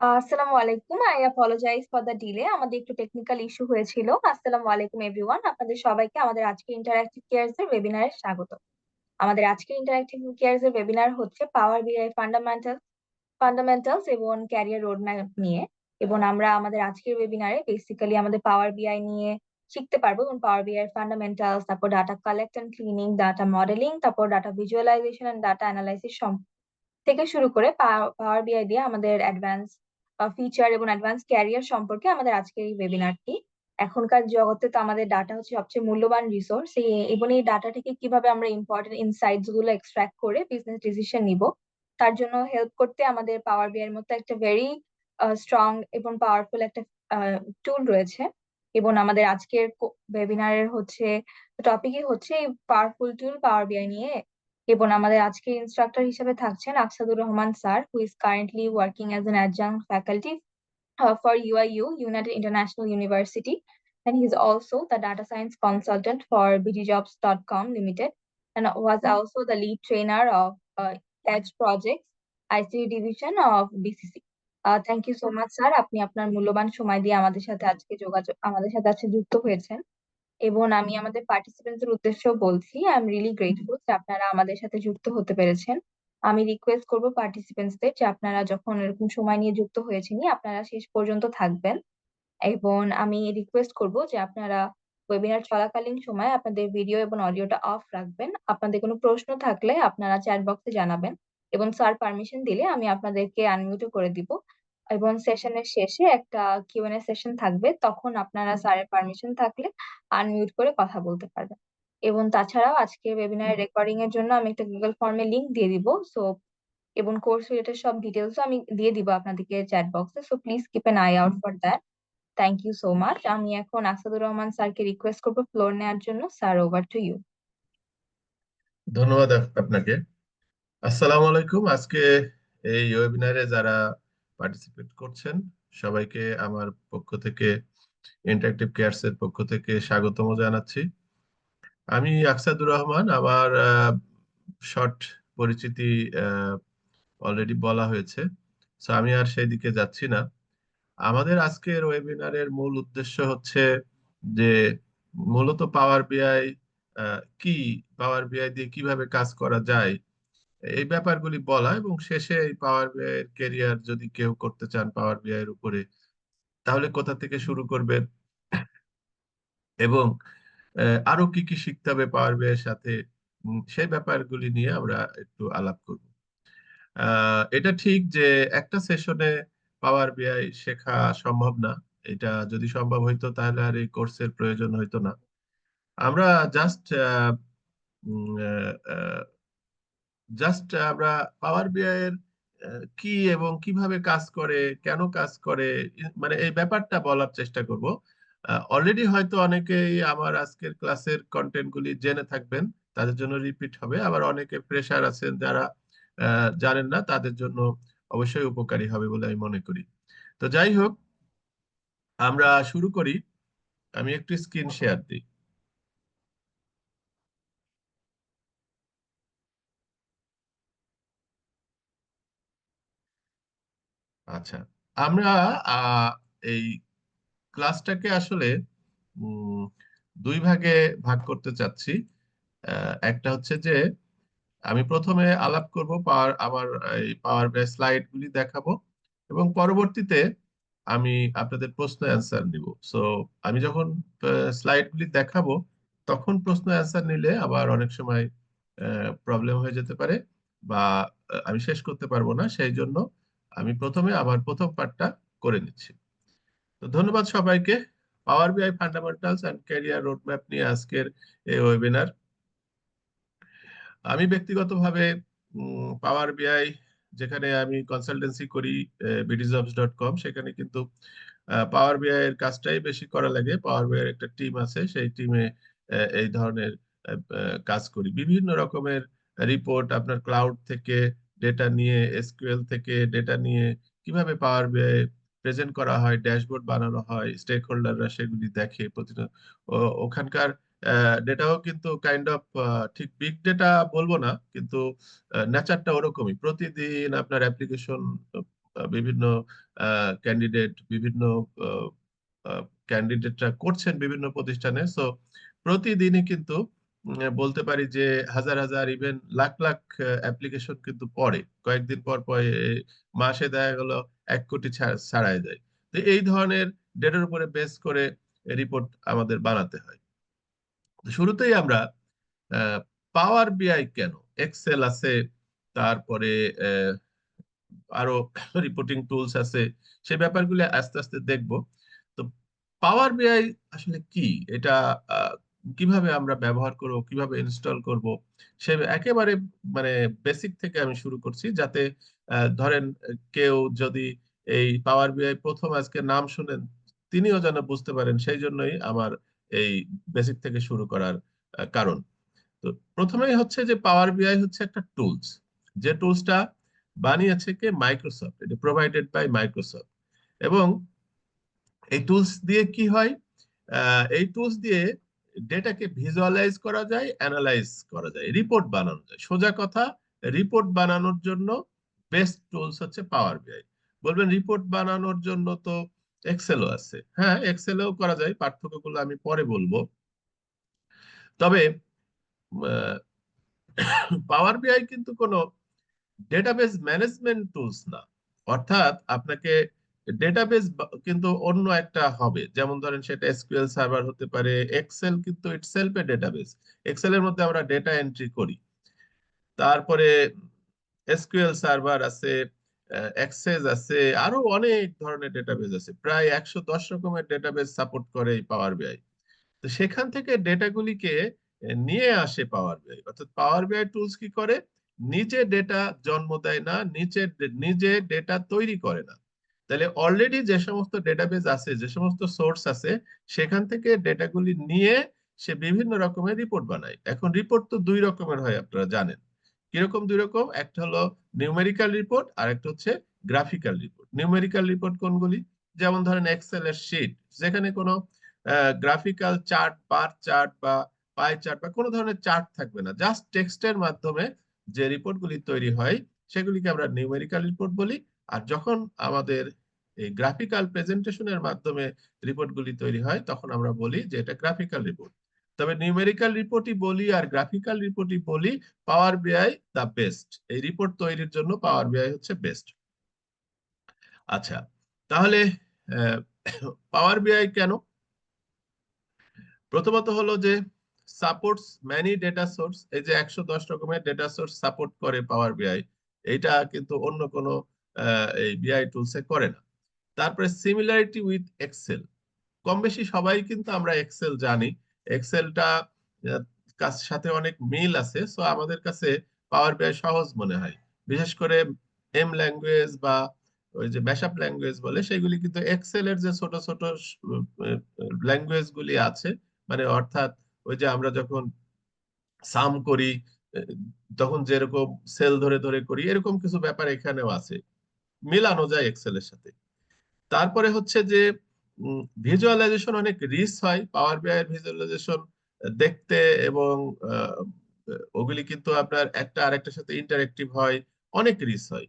আসসালামু আলাইকুম। I apologize for the delay. আমাদের একটু টেকনিক্যাল ইস্যু হয়েছিল। আসসালামু আলাইকুম এভরিওয়ান, আপনাদের সবাইকে আমাদের আজকের ইন্টারঅ্যাক্টিভ কেয়ারস এর ওয়েবিনারে স্বাগত। আমাদের আজকের ইন্টারঅ্যাক্টিভ কেয়ারস এর ওয়েবিনার হচ্ছে পাওয়ার বিআই ফান্ডামেন্টালস এবং ক্যারিয়ার রোডম্যাপ নিয়ে। এবং আমরা আমাদের আজকের ওয়েবিনারে বেসিক্যালি আমাদের পাওয়ার বিআই নিয়ে শিখতে পারবো, এবং পাওয়ার বিআই ফান্ডামেন্টালস, তারপর data collect and cleaning, data modeling, তারপর data visualization and data analysis থেকে শুরু করে পাওয়ার বিআই দিয়ে আমাদের অ্যাডভান্স ফিচার এবং অ্যাডভান্স ক্যারিয়ার সম্পর্কে আমাদের আজকের এই ওয়েবিনারটি। এখনকার জগতে তো আমাদের ডাটা হচ্ছে সবচেয়ে মূল্যবান রিসোর্স, এবং এই ডাটা থেকে কিভাবে আমরা ইম্পর্টেন্ট ইনসাইটস গুলো এক্সট্রাক্ট করে বিজনেস ডিসিশন নিব, তার জন্য হেল্প করতে আমাদের পাওয়ার বিআই এর মতো একটা ভেরি স্ট্রং এবং পাওয়ারফুল একটা টুল রয়েছে। এবং আমাদের আজকের ওয়েবিনারের হচ্ছে টপিকই হচ্ছে এই পাওয়ারফুল টুল পাওয়ার বিআই নিয়ে। এবং আমাদের আজকের ইনস্ট্রাক্টর হিসেবে থাকছেন Aksadur Rahman sir, who is currently working as an adjunct faculty for UIU, United International University, and he's also the data science consultant for bgjobs.com Limited, and was also the lead trainer of Edge Projects ICT division of BCC. Thank you so much, sir. আপনি আপনার মূল্যবান সময় দিয়ে আমাদের সাথে আজকে যুক্ত হয়েছেন। এবং আমি আমাদের পার্টিসিপেন্টদের উদ্দেশ্যেও বলছি, আই এম রিয়েলি গ্রেটফুল যে আপনারা আমাদের সাথে যুক্ত হতে পেরেছেন। আমি রিকোয়েস্ট করব পার্টিসিপেন্টসদের যে আপনারা যখন এরকম সময় নিয়ে যুক্ত হয়েছেন আপনারা শেষ পর্যন্ত থাকবেন। এবং আমি রিকোয়েস্ট করব যে আপনারা ওয়েবিনার চলাকালীন সময় আপনাদের ভিডিও এবং অডিওটা অফ রাখবেন। আপনাদের কোনো প্রশ্ন থাকলে আপনারা চ্যাট বক্সে জানাবেন, এবং স্যার পারমিশন দিলে আমি আপনাদেরকে আনমিউটও করে দিব। এবং সেশনের শেষে একটা কিউএনএ সেশন থাকবে, তখন আপনারা স্যারের পারমিশন থাকলে আনমিউট করে কথা বলতে পারবেন। এবং তাছাড়াও আজকে ওয়েবিনার রেকর্ডিং এর জন্য আমি একটা গুগল ফর্মে লিংক দিয়ে দিব। সো এবং কোর্স রিলেটেড সব ডিটেলসও আমি দিয়ে দিব আপনাদেরকে চ্যাট বক্সে। So please keep an eye out for that. Thank you so much. আমি এখন আসাদুর রহমান স্যারকে রিকোয়েস্ট করবো ফ্লোর নেওয়ার জন্য। Sir, over to you. ধন্যবাদ আপনাকে। আসসালামু আলাইকুম। আজকে এই ওয়েবিনারে যারা পার্টিসিপেট করছেন সবাইকে আমার পক্ষ থেকে, ইন্টারেক্টিভ কেয়ারস এর পক্ষ থেকে স্বাগতম জানাচ্ছি। আমি আকসাদুর রহমান। আমার শর্ট পরিচিতি অলরেডি বলা হয়েছে, তো আমি আর সেই দিকে যাচ্ছি না। আমাদের আজকের ওয়েবিনারের মূল উদ্দেশ্য হচ্ছে যে মূলত পাওয়ার বিআই কি, পাওয়ার বিআই দিয়ে কিভাবে কাজ করা যায়, এই ব্যাপারগুলি বলা, এবং শেষে এই পাওয়ার বিআই এর কেরিয়ার যদি কেউ করতে চান পাওয়ার বিআই এর উপরে, তাহলে কোথা থেকে শুরু করবেন এবং আরো কি কি শিখতে হবে পাওয়ার বিআই এর সাথে, সেই ব্যাপারগুলি নিয়ে আমরা একটু আলাপ করব। এটা ঠিক যে একটা সেশনে পাওয়ার বিআই শেখা সম্ভব না। এটা যদি সম্ভব হইতো তাহলে আর এই কোর্সের প্রয়োজন হইতো না। আমরা জাস্ট জাস্ট আমরা পাওয়ার বিআই এর কি এবং কিভাবে কাজ করে, কেন কাজ করে, মানে এই ব্যাপারটা বলার চেষ্টা করব। অলরেডি হয়তো অনেকেই আমার আজকের ক্লাসের কন্টেন্ট গুলি জেনে থাকবেন, তাদের জন্য রিপিট হবে। আবার অনেকে ফ্রেশার আছেন যারা জানেন না, তাদের জন্য অবশ্যই উপকারী হবে বলে আমি মনে করি। তো যাই হোক, আমরা শুরু করি। আমি একটু স্ক্রিন শেয়ার দিই। আচ্ছা, আমরা আহ, এই ক্লাসটাকে আসলে উম, দুই ভাগে ভাগ করতে চাচ্ছি। একটা হচ্ছে যে আমি প্রথমে আলাপ করব আমার এই পাওয়ার বিআই স্লাইড গুলি দেখাবো, এবং পরবর্তীতে আমি আপনাদের প্রশ্ন অ্যান্সার নিব। সো আমি যখন স্লাইড গুলি দেখাবো তখন প্রশ্ন অ্যান্সার নিলে আবার অনেক সময় প্রবলেম হয়ে যেতে পারে, বা আমি শেষ করতে পারবো না। সেই জন্য আমি প্রথমে আমার প্রথম পার্টটা করে নিচ্ছি। তো ধন্যবাদ সবাইকে। পাওয়ার BI fundamentals and career roadmap নিয়ে আজকের এই ওয়েবিনার। আমি ব্যক্তিগতভাবে পাওয়ার বিআই, যেখানে আমি কনসালটেন্সি করি bdjobs.com, সেখানে কিন্তু পাওয়ার বিআই এর কাজটাই বেশি করা লাগে। পাওয়ার বিআই এর একটা টিম আছে, সেই টিমে এই ধরনের কাজ করি। বিভিন্ন রকমের রিপোর্ট, আপনার ক্লাউড থেকে ডেটা নিয়ে, এসকিউএল থেকে ডেটা নিয়ে কিভাবে পাওয়ার বিআই প্রেজেন্ট করা হয়, ড্যাশবোর্ড বানানো হয়, স্টেক হোল্ডাররা সেগুলি দেখে প্রতিদিন। ওখানকার ডেটাও কিন্তু কাইন্ড অফ, ঠিক বিগ ডেটা বলবো না, কিন্তু নেচারটা ওরকমই। প্রতিদিন আপনার অ্যাপ্লিকেশন বিভিন্ন বিভিন্ন ক্যান্ডিডেটরা করছেন বিভিন্ন প্রতিষ্ঠানে। সো প্রতিদিনই কিন্তু বলতে পারি যে হাজার হাজার ইভেন লাখ লাখ অ্যাপ্লিকেশন কিন্তু পড়ে কয়েকদিন পর পর মাসে দেখা গেল 1 কোটি ছাড়াই যায়। তো এই ধরনের ডেটার উপরে বেস করে রিপোর্ট আমাদের বানাতে হয়। তো শুরুতেই আমরা পাওয়ার বিআই কেন, এক্সেল আছে, তারপরে আরো রিপোর্টিং টুলস আছে, সেই ব্যাপারগুলো আস্তে আস্তে দেখব। তো পাওয়ার বিআই আসলে কি, এটা আহ, কিভাবে আমরা ব্যবহার করব, কিভাবে ইনস্টল করব, সে একেবারে মানে বেসিক থেকে আমি শুরু করছি, যাতে ধরেন কেউ যদি এই পাওয়ার বিআই প্রথম আজকে নাম শুনেন, তিনিও যেন বুঝতে পারেন। সেই জন্যই আমার এই বেসিক থেকে শুরু করার কারণ। তো প্রথমেই হচ্ছে যে পাওয়ার বিআই হচ্ছে একটা টুলস, যে টুলসটা বানিয়েছে কে, মাইক্রোসফট। এটা প্রোভাইডেড বাই মাইক্রোসফট। এবং এই টুলস দিয়ে কি হয়, এই টুলস দিয়ে ডেটাকে ভিজুয়ালাইজ করা যায়, অ্যানালাইজ করা যায়, রিপোর্ট বানানো যায়। সোজা কথা, রিপোর্ট বানানোর জন্য বেস্ট টুলস হচ্ছে পাওয়ার বিআই। বলবেন রিপোর্ট বানানোর জন্য তো এক্সেলও আছে। হ্যাঁ, এক্সেলেও করা যায়, পার্থক্যগুলো আমি পরে বলবো। তবে পাওয়ার বিআই কিন্তু কোনো ডেটাবেস ম্যানেজমেন্ট টুলস না। অর্থাৎ আপনাকে ডেটাবেস কিন্তু অন্য একটা হবে, যেমন ধরেন সেটা এসকিউএল সার্ভার হতে পারে। এক্সেল কিন্তু ইটসেলফ এ ডেটাবেস। এক্সেল এর মধ্যে আমরা ডেটা এন্ট্রি করি। তারপরে এসকিউএল সার্ভার আছে, অ্যাক্সেস আছে, আরো অনেক ধরনের ডেটাবেস আছে। প্রায় 110 রকমের ডেটাবেস সাপোর্ট করে এই পাওয়ার বিআই। তো সেখান থেকে ডেটাগুলিকে নিয়ে আসে পাওয়ার বিআই। অর্থাৎ পাওয়ার বিআই টুলস কি করে, নিজে ডেটা জন্ম দেয় না, নিজে ডেটা তৈরি করে না। তাহলে অলরেডি যে সমস্ত ডেটাবেস আছে, যে সমস্ত সোর্স আছে, সেখান থেকে ডেটাগুলি নিয়ে সে বিভিন্ন রকমের রিপোর্ট বানায়। এখন রিপোর্ট তো দুই রকমের হয়, আপনারা জানেন। কিরকম দুই রকম? একটা হলো নিউমেরিক্যাল রিপোর্ট, আর একটা হচ্ছে গ্রাফিক্যাল রিপোর্ট। নিউমেরিক্যাল রিপোর্ট কোনগুলি? যেমন ধরেন এক্সেল এর শিট, যেখানে কোনো গ্রাফিক্যাল চার্ট, বার চার্ট বা পাই চার্ট বা কোনো ধরনের চার্ট থাকবে না, জাস্ট টেক্সটের মাধ্যমে যে রিপোর্টগুলি তৈরি হয় সেগুলিকে আমরা নিউমেরিক্যাল রিপোর্ট বলি। আর যখন আমাদের এই গ্রাফিক্যাল প্রেজেন্টেশনের মাধ্যমে রিপোর্টগুলি তৈরি হয়, তখন আমরা বলি যে এটা গ্রাফিক্যাল রিপোর্ট। তবে নিউমেরিক্যাল রিপোর্টই বলি আর গ্রাফিক্যাল রিপোর্টই বলি, পাওয়ার বিআই দা বেস্ট। এই রিপোর্ট তৈরির জন্য পাওয়ার বিআই হচ্ছে বেস্ট। আচ্ছা, তাহলে পাওয়ার বিআই কেন? প্রথমত হলো যে সাপোর্টস ম্যানি ডেটা সোর্স। এই যে 110 রকমের ডেটা সোর্স সাপোর্ট করে পাওয়ার বিআই, এটা কিন্তু অন্য কোনো এই বিআই টুলসে করে না। তারপরে সিমিলারিটি উইথ এক্সেল। কম বেশি সবাই কিন্তু আমরা এক্সেল জানি। এক্সেলটা কাছ সাথে অনেক মিল আছে, সো আমাদের কাছে পাওয়ার বিআই সহজ মনে হয়। বিশেষ করে এম ল্যাঙ্গুয়েজ বা ওই যে ম্যাশআপ ল্যাঙ্গুয়েজ বলে, সেগুলি কিন্তু এক্সেল এর যে ছোট ছোট ল্যাঙ্গুয়েজ গুলি আছে, মানে অর্থাৎ ওই যে আমরা যখন সাম করি, আহ, তখন যেরকম সেল ধরে ধরে করি, এরকম কিছু ব্যাপার এখানেও আছে, মিলানো যায় এক্সেলের সাথে। তারপরে হচ্ছে যে ভিজুয়ালাইজেশন অনেক রিচ হয় পাওয়ার বিআই এর ভিজুয়ালাইজেশন দেখতে, এবং আহ, ওগুলি কিন্তু আপনার একটা আরেকটার সাথে ইন্টারেক্টিভ হয়, অনেক রিচ হয়।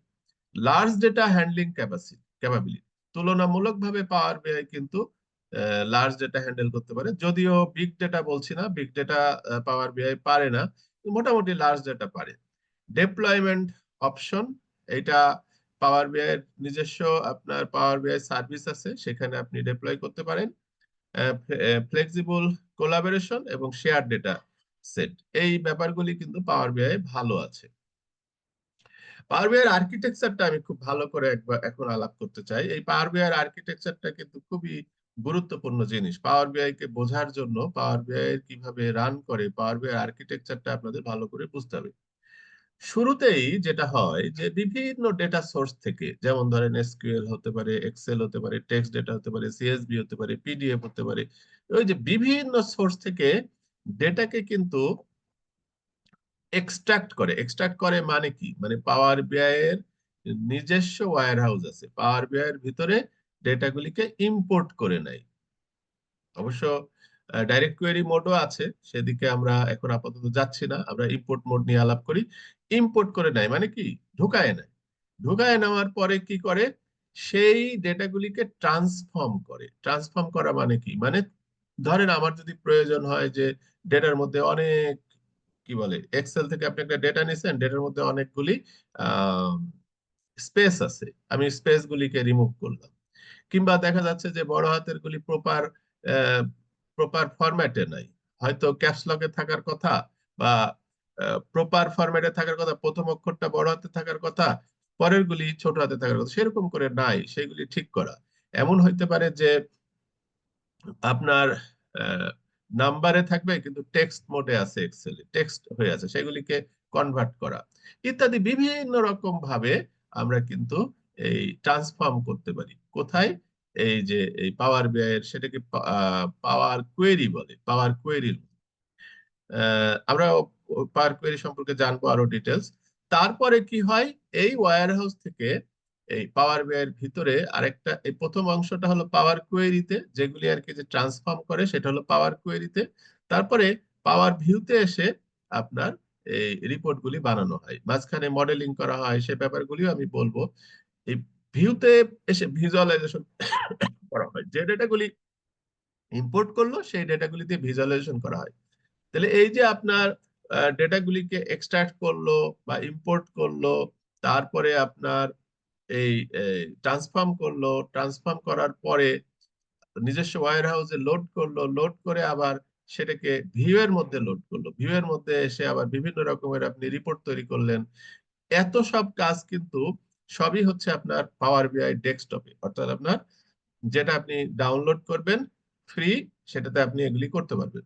লার্জ ডেটা হ্যান্ডলিং ক্যাপাবিলিটি, তুলনামূলকভাবে পাওয়ার বিআই কিন্তু লার্জ ডেটা হ্যান্ডেল করতে পারে। যদিও বিগ ডেটা বলছি না, বিগ ডেটা পাওয়ার বিআই পারে না, মোটামুটি লার্জ ডেটা পারে। ডেপ্লয়মেন্ট অপশন, এটা পাওয়ার বিআই এর নিজস্ব আপনার পাওয়ার বিআই সার্ভিস আছে, সেখানে আপনি ডিপ্লয় করতে পারেন। ফ্লেক্সিবল কোলাবোরেশন এবং শেয়ার ডেটা সেট, এই ব্যাপারগুলি কিন্তু পাওয়ার বিআই ভালো আছে। পাওয়ার বিআই এর আর্কিটেকচারটা আমি খুব ভালো করে একবার এখন আলাপ করতে চাই। এই পাওয়ার বিআই এর আর্কিটেকচারটা কিন্তু খুবই গুরুত্বপূর্ণ জিনিস। পাওয়ার বিআই কে বোঝার জন্য, পাওয়ার বিআই এর কিভাবে রান করে, পাওয়ার বিআই আর্কিটেকচারটা আপনাদের ভালো করে বুঝতে হবে। শুরুতেই যেটা হয় যে বিভিন্ন ডেটা সোর্স থেকে, যেমন ধরেন এসকিউএল হতে পারে, এক্সেল হতে পারে, টেক্সট ডেটা হতে পারে, সিএসভি হতে পারে, পিডিএফ হতে পারে, ওই যে বিভিন্ন সোর্স থেকে ডেটাকে কিন্তু এক্সট্রাক্ট করে। এক্সট্রাক্ট করে মানে কি, মানে পাওয়ার বিআই এর নিজস্ব ওয়্যার হাউস আছে, পাওয়ার বিআই এর ভিতরে ডেটাগুলিকে ইম্পোর্ট করে নেয়। অবশ্য ডাইরেক্ট কোয়েরি মোডও আছে, সেদিকে আমরা এখন আপাতত যাচ্ছি না, আমরা ইম্পোর্ট মোড নিয়ে আলাপ করি। ইম্পোর্ট করে নেয় মানে কি, ঢুকায় নেয়। ঢুকায় নেওয়ার পরে কি করে, সেই ডেটাগুলিকে ট্রান্সফর্ম করে। ট্রান্সফর্ম করা মানে কি? মানে ধরেন আমার যদি প্রয়োজন হয় যে ডেটার মধ্যে অনেক, কি বলে, এক্সেল থেকে আপনি একটা ডেটা নিছেন, ডেটার মধ্যে অনেকগুলি স্পেস আছে, আমি স্পেস গুলিকে রিমুভ করলাম। কিংবা দেখা যাচ্ছে যে বড় হাতের গুলি প্রপার ফরম্যাটে নাই, হয়তো ক্যাপস লকে থাকার কথা, বা প্রপার ফরম্যাটে থাকার কথা, প্রথম অক্ষরটা বড় হাতে থাকার কথা, পরের গুলি ছোট হাতে থাকার কথা, সেরকম করে নাই, সেগুলি ঠিক করা। এমন হইতে পারে যে আপনার নাম্বারে থাকবে কিন্তু টেক্সট মোডে আছে, এক্সেলে টেক্সট হয়ে আছে, সেগুলিকে কনভার্ট করা ইত্যাদি বিভিন্ন রকম ভাবে আমরা কিন্তু এই ট্রান্সফর্ম করতে পারি। কোথায়? এই যে এই পাওয়ার বিআই এর, সেটাকে পাওয়ার কোয়েরি বলে, পাওয়ার কোয়েরির। আমরা পাওয়ার কোয়েরি সম্পর্কে জানবো আরো ডিটেলস। তারপরে কি হয়, এই ওয়্যার হাউস থেকে এই পাওয়ার বিআই এর ভিতরে আরেকটা, এই প্রথম অংশটা হলো পাওয়ার কোয়েরিতে, যেগুলি আর কি যে ট্রান্সফর্ম করে সেটা হলো পাওয়ার কোয়েরিতে। তারপরে পাওয়ার ভিউতে এসে আপনার এই রিপোর্ট গুলি বানানো হয়, মাঝখানে মডেলিং করা হয়, সে ব্যাপারগুলিও আমি বলবো। এই ভিউতে এসে ভিজুয়ালাইজেশন করা হয়, যে ডেটাগুলি ইম্পোর্ট করলো সেই ডেটাগুলিতে ভিজুয়ালাইজেশন করা হয়। তাহলে এই যে আপনার ডেটাগুলিকে এক্সট্রাক্ট করলো বা ইম্পোর্ট করলো, তারপরে আপনার এই ট্রান্সফর্ম করলো, ট্রান্সফর্ম করার পরে নিজস্ব ওয়্যার হাউসে লোড করলো, লোড করে আবার সেটাকে ভিউ এর মধ্যে লোড করলো, ভিউ এর মধ্যে এসে আবার বিভিন্ন রকমের আপনি রিপোর্ট তৈরি করলেন। এত সব কাজ কিন্তু সবই হচ্ছে আপনার পাওয়ার বিআই ডেস্কটপে, অর্থাৎ আপনার যেটা আপনি ডাউনলোড করবেন ফ্রি, সেটাতে আপনি এগুলি করতে পারবেন।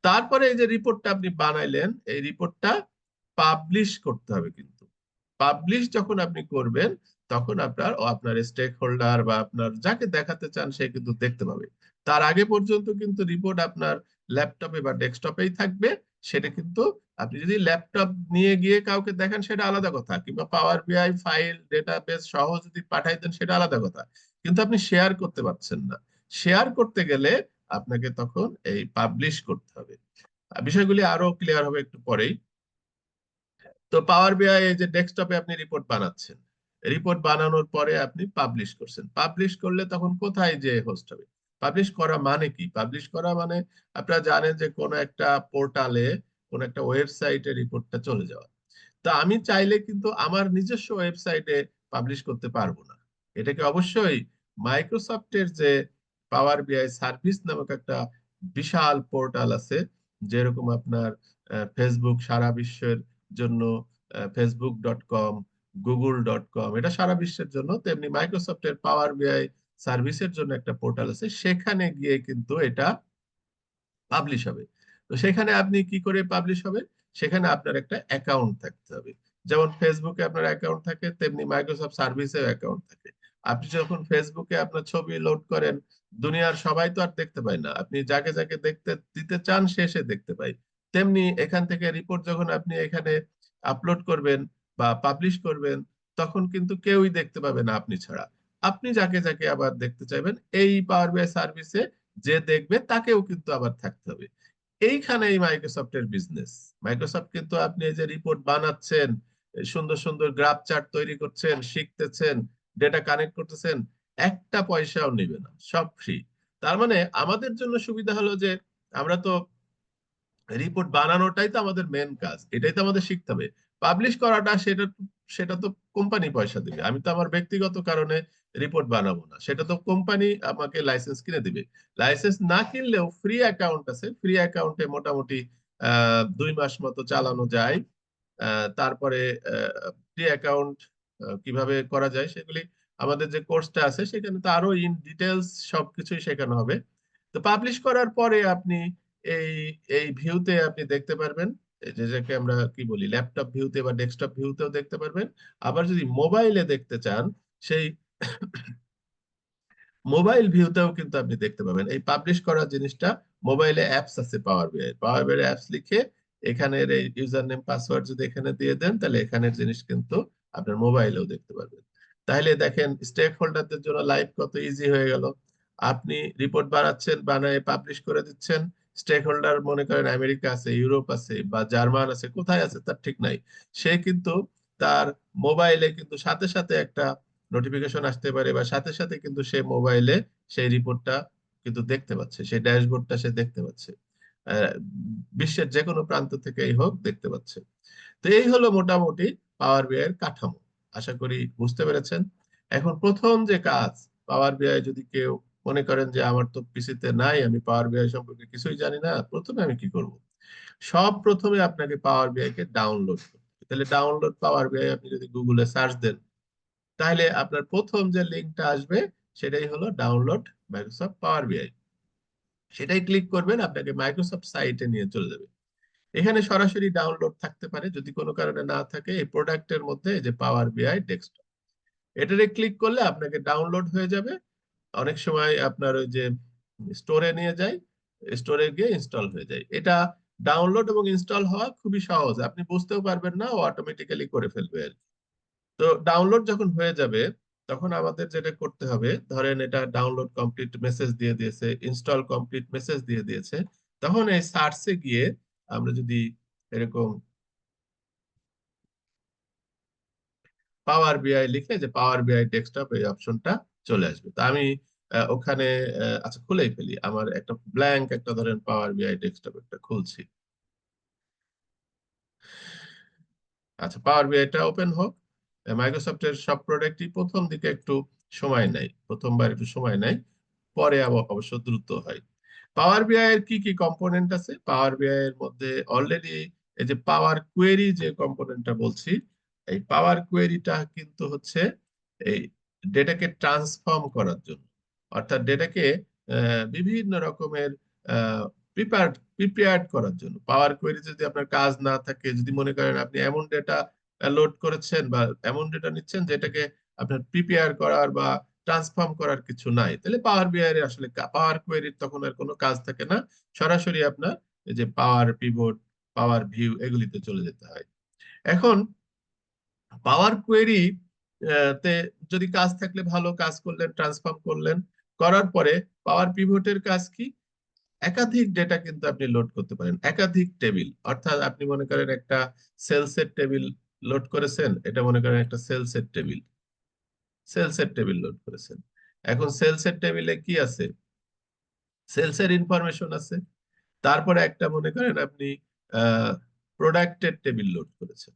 তারপরে এই যে রিপোর্টটা আপনি বানাইলেন, এই রিপোর্টটা পাবলিশ করতে হবে। কিন্তু পাবলিশ যখন আপনি করবেন, তখন আপনার স্টেক হোল্ডার বা আপনার যাকে দেখাতে চান সে কিন্তু দেখতে পাবে। তার আগে পর্যন্ত কিন্তু রিপোর্ট আপনার ল্যাপটপে বা ডেস্কটপেই থাকবে। সেটা কিন্তু আপনি যদি ল্যাপটপ নিয়ে গিয়ে কাউকে দেখান সেটা আলাদা কথা, কিংবা পাওয়ার বিআই ফাইল ডেটাবেস সহ যদি পাঠাই দেন সেটা আলাদা কথা, কিন্তু আপনি শেয়ার করতে পারছেন না। শেয়ার করতে গেলে আপনাকে তখন এই পাবলিশ করতে হবে। বিষয়গুলি আরো ক্লিয়ার হবে একটু পরেই। তো পাওয়ার বিআই এই যে ডেস্কটপে আপনি রিপোর্ট বানাচ্ছেন, রিপোর্ট বানানোর পরে আপনি পাবলিশ করছেন, পাবলিশ করলে তখন কোথায় যে হোস্ট হবে? পাবলিশ করা মানে কি? পাবলিশ করা মানে আপনারা জানেন যে কোন একটা পোর্টালে, কোন একটা ওয়েবসাইটে রিপোর্টটা চলে যাওয়া। তা আমি চাইলে কিন্তু আমার নিজস্ব ওয়েবসাইটে পাবলিশ করতে পারবো না। এটাকে অবশ্যই মাইক্রোসফটের যে পাওয়ার বিআই সার্ভিস নামক একটা বিশাল পোর্টাল আছে, যেরকম আপনার ফেসবুক সারা বিশ্বের জন্য, facebook.com, google.com, এটা সারা বিশ্বের জন্য, তেমনি মাইক্রোসফটের পাওয়ার বিআই সার্ভিসের জন্য একটা পোর্টাল আছে, সেখানে গিয়ে কিন্তু এটা পাবলিশ হবে। তো সেখানে আপনি কি করে পাবলিশ হবে? সেখানে আপনার একটা অ্যাকাউন্ট থাকতে হবে। যেমন ফেসবুকে আপনার অ্যাকাউন্ট থাকে, তেমনি মাইক্রোসফট সার্ভিসেও অ্যাকাউন্ট থাকে। আপনি যখন ফেসবুকে আপনার ছবি লোড করেন, দুনিয়ার সবাই তো আর দেখতে পায় না, আপনি যাকে যাকে দেখতে দিতে চান সে সে দেখতে পায়। তেমনি এখান থেকে রিপোর্ট যখন আপনি এখানে আপলোড করবেন বা পাবলিশ করবেন, তখন কিন্তু কেউই দেখতে পাবে না আপনি ছাড়া। আপনি যাকে যাকে আবার দেখতে চাইবেন, এই পাওয়ার বিআই সার্ভিসে যে দেখবে তাকেও কিন্তু আবার থাকতে হবে। এইখানেই মাইক্রোসফটের বিজনেস। মাইক্রোসফট কিন্তু, আপনি এই যে রিপোর্ট বানাচ্ছেন, এই সুন্দর সুন্দর গ্রাফ চার্ট তৈরি করছেন, শিখতেছেন, ডেটা কানেক্ট করতেছেন, একটা পয়সাও নেবে না, সব ফ্রি। তার মানে আমাদের জন্য সুবিধা হলো যে আমরা তো রিপোর্ট বানানোটাই তো আমাদের মেন কাজ, এটাই তো আমাদের শিখতে হবে। পাবলিশ করাটা, সেটা সেটা তো কোম্পানি পয়সা দিবে, আমি তো আমার ব্যক্তিগত কারণে রিপোর্ট বানাবো না, সেটা তো কোম্পানি আমাকে লাইসেন্স কিনে দিবে। লাইসেন্স না কিনলেও ফ্রি অ্যাকাউন্ট আছে, ফ্রি অ্যাকাউন্টে মোটামুটি 2 মাস মতো চালানো যায়। তারপরে ফ্রি অ্যাকাউন্ট কিভাবে করা যায় সেগুলি আমাদের যে কোর্সটা আছে সেখানে তো আরো ইন ডিটেলস সবকিছুই শেখানো হবে। তো পাবলিশ করার পরে আপনি এই এই ভিউতে আপনি দেখতে পারবেন, এই যে যাকে আমরা কি বলি ল্যাপটপ ভিউতে বা ডেস্কটপ ভিউতেও দেখতে পারবেন। আবার যদি মোবাইলে দেখতে চান, সেই মোবাইল ভিউতেও কিন্তু আপনি দেখতে পাবেন এই পাবলিশ করা জিনিসটা। মোবাইলে অ্যাপস আছে পাওয়ার বিআই, পাওয়ার বিআই অ্যাপস লিখে এখানের এই ইউজার নেম পাসওয়ার্ড যদি এখানে দিয়ে দেন, তাহলে এখানের জিনিস কিন্তু আপনার মোবাইলেও দেখতে পারবেন। তাহলে দেখেন স্টেক হোল্ডারদের জন্য লাইফ কত ইজি হয়ে গেল। আপনি রিপোর্ট বানাচ্ছেন, বানায় পাবলিশ করে দিচ্ছেন। স্টেক হোল্ডার মনে করেন আমেরিকা আছে, ইউরোপ আছে, বা জার্মান আছে, কোথায় আছে তার ঠিক নাই, সে কিন্তু তার মোবাইলে কিন্তু সাথে সাথে একটা নোটিফিকেশন আসতে পারে, বা সাথে সাথে কিন্তু সে মোবাইলে সেই রিপোর্টটা কিন্তু দেখতে পাচ্ছে, সেই ড্যাশবোর্ডটা সে দেখতে পাচ্ছে। আহ, বিশ্বের যে কোনো প্রান্ত থেকেই হোক দেখতে পাচ্ছে। তো এই হলো মোটামুটি পাওয়ার বিআই এর কাঠামো। আশা করি বুঝতে পেরেছেন। এখন প্রথম যে কাজ, পাওয়ার বিআই যদি কেউ মনে করেন যে আমার তো পিসিতে নাই, আমি পাওয়ার বিআই সম্পর্কে কিছুই জানি না, প্রথমে আমি কি করব? সব প্রথমে আপনাকে পাওয়ার বিআই কে ডাউনলোড করতে হবে। তাহলে ডাউনলোড পাওয়ার বিআই আপনি যদি গুগলে সার্চ দেন, তাহলে আপনার প্রথম যে লিঙ্কটা আসবে সেটাই হলো ডাউনলোড মাইক্রোসফট পাওয়ার বিআই। সেটাই ক্লিক করবেন, আপনাকে মাইক্রোসফট সাইটে নিয়ে চলে যাবে। এখানে সরাসরি ডাউনলোড থাকতে পারে, যদি কোনো কারণে না থাকে এই প্রোডাক্টের মধ্যে এই যে পাওয়ার বিআই ডেস্কটপ, এটাতে ক্লিক করলে আপনাকে ডাউনলোড হয়ে যাবে। অনেক সময় আপনার ওই যে স্টোরে নিয়ে যায়, স্টোরে গিয়ে ইনস্টল হয়ে যায়। এটা ডাউনলোড এবং ইনস্টল হওয়া খুবই সহজ, আপনি বুঝতেও পারবেন না, ও অটোমেটিক্যালি করে ফেলবে আর কি। তো ডাউনলোড যখন হয়ে যাবে, তখন আমাদের যেটা করতে হবে, ধরেন এটা ডাউনলোড কমপ্লিট মেসেজ দিয়ে দিয়েছে, ইনস্টল কমপ্লিট মেসেজ দিয়ে দিয়েছে, তখন এই সার্চে গিয়ে আমরা যদি এরকম পাওয়ার বিআই লিখে, যে পাওয়ার বিআই ডেস্কটপ, এই অপশনটা চলে আসবে। তো আমি ওখানে আচ্ছা খুলেই ফেলি, আমার একটা ব্ল্যাঙ্ক একটা ধরেন পাওয়ার বিআই ডেস্কটপ একটা খুলছি। আচ্ছা, পাওয়ার বিআইটা ওপেন হোক। মাইক্রোসফটের সব প্রোডাক্টই প্রথম দিকে একটু সময় নেয়, প্রথমবার একটু সময় নেয়, পরে অবশ্য দ্রুত হয়। পাওয়ার বিআই এর কি কি কম্পোনেন্ট আছে? পাওয়ার বিআই এর মধ্যে অলরেডি এই যে পাওয়ার কোয়েরি যে কম্পোনেন্টটা বলছি, এই পাওয়ার কোয়েরিটা কিন্তু হচ্ছে এই ডেটাকে ট্রান্সফর্ম করার জন্য, অর্থাৎ ডেটাকে বিভিন্ন রকমের প্রিপেয়ার্ড করার জন্য। পাওয়ার কোয়েরি যদি আপনার কাজ না থাকে, যদি মনে করেন আপনি এমন ডেটা লোড করেছেন বা এমন ডেটা নিচ্ছেন যেটাকে আপনার প্রিপেয়ার করার বা ট্রান্সফর্ম করার কিছু নাই, তাহলে পাওয়ার বিআই এর আসলে পাওয়ার কোয়েরির তখন আর কোনো কাজ থাকে না। সরাসরি আপনার এই যে পাওয়ার পিভট, পাওয়ার ভিউ, এগুলিতে চলে যেতে হয়। এখন পাওয়ার কোয়েরি তে যদি কাজ থাকলে ভালো, কাজ করলেন, ট্রান্সফর্ম করলেন, করার পরে পাওয়ার পিভটের কাজ কি? একাধিক ডেটা কিন্তু আপনি লোড করতে পারেন, একাধিক টেবিল। অর্থাৎ আপনি মনে করেন একটা সেলসের টেবিল লোড করেছেন, এটা মনে করেন একটা সেলসের টেবিল, সেলসের টেবিল লোড করেছেন। এখন সেলসের টেবিলে কি আছে? সেলসের ইনফরমেশন আছে। তারপরে একটা মনে করেন আপনি প্রোডাক্টের টেবিল লোড করেছেন।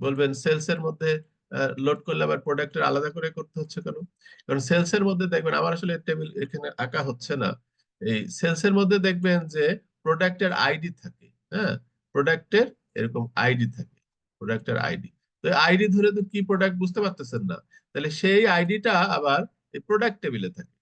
বলবেন সেলস এর মধ্যে লোড করলে আবার প্রোডাক্টের আলাদা করে করতে হচ্ছে কেন? কারণ সেলস এর মধ্যে দেখবেন, আমার আসলে টেবিল এখানে আঁকা হচ্ছে না, এই সেলস এর মধ্যে দেখবেন যে প্রোডাক্টের আইডি থাকে। হ্যাঁ, প্রোডাক্টের এরকম আইডি থাকে, প্রোডাক্টের আইডি। তো আইডি ধরে তো কি প্রোডাক্ট বুঝতে পারতেছেন না, তাহলে সেই আইডিটা আবার এই প্রোডাক্ট টেবিলে থাকে।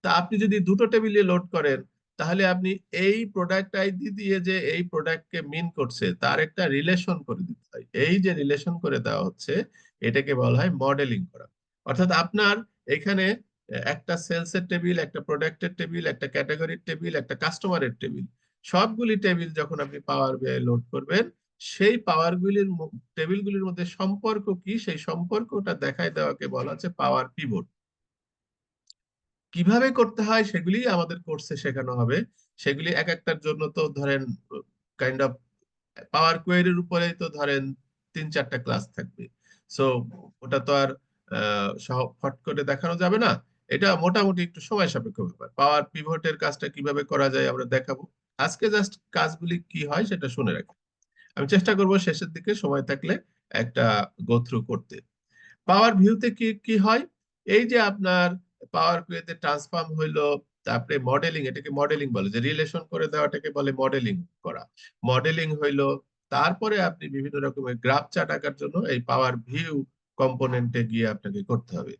তা আপনি যদি দুটো টেবিলে লোড করেন, তাহলে আপনি এই প্রোডাক্ট আইডি দিয়ে যে এই প্রোডাক্টকে মিন করছে তার একটা রিলেশন করে দিতে হয়। এই যে রিলেশন করে দেওয়া হচ্ছে, এটাকে বলা হয় মডেলিং করা। অর্থাৎ আপনার এখানে একটা সেলসের টেবিল, একটা প্রোডাক্টের টেবিল, একটা ক্যাটাগরির টেবিল, একটা কাস্টমারের টেবিল, সবগুলি টেবিল যখন আপনি পাওয়ার বিআই লোড করবেন, সেই টেবিলগুলির মধ্যে সম্পর্ক কি, সেই সম্পর্কটা দেখায় দেওয়াকে বলা হচ্ছে পাওয়ার পিভট। কিভাবে করতে হয় সেগুলি আমাদের কোর্সে শেখানো হবে। সেগুলি এক একটার জন্য তো ধরেন কাইন্ড অফ পাওয়ার কোয়েরির উপরেই তো ধরেন 3-4টা ক্লাস থাকবে। সো ওটা তো আর ফট করে দেখানো যাবে না। এটা মোটামুটি একটু সময় সাপেক্ষ ব্যাপার। পাওয়ার পিভটের কাজটা কিভাবে করা যায় আমরা দেখাবো। আজকে জাস্ট কাজগুলি কি হয় সেটা শুনে রাখি। আমি চেষ্টা করব শেষের দিকে সময় থাকলে একটা গো থ্রু করতে। পাওয়ার ভিউতে কি কি হয়? এই যে আপনার পাওয়ার ভিউতে ট্রান্সফর্ম হইলো, তারপরে মডেলিং, এটাকে মডেলিং বলে, যে রিলেশন করে দেওয়াটাকে বলে মডেলিং করা। মডেলিং হইলো, তারপরে আপনি বিভিন্ন রকমের গ্রাফ চার্ট আঁকার জন্য এই পাওয়ার ভিউ কম্পোনেন্টে গিয়ে আপনাকে করতে হবে।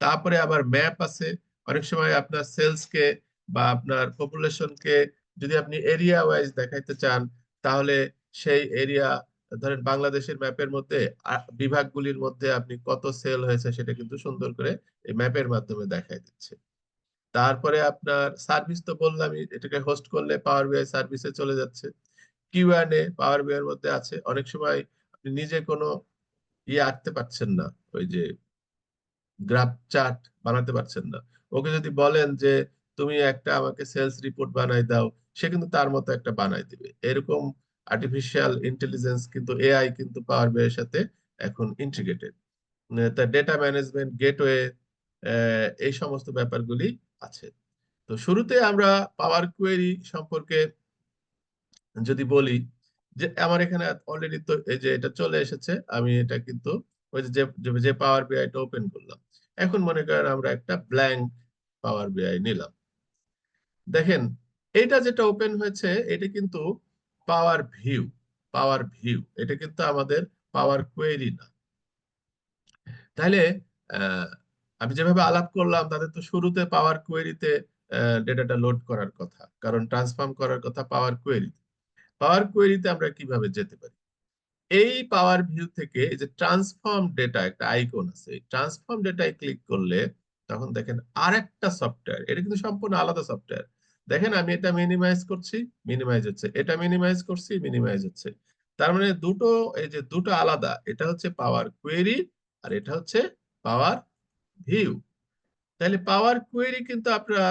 তারপরে আবার ম্যাপ আছে। অনেক সময় আপনার সেলসকে বা আপনার পপুলেশনকে যদি আপনি এরিয়া ওয়াইজ দেখাইতে চান, তাহলে সেই এরিয়া, ধরেন বাংলাদেশের ম্যাপের মধ্যে বিভাগগুলির মধ্যে আপনি কত সেল হয়েছে সেটা কিন্তু সুন্দর করে এই ম্যাপের মাধ্যমে দেখাই দিচ্ছে। তারপরে আপনার সার্ভিস তো বললামই, এটাকে হোস্ট করলে পাওয়ার বিআই সার্ভিসে চলে যাচ্ছে। কিউএনএ পাওয়ার বিআই এর মধ্যে আছে। অনেক সময় আপনি নিজে কোনো ইয়ে আঁকতে পারছেন না, ওই যে গ্রাফ চার্ট বানাতে পারছেন না, ওকে যদি বলেন যে তুমি একটা আমাকে সেলস রিপোর্ট বানাই দাও, সে কিন্তু তার মতো একটা বানাই দিবে। এরকম আর্টিফিশিয়াল ইন্টেলিজেন্স কিন্তু, এআই কিন্তু পাওয়ার বিআই এর সাথে এখন ইন্টিগ্রেটেড। ডেটা ম্যানেজমেন্ট, গেটওয়ে, এই সমস্ত ব্যাপারগুলি আছে। তো শুরুতে আমরা পাওয়ার কোয়েরি সম্পর্কে যদি বলি, যে আমার এখানে অলরেডি তো এই যে এটা চলে এসেছে, আমি এটা কিন্তু ওই যে যে পাওয়ার বিআইটা ওপেন করলাম। এখন মনে করেন আমরা একটা ব্ল্যাঙ্ক পাওয়ার বিআই নিলাম। দেখেন এটা যেটা ওপেন হয়েছে এটা কিন্তু পাওয়ার ভিউ। পাওয়ার ভিউ এটা কিন্তু আমাদের পাওয়ার কোয়েরি না। তাহলে আহ, আমি যেভাবে আলাপ করলাম তাদের তো শুরুতে পাওয়ার কোয়েরিতে ডেটাটা লোড করার কথা, কারণ ট্রান্সফর্ম করার কথা পাওয়ার কোয়েরি। পাওয়ার কোয়েরিতে আমরা কিভাবে যেতে পারি? এই পাওয়ার ভিউ থেকে এই যে ট্রান্সফর্ম ডেটা একটা আইকন আছে, ট্রান্সফর্ম ডেটায় ক্লিক করলে তখন দেখেন আরেকটা সফটওয়্যার, এটা কিন্তু সম্পূর্ণ আলাদা সফটওয়্যার। দেখেন আমি এটা মিনিমাইজ করছি, মিনিমাইজ হচ্ছে, এটা মিনিমাইজ করছি, মিনিমাইজ হচ্ছে। তার মানে দুটো, এই যে দুটো আলাদা, এটা হচ্ছে পাওয়ার কোয়েরি আর এটা হচ্ছে পাওয়ার ভিউ। তাহলে পাওয়ার কোয়েরি কিন্তু আপনারা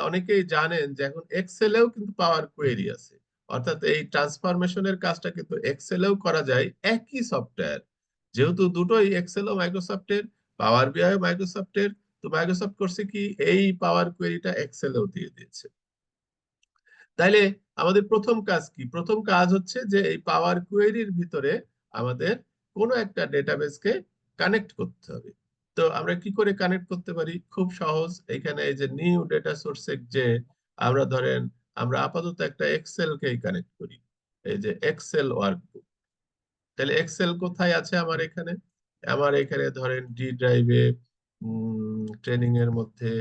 অনেকেই জানেন যে এখন এক্সেলেও কিন্তু পাওয়ার কোয়েরি আছে। অর্থাৎ এই ট্রান্সফরমেশনের কাজটা কিন্তু এক্সেলেও করা যায়, একই সফটওয়্যার। যেহেতু দুটোই এক্সেলও মাইক্রোসফটের, পাওয়ার বিআই মাইক্রোসফটের, তো মাইক্রোসফট করছে কি এই পাওয়ার কোয়েরিটা এক্সেলেও দিয়ে দিয়েছে। তাইলে আমাদের প্রথম কাজ কি? প্রথম কাজ হচ্ছে যে এই পাওয়ার কোয়েরির ভিতরে আমাদের কোনো একটা ডেটাবেসকে কানেক্ট করতে হবে। তো আমরা কি করে কানেক্ট করতে পারি? খুব সহজ। এখানে এই যে নিউ ডেটা সোর্সে যে আমরা ধরেন আমরা আপাতত একটা এক্সেল কে কানেক্ট করি, এই যে এক্সেল ওয়ার্কবুক। তাহলে এক্সেল কোথায় আছে আমার এখানে? আমার এখানে ধরেন ডি ড্রাইভে, ট্রেনিং এর মধ্যে,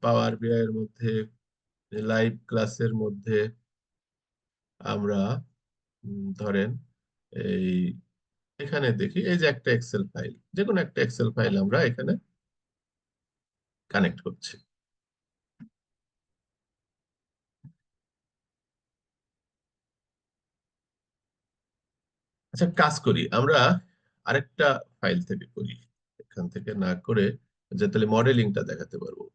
পাওয়ার বিআই এর মধ্যে, লাইভ ক্লাসের মধ্যে আমরা ধরেন এই এখানে দেখি এই যে একটা এক্সেল ফাইল, যে কোনো একটা এক্সেল ফাইল আমরা এখানে কানেক্ট করছি। আচ্ছা কাজ করি আমরা আরেকটা ফাইল থেকে করি, এখান থেকে না করে, যে তাহলে মডেলিংটা দেখাতে পারবো।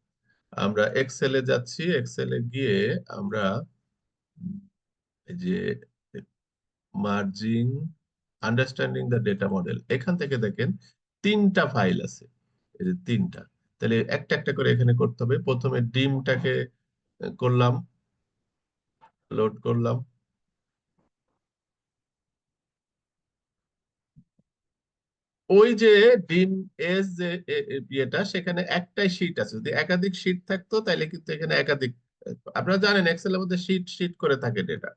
আমরা এক্সেলে যাচ্ছি, এক্সেলে গিয়ে আমরা উম, এই যে merging, understanding the data model, এখান থেকে দেখেন তিনটা ফাইল আছে, এই যে তিনটা। তাহলে একটা একটা করে এখানে করতে হবে। প্রথমে ডিমটাকে করলাম, লোড করলাম। ওই যে ডিম এস যে ইয়েটা, সেখানে একটাই শীট আছে। যদি একাধিক শীট থাকতো তাহলে কিন্তু এখানে একাধিক, আপনারা জানেন এক্সেলের মধ্যে শীট শীট করে থাকে ডেটা।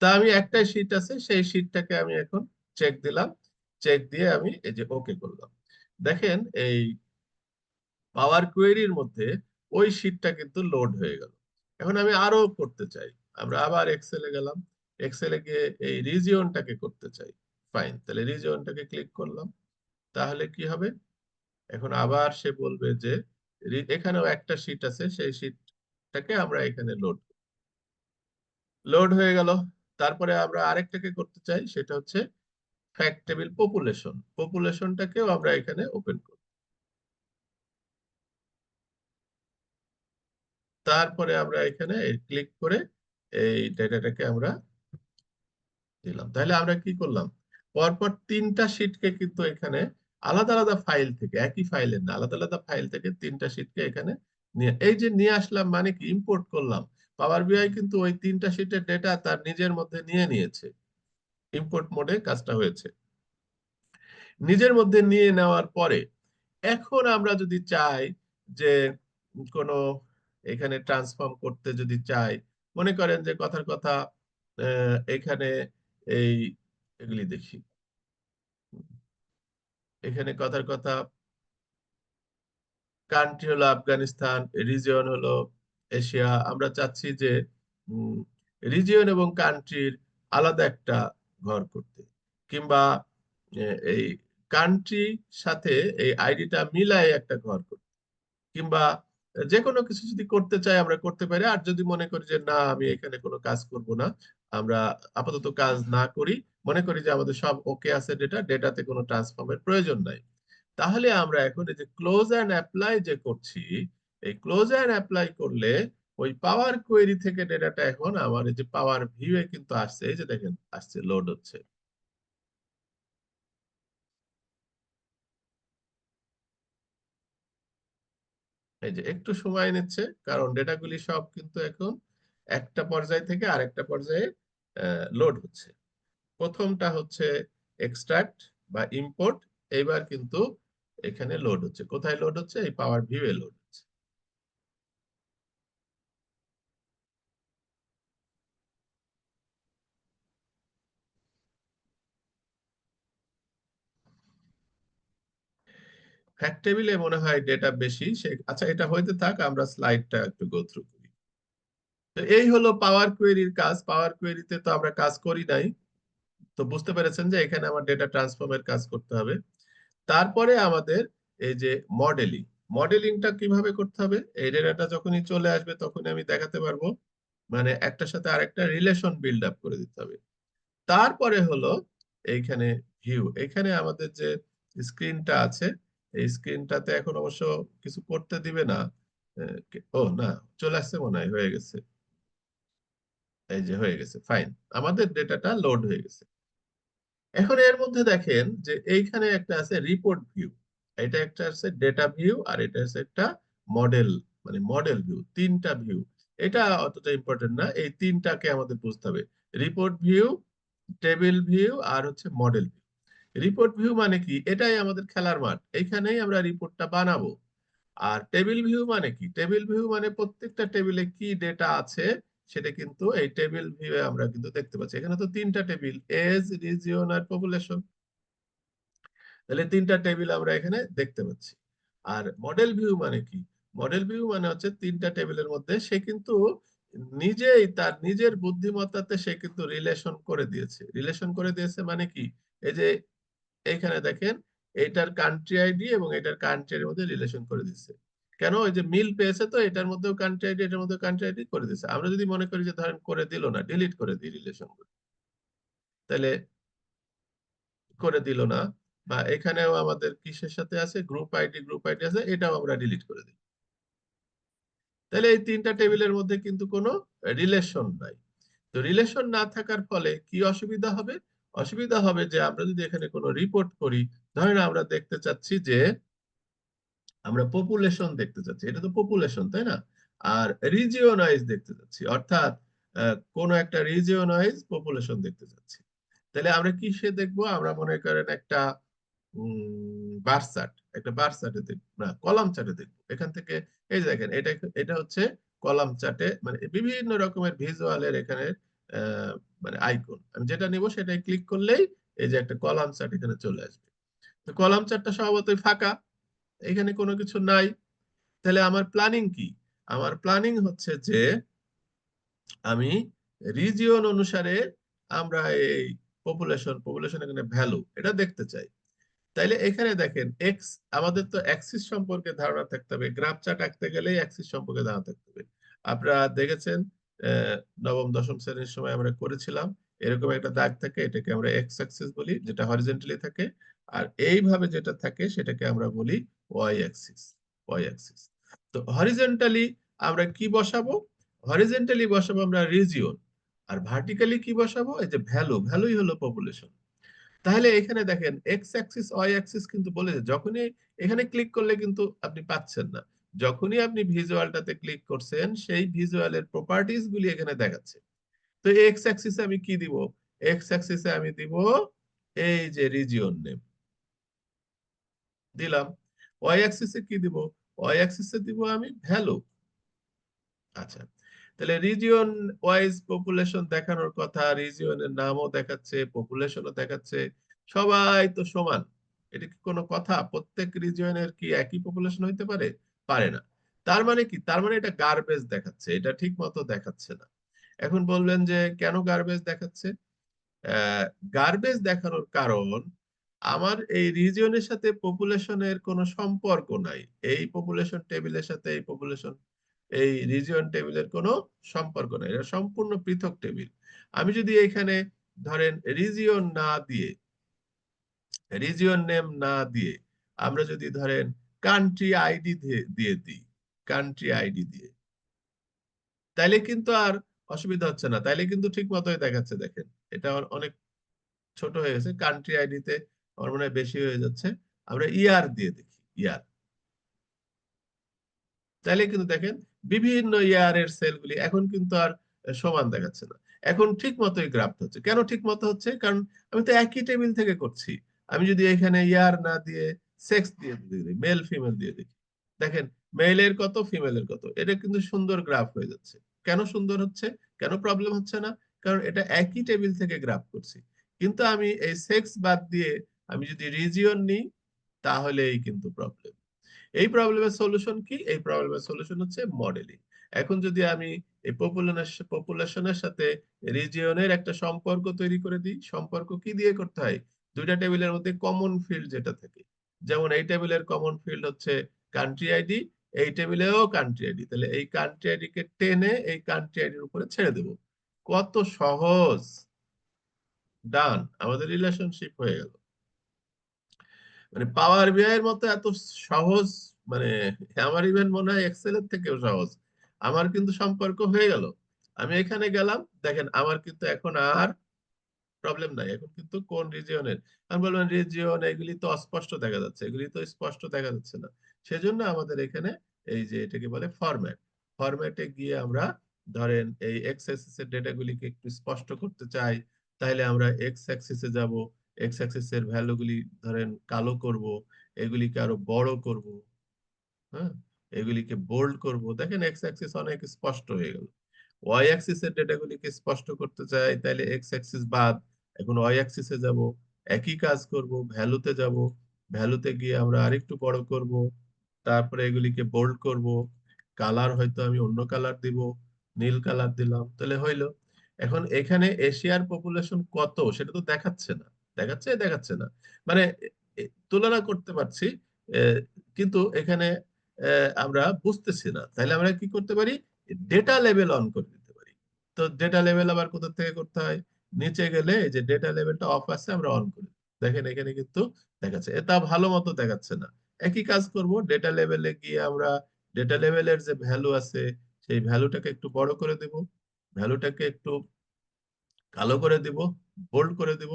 তা আমি একটাই শীট আছে, সেই শীটটাকে আমি এখন চেক দিলাম। চেক দিয়ে আমি এই যে ওকে করলাম। দেখেন এই পাওয়ার কোয়েরির মধ্যে ওই শীটটা কিন্তু লোড হয়ে গেল। এখন আমি আরো করতে চাই, আমরা আবার এক্সেলে গেলাম, এক্সেলে গিয়ে এই রিজিয়নটাকে করতে চাই। ফাইন, তাহলে রিজিয়নটাকে ক্লিক করলাম। তাহলে কি হবে? এখন আবার সে বলবে যে এখানেও একটা শীট আছে, সেই শীটটাকে আমরা এখানে লোড, লোড হয়ে গেল। তারপরে আমরা আরেকটাকে করতে চাই, সেটা হচ্ছে ফ্যাক্ট টেবিল পপুলেশন, পপুলেশনটাকেও আমরা এখানে ওপেন করি। তারপরে আমরা এখানে ক্লিক করে এই ডেটাটাকে আমরা দিলাম। তাহলে আমরা কি করলাম? পরপর তিনটা শীটকে কিন্তু এখানে আলাদা আলাদা ফাইল থেকে, একই ফাইলের না, আলাদা আলাদা ফাইল থেকে তিনটা শীটকে এখানে নিয়ে, এই যে নিয়ে আসলাম মানে কি ইম্পোর্ট করলাম। পাওয়ার বিআই কিন্তু ওই তিনটা শীটের ডেটা তার নিজের মধ্যে নিয়ে নিয়েছে, ইম্পোর্ট মোডে কাজটা হয়েছে। নিজের মধ্যে নিয়ে নেওয়ার পরে এখন আমরা যদি চাই যে কোনো এখানে ট্রান্সফর্ম করতে যদি চাই, মনে করেন যে কথার কথা এখানে এই এগুলি দেখি, এখানে কথার কথা কান্ট্রি হলো আফগানিস্তান, রিজিয়ন হলো এশিয়া। আমরা চাচ্ছি যে রিজিয়ন এবং কান্ট্রির আলাদা একটা ঘর করতে, কিংবা এই কান্ট্রি সাথে এই আইডিটা মিলায় একটা ঘর করতে, কিংবা যে কোনো কিছু যদি করতে চাই আমরা করতে পারি। আর যদি মনে করি যে না আমি এখানে কোনো কাজ করব না, আমরা আপাতত কাজ না করি, মনে করি যে আমাদের সব ওকে আছে, ডেটাতে কোনো ট্রান্সফর্মের প্রয়োজন নাই, তাহলে আমরা এখন এই যে ক্লোজ এন্ড অ্যাপ্লাই যে করছি, এই ক্লোজ এন্ড অ্যাপ্লাই করলে ওই পাওয়ার কোয়েরি থেকে ডেটাটা এখন আমার এই যে পাওয়ার ভিউ এ কিন্তু আসছে, এই যে দেখেন আসছে, লোড হচ্ছে। এই যে একটু সময় নিচ্ছে, কারণ ডেটাগুলি সব কিন্তু এখন একটা পর্যায় থেকে আরেকটা পর্যায়ে লোড হচ্ছে। প্রথমটা হচ্ছে এক্সট্রাক্ট বা ইম্পোর্ট, এইবার কিন্তু এখানে লোড হচ্ছে। কোথায় লোড হচ্ছে? এই পাওয়ার ভিউ এ লোড হচ্ছে। ফ্যাক্ট টেবিলে মনে হয় ডেটা বেশি, সে আচ্ছা এটা হইতে থাক, আমরা স্লাইডটা একটু গো থ্রু করি। তো এই হলো পাওয়ার কোয়েরির কাজ। পাওয়ার কোয়েরিতে তো আমরা কাজ করি নাই, তো বুঝতে পেরেছেন যে এখানে আমার ডেটা ট্রান্সফর্মের কাজ করতে হবে। তারপরে আমাদের এই যে মডেলিং, মডেলিংটা কিভাবে করতে হবে? এই ডেটাটা যখনই চলে আসবে তখনই আমি দেখাতে পারবো, মানে একটার সাথে আরেকটা রিলেশন বিল্ড আপ করে দিতে হবে। তারপরে হলো এইখানে ভিউ, এখানে আমাদের যে স্ক্রিনটা আছে, এই স্ক্রিনটাতে এখন অবশ্য কিছু করতে দিবে না। ও না, চলে আসছে মনে হয়, হয়ে গেছে। এই যে হয়ে গেছে, ফাইন, আমাদের ডেটাটা লোড হয়ে গেছে। এখন এর মধ্যে দেখেন যে এইখানে একটা আছে রিপোর্ট ভিউ, এটা একটা আছে ডেটা ভিউ, আর এটা আছে একটা মডেল, মানে মডেল ভিউ, তিনটা ভিউ। এটা অতটা ইম্পর্টেন্ট না, এই তিনটাকে আমাদের বুঝতে হবে। রিপোর্ট ভিউ, টেবিল ভিউ, আর হচ্ছে মডেল ভিউ। রিপোর্ট ভিউ মানে কি? এটাই আমাদের খেলার মাঠ, এইখানেই আমরা রিপোর্টটা বানাবো। আর টেবিল ভিউ মানে কি? টেবিল ভিউ মানে প্রত্যেকটা টেবিলে কি ডেটা আছে সেটা কিন্তু এই টেবিল ভিউ আমরা কিন্তু দেখতে পাচ্ছি। এখানে তো তিনটা টেবিল, এজ, রিজিয়ন আর পপুলেশন, তাহলে তিনটা টেবিল আমরা এখানে দেখতে পাচ্ছি। আর মডেল ভিউ মানে কি? মডেল ভিউ মানে হচ্ছে তিনটা টেবিলের মধ্যে সে কিন্তু নিজেই তার নিজের বুদ্ধিমত্তাতে সে কিন্তু রিলেশন করে দিয়েছে। রিলেশন করে দিয়েছে মানে কি? এই যে এইখানে দেখেন, এটার কান্ট্রি আইডি এবং এটার কান্ট্রির মধ্যে রিলেশন করে দিচ্ছে। কেন? ওই যে মিল পেয়েছে, তো এটার মধ্যেও কান্ট্রি আইডি, এটার মধ্যেও কান্ট্রি আইডি করে দিচ্ছে। আমরা যদি মনে করি যে ধরেন করে দিল না, ডিলিট করে দিই রিলেশন, তাহলে করে দিল না, বা এখানেও আমাদের কিসের সাথে আছে, গ্রুপ আইডি আছে, এটাও আমরা ডিলিট করে দিই, তাহলে এই তিনটা টেবিলের মধ্যে কিন্তু কোনো রিলেশন নাই। তো রিলেশন না থাকার ফলে কি অসুবিধা হবে? অসুবিধা হবে যে আমরা যদি এখানে কোনো রিপোর্ট করি, ধরেন আমরা দেখতে চাচ্ছি যে আমরা পপুলেশন দেখতে চাচ্ছি, এটা তো পপুলেশন তাই না? আর রিজিওন ওয়াইজ দেখতে চাচ্ছি, অর্থাৎ কোন একটা রিজিওন ওয়াইজ পপুলেশন দেখতে চাচ্ছি। তাহলে আমরা কিসে দেখবো? আমরা মনে করেন একটা বার চার্ট, একটা বার চার্টে দেখবো না, কলাম চার্টে দেখবো। এখান থেকে এই যে দেখেন, এটা এটা হচ্ছে কলাম চার্টে, মানে বিভিন্ন রকমের ভিজুয়ালের এখানে আহ, মানে আইকন, আমি যেটা নিব সেটাই ক্লিক করলেই এই যে একটা কলাম চার্ট এখানে চলে আসবে। তো কলাম চার্টটা স্বভাবতই ফাঁকা, এখানে কোনো কিছু নাই। তাহলে আমার প্ল্যানিং কি? আমার প্ল্যানিং হচ্ছে যে আমি রিজিয়ন অনুসারে আমরা এই পপুলেশন এখানে ভ্যালু এটা দেখতে চাই। তাইলে এখানে দেখেন এক্স, আমাদের তো অ্যাক্সিস সম্পর্কে ধারণা থাকতে হবে, গ্রাফ চার্ট আঁকতে গেলেই অ্যাক্সিস সম্পর্কে ধারণা থাকতে হবে। আপনারা দেখেছেন নবম দশম শ্রেণীর সময় আমরা করেছিলাম, এরকম একটা দাগ থাকে, এটাকে আমরা এক্স অ্যাক্সিস বলি, যেটা হরিজন্টালি থাকে। আর এইভাবে যেটা থাকে সেটাকে আমরা বলি ওয়াই অ্যাক্সিস। Y axis. তো হরিজন্টালি আমরা কি বসাবো? হরিজন্টালি বসাবো আমরা রিজিয়ন, আর ভার্টিক্যালি কি বসাবো? এই যে ভ্যালু, ভ্যালুই হলো পপুলেশন। তাহলে এখানে দেখেন এক্স অ্যাক্সিস ওয়াই অ্যাক্সিস কিন্তু বলেছে, যখনই এখানে ক্লিক করলে কিন্তু আপনি পাচ্ছেন না, যখনই আপনি ভিজুয়ালটাতে ক্লিক করছেন সেই ভিজুয়ালের প্রপার্টিজ গুলি এখানে দেখাচ্ছে। তো এক্স অ্যাক্সিসে আমি কি দিব? এক্স অ্যাক্সিসে আমি দিব এই যে রিজিয়ন নেম দিলাম। ওয়াই অ্যাক্সিসে কি দিব? ওয়াই অ্যাক্সিসে দিব আমি ভ্যালু। আচ্ছা, তাহলে রিজিয়ন ওয়াইজ পপুলেশন দেখানোর কথা, রিজিয়নের নামও দেখাচ্ছে, পপুলেশনও দেখাচ্ছে, সবাই তো সমান। এটা কি কোনো কথা? প্রত্যেক রিজিয়নের কি একই পপুলেশন হইতে পারে? পারে না। তার মানে কি? তার মানে এটা গার্বেজ দেখাচ্ছে, এটা ঠিক মতো দেখাচ্ছে না। এখন বললেন যে কেন গার্বেজ দেখাচ্ছে? গার্বেজ দেখানোর কারণ, আমার এই রিজিয়নের সাথে পপুলেশনের কোনো সম্পর্ক নাই। এই পপুলেশন টেবিলের সাথে এই পপুলেশন, এই রিজিয়ন টেবিলের কোনো সম্পর্ক নাই, এটা সম্পূর্ণ পৃথক টেবিল। আমি যদি এখানে ধরেন রিজিয়ন না দিয়ে, রিজিয়ন নেম না দিয়ে, আমরা যদি ধরেন কান্ট্রি আইডি দিয়ে দিই, কান্ট্রি আইডি দিয়ে, তাইলে কিন্তু আর অসুবিধা হচ্ছে না, তাইলে কিন্তু ঠিক মতোই দেখাচ্ছে। দেখেন এটা অনেক ছোট হয়ে গেছে, কান্ট্রি আইডিতে আমার মনে হয় বেশি হয়ে যাচ্ছে। আমরা ইয়ার দিয়ে দেখি, ইয়ার, তাহলে কিন্তু দেখেন বিভিন্ন ইয়ারের সেলগুলি এখন কিন্তু আর সমান দেখাচ্ছে না, এখন ঠিক মতোই গ্রাফ হচ্ছে। কেন ঠিক মতো হচ্ছে? কারণ আমি তো একই টেবিল থেকে করছি। আমি যদি এখানে ইয়ার না দিয়ে সেক্স দিয়ে দিই, মেল ফিমেল দিয়ে দিই, দেখেন মেলের কত ফিমেলের কত, এটা কিন্তু সুন্দর গ্রাফ হয়ে যাচ্ছে। কেন সুন্দর হচ্ছে, কেন প্রবলেম হচ্ছে না? কারণ এটা একই টেবিল থেকে গ্রাফ করছি। কিন্তু আমি এই সেক্স বাদ দিয়ে আমি যদি রিজিয়ন নিই, তাহলেই কিন্তু প্রবলেম। এই প্রবলেমের সলিউশন কি? এই প্রবলেমের সলিউশন হচ্ছে মডেলিং। এখন যদি আমি এই পপুলেশনের সাথে রিজিয়নের একটা সম্পর্ক তৈরি করে দিই, সম্পর্ক কি দিয়ে করতে হয়? দুইটা টেবিলের মধ্যে কমন ফিল্ড যেটা থাকে, যেমন এই টেবিলের কমন ফিল্ড হচ্ছে কান্ট্রি আইডি, এই টেবিলেও কান্ট্রি আইডি, তাহলে এই কান্ট্রি আইডি কে টেনে এই কান্ট্রি আইডির উপরে ছেড়ে দেব। কত সহজ! ডান, আমাদের রিলেশনশিপ হয়ে গেল। মানে পাওয়ার বিআই এর মতো এত সহজ, মানে আমার ইভেন মনে হয় এক্সেল এর থেকেও সহজ। আমার কিন্তু সম্পর্ক হয়ে গেল। আমি এখানে গেলাম, দেখেন আমার কিন্তু এখন আর প্রবলেম নাই। এখন কিন্তু কোন রিজিয়নের, আমি বলবেন রিজিয়ন এগুলি তো অস্পষ্ট দেখা যাচ্ছে, এগুলি তো স্পষ্ট দেখা যাচ্ছে না। সেজন্য আমাদের এখানে এই যে এটাকে বলে ফরম্যাট। ফরম্যাটে গিয়ে আমরা ধরেন এই এক্স অ্যাক্সিস এর ডেটাগুলিকে একটু স্পষ্ট করতে চাই, তাহলে আমরা এক্স অ্যাক্সিসে যাব। এক্স অ্যাক্সিস এর ভ্যালুগুলি ধরেন কালো করব, এগুলিকে আরো বড় করব, হ্যাঁ, এগুলিকে বোল্ড করব। দেখেন এক্স অ্যাক্সিস অনেক স্পষ্ট হয়ে গেল। ওয়াই অ্যাক্সিস এর ডেটাগুলিকে স্পষ্ট করতে চাই, তাহলে এক্স অ্যাক্সিস বাদ এখন ওয়াই অ্যাক্সিসে যাব। একই কাজ করব, ভ্যালুতে যাব, ভ্যালুতে গিয়ে আমরা আরেকটু বড় করব, তারপরে এগুলিকে বোল্ড করব। কালার হয়তো আমি অন্য কালার দিব, নীল কালার দিলাম, তাহলে হইলো। এখন এখানে এশিয়ার পপুলেশন কত সেটা তো দেখাচ্ছে না, দেখাচ্ছে দেখাচ্ছে না, মানে তুলনা করতে পারছি, আহ, কিন্তু এখানে আমরা বুঝতেছি না। তাহলে আমরা কি করতে পারি? ডেটা লেভেল অন করে দিতে পারি। তো ডেটা লেভেল আবার কোথা থেকে করতে হয়? নিচে গেলে এই যে ডেটা লেভেলটা অফ আছে আমরা অন করি। দেখেন এখানে কিন্তু দেখাচ্ছে, এটা ভালো মতো দেখাচ্ছে না। একই কাজ করব, ডেটা লেভেলে গিয়ে আমরা ডেটা লেভেলের যে ভ্যালু আছে সেই ভ্যালুটাকে একটু বড় করে দেব, ভ্যালুটাকে একটু কালো করে দিব, বোল্ড করে দিব।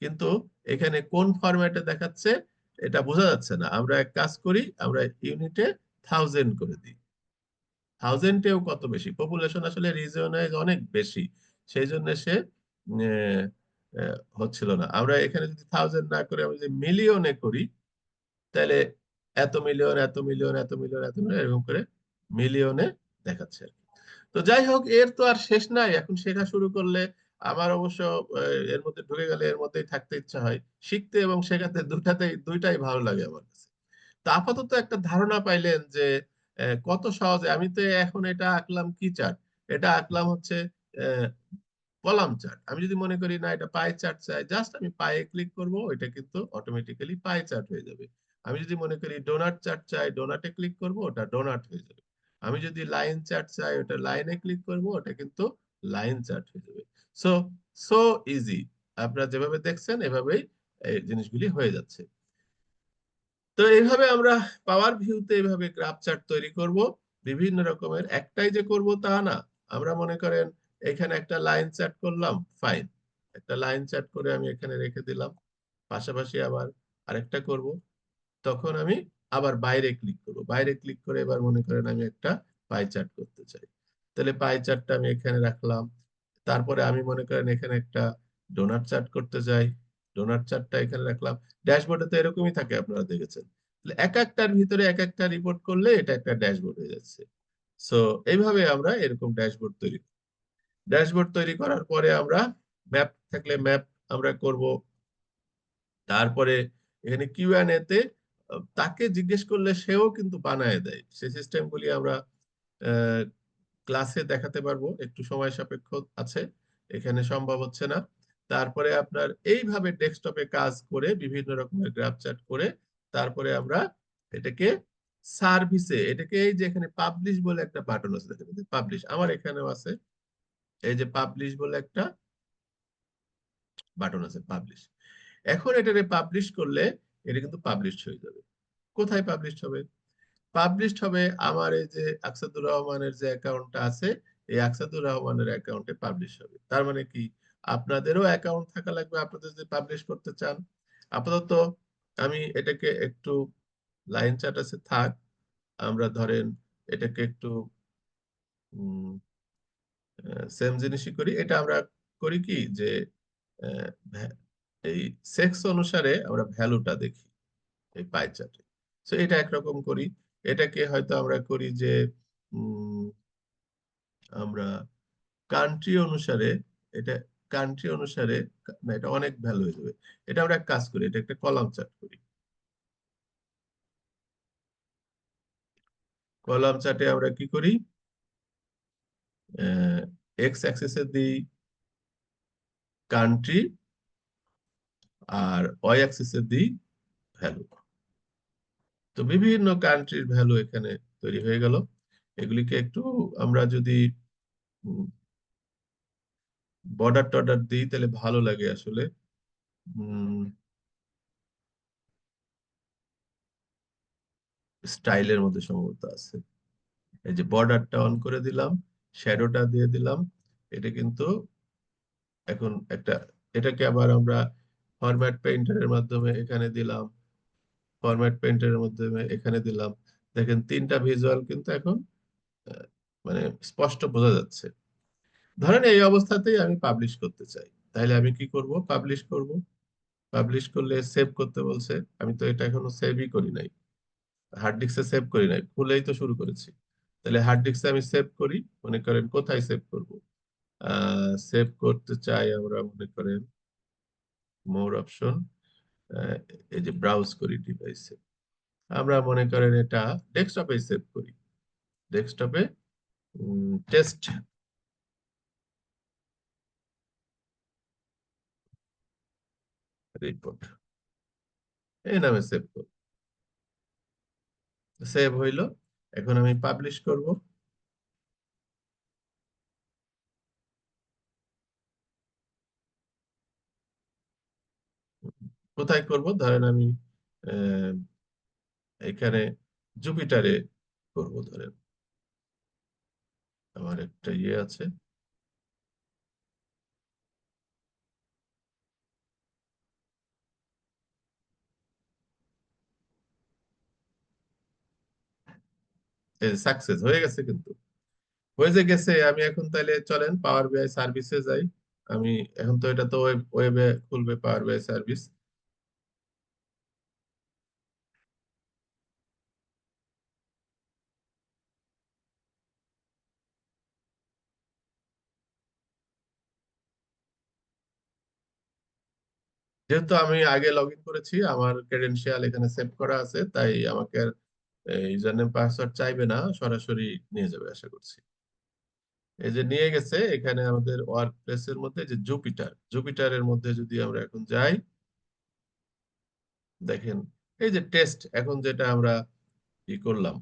কিন্তু এখানে কোন ফরম্যাটে দেখাচ্ছে এটা বোঝা যাচ্ছে না। আমরা এক কাজ করি, আমরা ইউনিটে 1000 করে দিই। 1000-এও কত বেশি, পপুলেশন আসলে রিজিয়নে অনেক বেশি, সেই জন্য সে হচ্ছিল না। আমরা এখানে যদি 1000 না করে আমি যদি মিলিয়নে করি, তাহলে এত মিলিয়ন এত মিলিয়ন এত মিলিয়ন এত মিলিয়ন এরকম করে মিলিয়নে দেখাচ্ছে আর কি। তো যাই হোক, এর তো আর শেষ নাই। এখন শেখা শুরু করলে আমার অবশ্য এর মধ্যে ঢুকে গেলে এর মধ্যেই থাকতে ইচ্ছা হয়। শিখতে এবং শেখাতে দুইটাই ভালো লাগে আমার কাছে। তো আপাতত একটা ধারণা পাইলেন যে কত সহজে আমি তো এখন এটা আঁকলাম কি চার্ট, এটা আঁকলাম হচ্ছে কলাম চার্ট। আমি যদি মনে করি না এটা পাই চার্ট চাই, জাস্ট আমি পায়ে ক্লিক করব, এটা কিন্তু অটোমেটিক্যালি পাই চার্ট হয়ে যাবে। আমি যদি মনে করি ডোনাট চার্ট চাই, ডোনাটে ক্লিক করব, ওটা ডোনাট হয়ে যাবে। আমি যদি লাইন চার্ট চাই, ওটা লাইনে ক্লিক করব, ওটা কিন্তু লাইন চার্ট হয়ে যাবে। So so easy. আপনারা যেভাবে দেখছেন এভাবেই এই জিনিসগুলি হয়ে যাচ্ছে। তো এইভাবে আমরা পাওয়ার ভিউতে এইভাবে গ্রাফ চার্ট তৈরি করব বিভিন্ন রকমের। একটাই যে করব তা না। আমরা মনে করেন এখানে একটা লাইন চার্ট করলাম, ফাইন, একটা লাইন চার্ট করে আমি এখানে রেখে দিলাম। পাশাপাশি আবার আরেকটা করব, তখন আমি আবার বাইরে ক্লিক করব। বাইরে ক্লিক করে এবার মনে করেন আমি একটা পাই চার্ট করতে চাই, তাহলে পাই চার্টটা আমি এখানে রাখলাম। তারপরে আমি মনে করেন এখানে একটা ডোনাট চার্ট করতে চাই, ডোনাট চার্টটা এখানে রাখলাম। ড্যাশবোর্ডে তো এরকমই থাকে, আপনারা দেখেছেন। তাহলে এক একটার ভিতরে এক একটা রিপোর্ট করলে এটা একটা ড্যাশবোর্ড হয়ে যাচ্ছে। সো এইভাবে আমরা এরকম ড্যাশবোর্ড তৈরি করি। ড্যাশবোর্ড তৈরি করার পরে আমরা ম্যাপ থাকলে ম্যাপ আমরা করব। তারপরে এখানে কিউএনএ তে তাকে জিজ্ঞেস করলে সেও কিন্তু বানায় দেয়। সেই সিস্টেমগুলি আমরা ক্লাসে দেখাতে পারবো, একটু সময় সাপেক্ষ আছে, এখানে সম্ভব হচ্ছে না। তারপরে আপনার এইভাবে ডেস্কটপে কাজ করে বিভিন্ন রকমের গ্রাফ চার্ট করে তারপরে আমরা এটাকে সার্ভিসে, এটাকে এই যে এখানে পাবলিশ বলে একটা বাটন আছে, দেখেন পাবলিশ আমার এখানেও আছে, এই যে পাবলিশ বলে একটা বাটন আছে, পাবলিশ। এখন এটারে পাবলিশ করলে এটা কিন্তু পাবলিশ হয়ে যাবে। কোথায় পাবলিশ হবে? পাবলিশড হবে আমার এই যে আকসাদুর রহমানের যে অ্যাকাউন্টটা আছে, এই আকসাদুর রহমানের অ্যাকাউন্টে পাবলিশ হবে। তার মানে কি, আপনাদেরও অ্যাকাউন্ট থাকা লাগবে আপনাদের যদি পাবলিশ করতে চান। আপাতত আমি এটাকে একটু লাইন চার্ট আছে থাক, আমরা ধরেন এটাকে একটু সেম জিনিসই করি। এটা আমরা করি কি যে আহ, এই সেক্স অনুসারে আমরা ভ্যালুটা দেখি এই পাই চার্টে। তো এটা একরকম করি। এটাকে হয়তো আমরা করি যে উম, আমরা কান্ট্রি অনুসারে, এটা কান্ট্রি অনুসারে, না এটা অনেক ভ্যালু হয়ে যাবে। এটা আমরা এক কাজ করি, এটা একটা কলাম চার্ট করি। কলাম চার্টে আমরা কি করি, এক্স অ্যাক্সিসে দিই কান্ট্রি, আর ওয়াই অ্যাক্সিসে দিই ভ্যালু। তো বিভিন্ন কান্ট্রির ভ্যালু এখানে তৈরি হয়ে গেল। এগুলিকে একটু আমরা যদি বর্ডার টর্ডার দিই তাহলে ভালো লাগে আসলে। স্টাইলের মধ্যে সম্ভবত আছে। এই যে বর্ডারটা অন করে দিলাম, শ্যাডোটা দিয়ে দিলাম। এটা কিন্তু এখন একটা, এটাকে আবার আমরা ফরম্যাট পেইন্টারের মাধ্যমে এখানে দিলাম, ফরম্যাট পেইন্টারের মাধ্যমে এখানে দিলাম। দেখেন তিনটা ভিজুয়াল কিন্তু এখন আহ, মানে স্পষ্ট বোঝা যাচ্ছে। ধরেন এই অবস্থাতেই আমি পাবলিশ করতে চাই, তাহলে আমি কি করব, পাবলিশ করব। পাবলিশ করলে সেভ করতে বলছে, আমি তো এটা এখনো সেভই করি নাই, হার্ড ডিস্কে সেভ করি নাই, খুলেই তো শুরু করেছি। তাহলে হার্ড ডিস্কে আমি সেভ করি। মনে করেন কোথায় সেভ করব, সেভ করতে চাই আমরা, মনে করেন মোর অপশন, এই যে ব্রাউজ করি ডিভাইসে, আমরা মনে করেন এটা ডেস্কটপে সেভ করি। ডেস্কটপে টেস্ট রিপোর্ট এই নামে সেভ করি। সেভ হইলো। এখন আমি পাবলিশ করব। কোথায় করব, ধরেন আমি আহ, এখানে জুপিটারে করব। ধরেন আমার একটা ইয়ে আছে, সাকসেস হয়ে গেছে কিন্তু, হয়ে যে গেছে। আমি এখন তাহলে চলেন পাওয়ার বিআই সার্ভিসে যাই। আমি এখন তো এটা তো ওয়েবে খুলবে পাওয়ার বিআই সার্ভিস। যেহেতু আমি আগে লগ ইন করেছি, আমার ক্রেডেনশিয়াল এখানে সেভ করা আছে, তাই আমাকে আর ইউজার নেম পাসওয়ার্ড চাইবে না, সরাসরি নিয়ে যাবে আশা করছি। এই যে নিয়ে গেছে, এখানে আমাদের ওয়ার্ক প্লেসের মধ্যে যে জুপিটার, জুপিটারের মধ্যে যদি আমরা এখন যাই, দেখেন এই যে টেস্ট, এখন যেটা আমরা ই করলাম,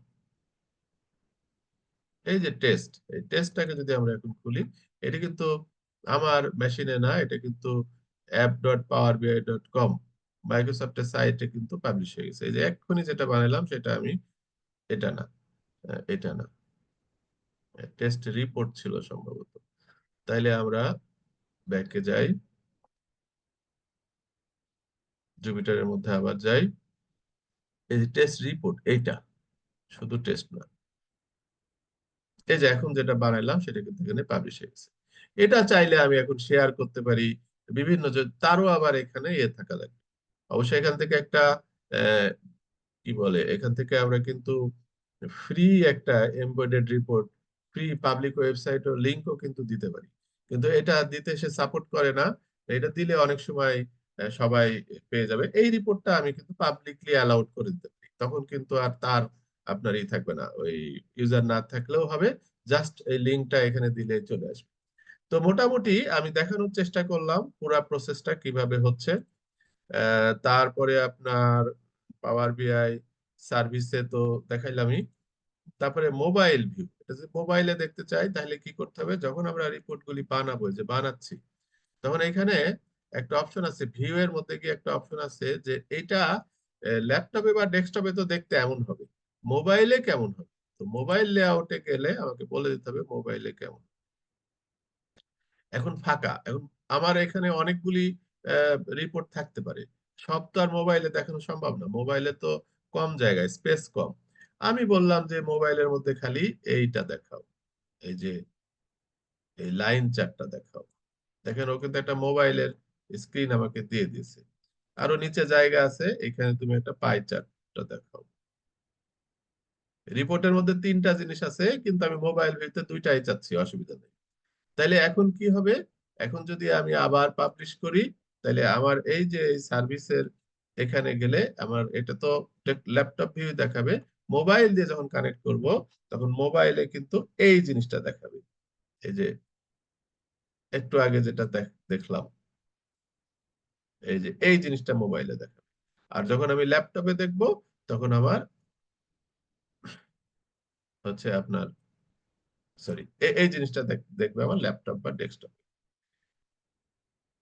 এই যে টেস্ট, এই টেস্টটাকে যদি আমরা এখন খুলি, এটা কিন্তু আমার মেশিনে না, এটা কিন্তু app.powerbi.com মাইক্রোসফটের সাইটে কিন্তু পাবলিশ হয়ে গেছে। এই যে এক্ষুনি যেটা বানালাম সেটা আমি, এটা না, এটা না, টেস্ট রিপোর্ট ছিল সম্ভবত। তাইলে আমরা ব্যাকে যাই, জুপিটারের মধ্যে আবার যাই। এই যে টেস্ট রিপোর্ট, এইটা শুধু টেস্ট না, এই যে এখন যেটা বানাইলাম সেটা কিন্তু এখানে পাবলিশ হয়ে গেছে। এটা চাইলে আমি এখন শেয়ার করতে পারি বিভিন্ন, তারও আবার এখানে ইয়ে থাকা লাগবে। অবশ্যই এখান থেকে একটা আহ, কি বলে, এখান থেকে আমরা কিন্তু ফ্রি একটা embedded report, free public website ও লিংকও কিন্তু দিতে পারি। কিন্তু এটা দিতে সে সাপোর্ট করে না। এটা দিলে অনেক সময় সবাই পেয়ে যাবে। এই রিপোর্টটা আমি কিন্তু পাবলিকলি অ্যালাউড করে দিতে পারি, তখন কিন্তু আর তার আপনার ই থাকবে না, ওই ইউজার না থাকলেও হবে, জাস্ট এই লিংকটা এখানে দিলে চলে আসবে। তো মোটামুটি আমি দেখানোর চেষ্টা করলাম পুরো প্রসেসটা কিভাবে হচ্ছে। তারপরে আপনার পাওয়ার বিআই সার্ভিসে তো দেখাইলামই। তারপরে মোবাইল ভিউ, এটা যদি মোবাইলে দেখতে চাই তাহলে কি করতে হবে, যখন আমরা রিপোর্ট গুলি বানাবো, যে বানাচ্ছি, তখন এখানে একটা অপশন আছে, ভিউ এর মধ্যে গিয়ে একটা অপশন আছে যে এটা ল্যাপটপে বা ডেস্কটপে তো দেখতে এমন হবে, মোবাইলে কেমন হবে। তো মোবাইল লেআউটে গেলে আমাকে বলে দিতে হবে মোবাইলে কেমন। এখন ফাঁকা, এখন আমার এখানে অনেকগুলি রিপোর্ট থাকতে পারে, সব তো আর মোবাইলে দেখানো সম্ভব না, মোবাইলে তো কম জায়গায় স্পেস কম। আমি বললাম যে মোবাইলের মধ্যে খালি এইটা দেখাও, এই যে এই লাইন চারটা দেখাও। দেখেন ও কিন্তু একটা মোবাইলের স্ক্রিন আমাকে দিয়ে দিয়েছে। আরো নিচে জায়গা আছে, এখানে তুমি একটা পাই চার্টটা দেখাও। রিপোর্টের মধ্যে তিনটা জিনিস আছে, কিন্তু আমি মোবাইল ভিউতে দুইটাই চাচ্ছি, অসুবিধা নেই। তাইলে এখন কি হবে? এখন যদি আমি আবার পাবলিশ করি, তাহলে আমার এই যে এই সার্ভিসের এখানে গেলে আমার এটা তো ল্যাপটপ ভিউ দেখাবে। মোবাইল দিয়ে যখন কানেক্ট করব, তখন মোবাইলে কিন্তু এই জিনিসটা দেখাবে। এই যে একটু আগে যেটা দেখলাম, এই যে এই জিনিসটা মোবাইলে দেখাবে। আর যখন আমি ল্যাপটপে দেখব, তখন আমার হচ্ছে আপনার সরি, এই জিনিসটা দেখবে আমার ল্যাপটপ বা ডেস্কটপ।